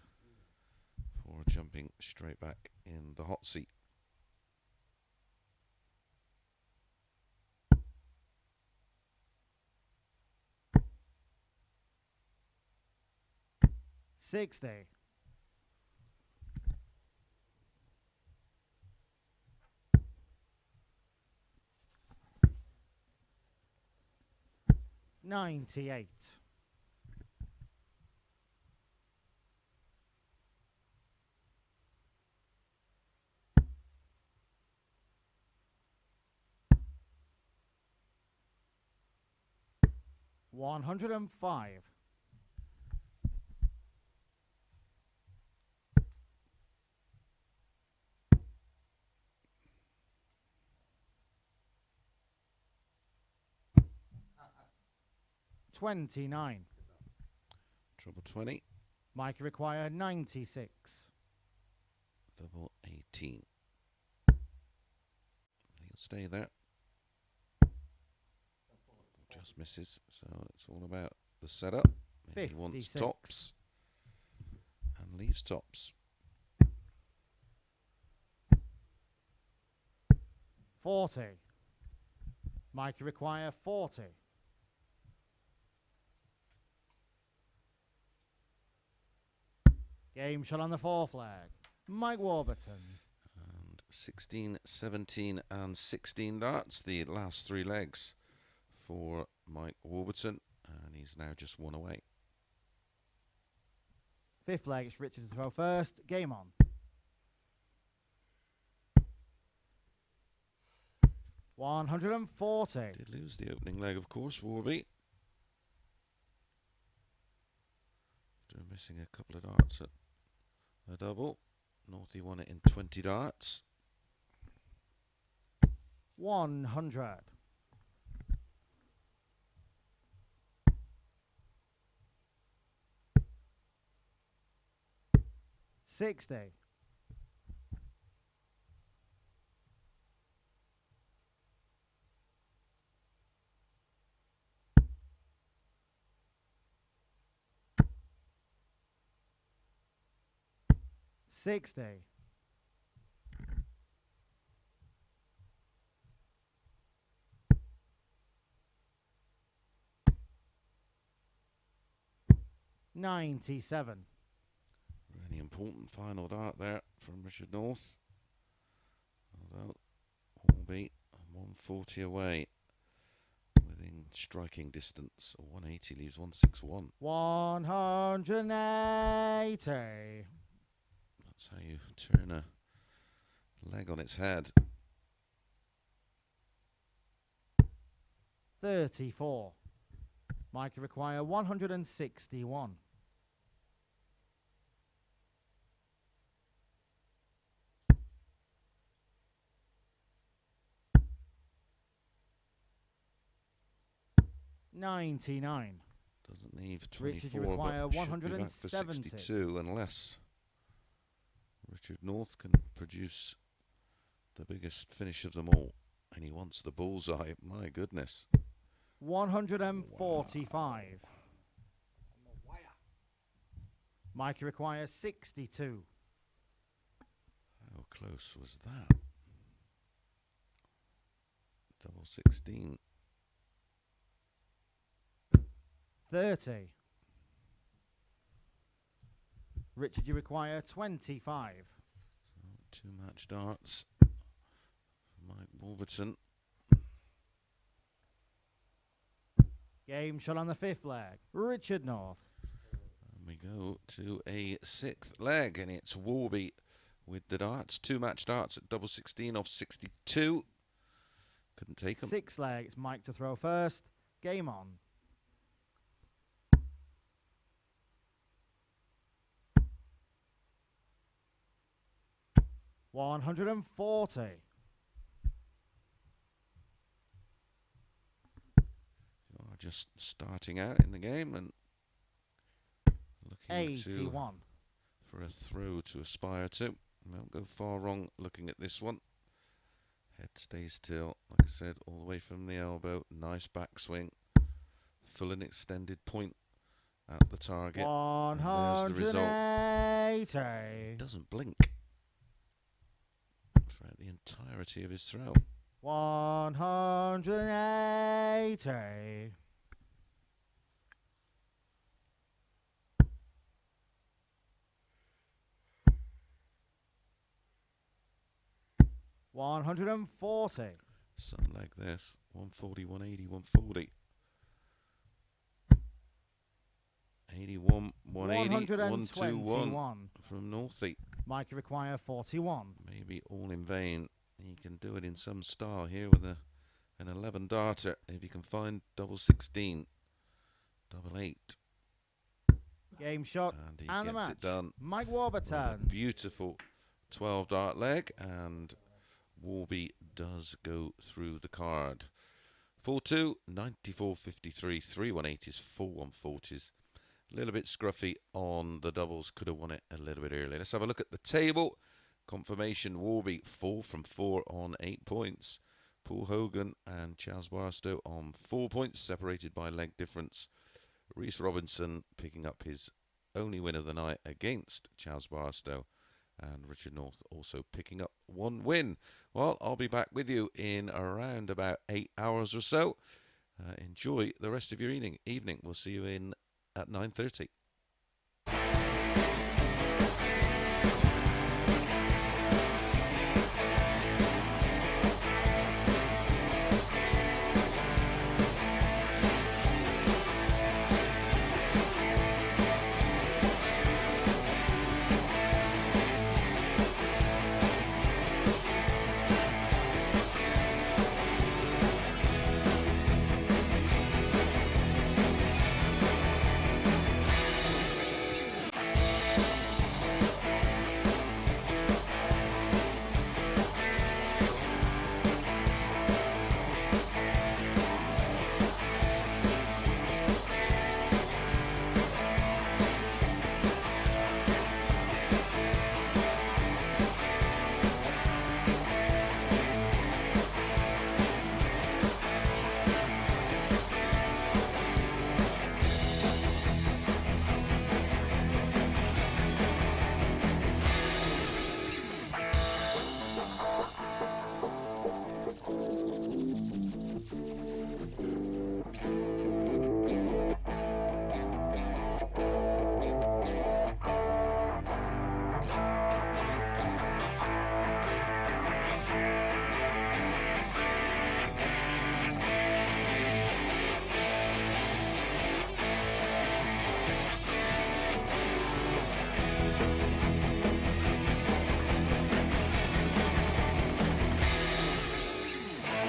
before jumping straight back in the hot seat. $60. $98. 105. $29. Treble 20. Mike require 96. Double 18. He'll stay there. Just misses, so it's all about the setup. He wants 56. tops and leaves tops. 40. Mike require 40. Game shot on the 4th leg. Mike Warburton. And 16, 17 and 16 darts, the last 3 legs for Mike Warburton, and he's now just 1 away. 5th leg, it's Richard to throw first. Game on. $140. Did lose the opening leg, of course, Warby. After missing a couple of darts at a double. Northie won it in 20 darts. 100. 60. 60. 97. Really important final dart there from Richard North. Although Orbiton 140 away, within striking distance. 180 leaves 161. 180. That's how you turn a leg on its head. 34. Mike require 161. $99. Doesn't leave Richard, you 24, require but should be back for 170. 62 unless Richard North can produce the biggest finish of them all. And he wants the bullseye. My goodness. 145. Mike requires 62. How close was that? Double 16. 30. Richard, you require 25. So 2 match darts. Mike Warburton. Game shot on the 5th leg. Richard North. And we go to a 6th leg, and it's Warby with the darts. 2 match darts at double 16 off 62. Couldn't take them. 6th leg, it's Mike to throw first. Game on. $140. You're just starting out in the game and looking 81. for a throw to aspire to. Won't go far wrong looking at this one. Head stays still, like I said, all the way from the elbow. Nice backswing. Full and extended point at the target. 180. Doesn't blink throughout the entirety of his throw. 180. 140. Something like this. 140, 180, 140. 81, 180, 121 from Northie. Mike require 41. Maybe all in vain. He can do it in some style here with an 11 darter if he can find double 16. Double 8. Game shot And he and the gets match. it done. Mike Well, a Warburton. beautiful 12 dart leg, and Warby does go through the card. 4-2, 94.53, 3-180s, 4-140s. A little bit scruffy on the doubles, could have won it a little bit earlier. Let's have a look at the table. Confirmation, Warby 4 from 4 on 8 points. Paul Hogan and Chaz Barstow on 4 points, separated by leg difference. Reece Robinson picking up his only win of the night against Chaz Barstow. And Richard North also picking up 1 win. Well, I'll be back with you in around about 8 hours or so. Enjoy the rest of your evening. We'll see you in at 9:30.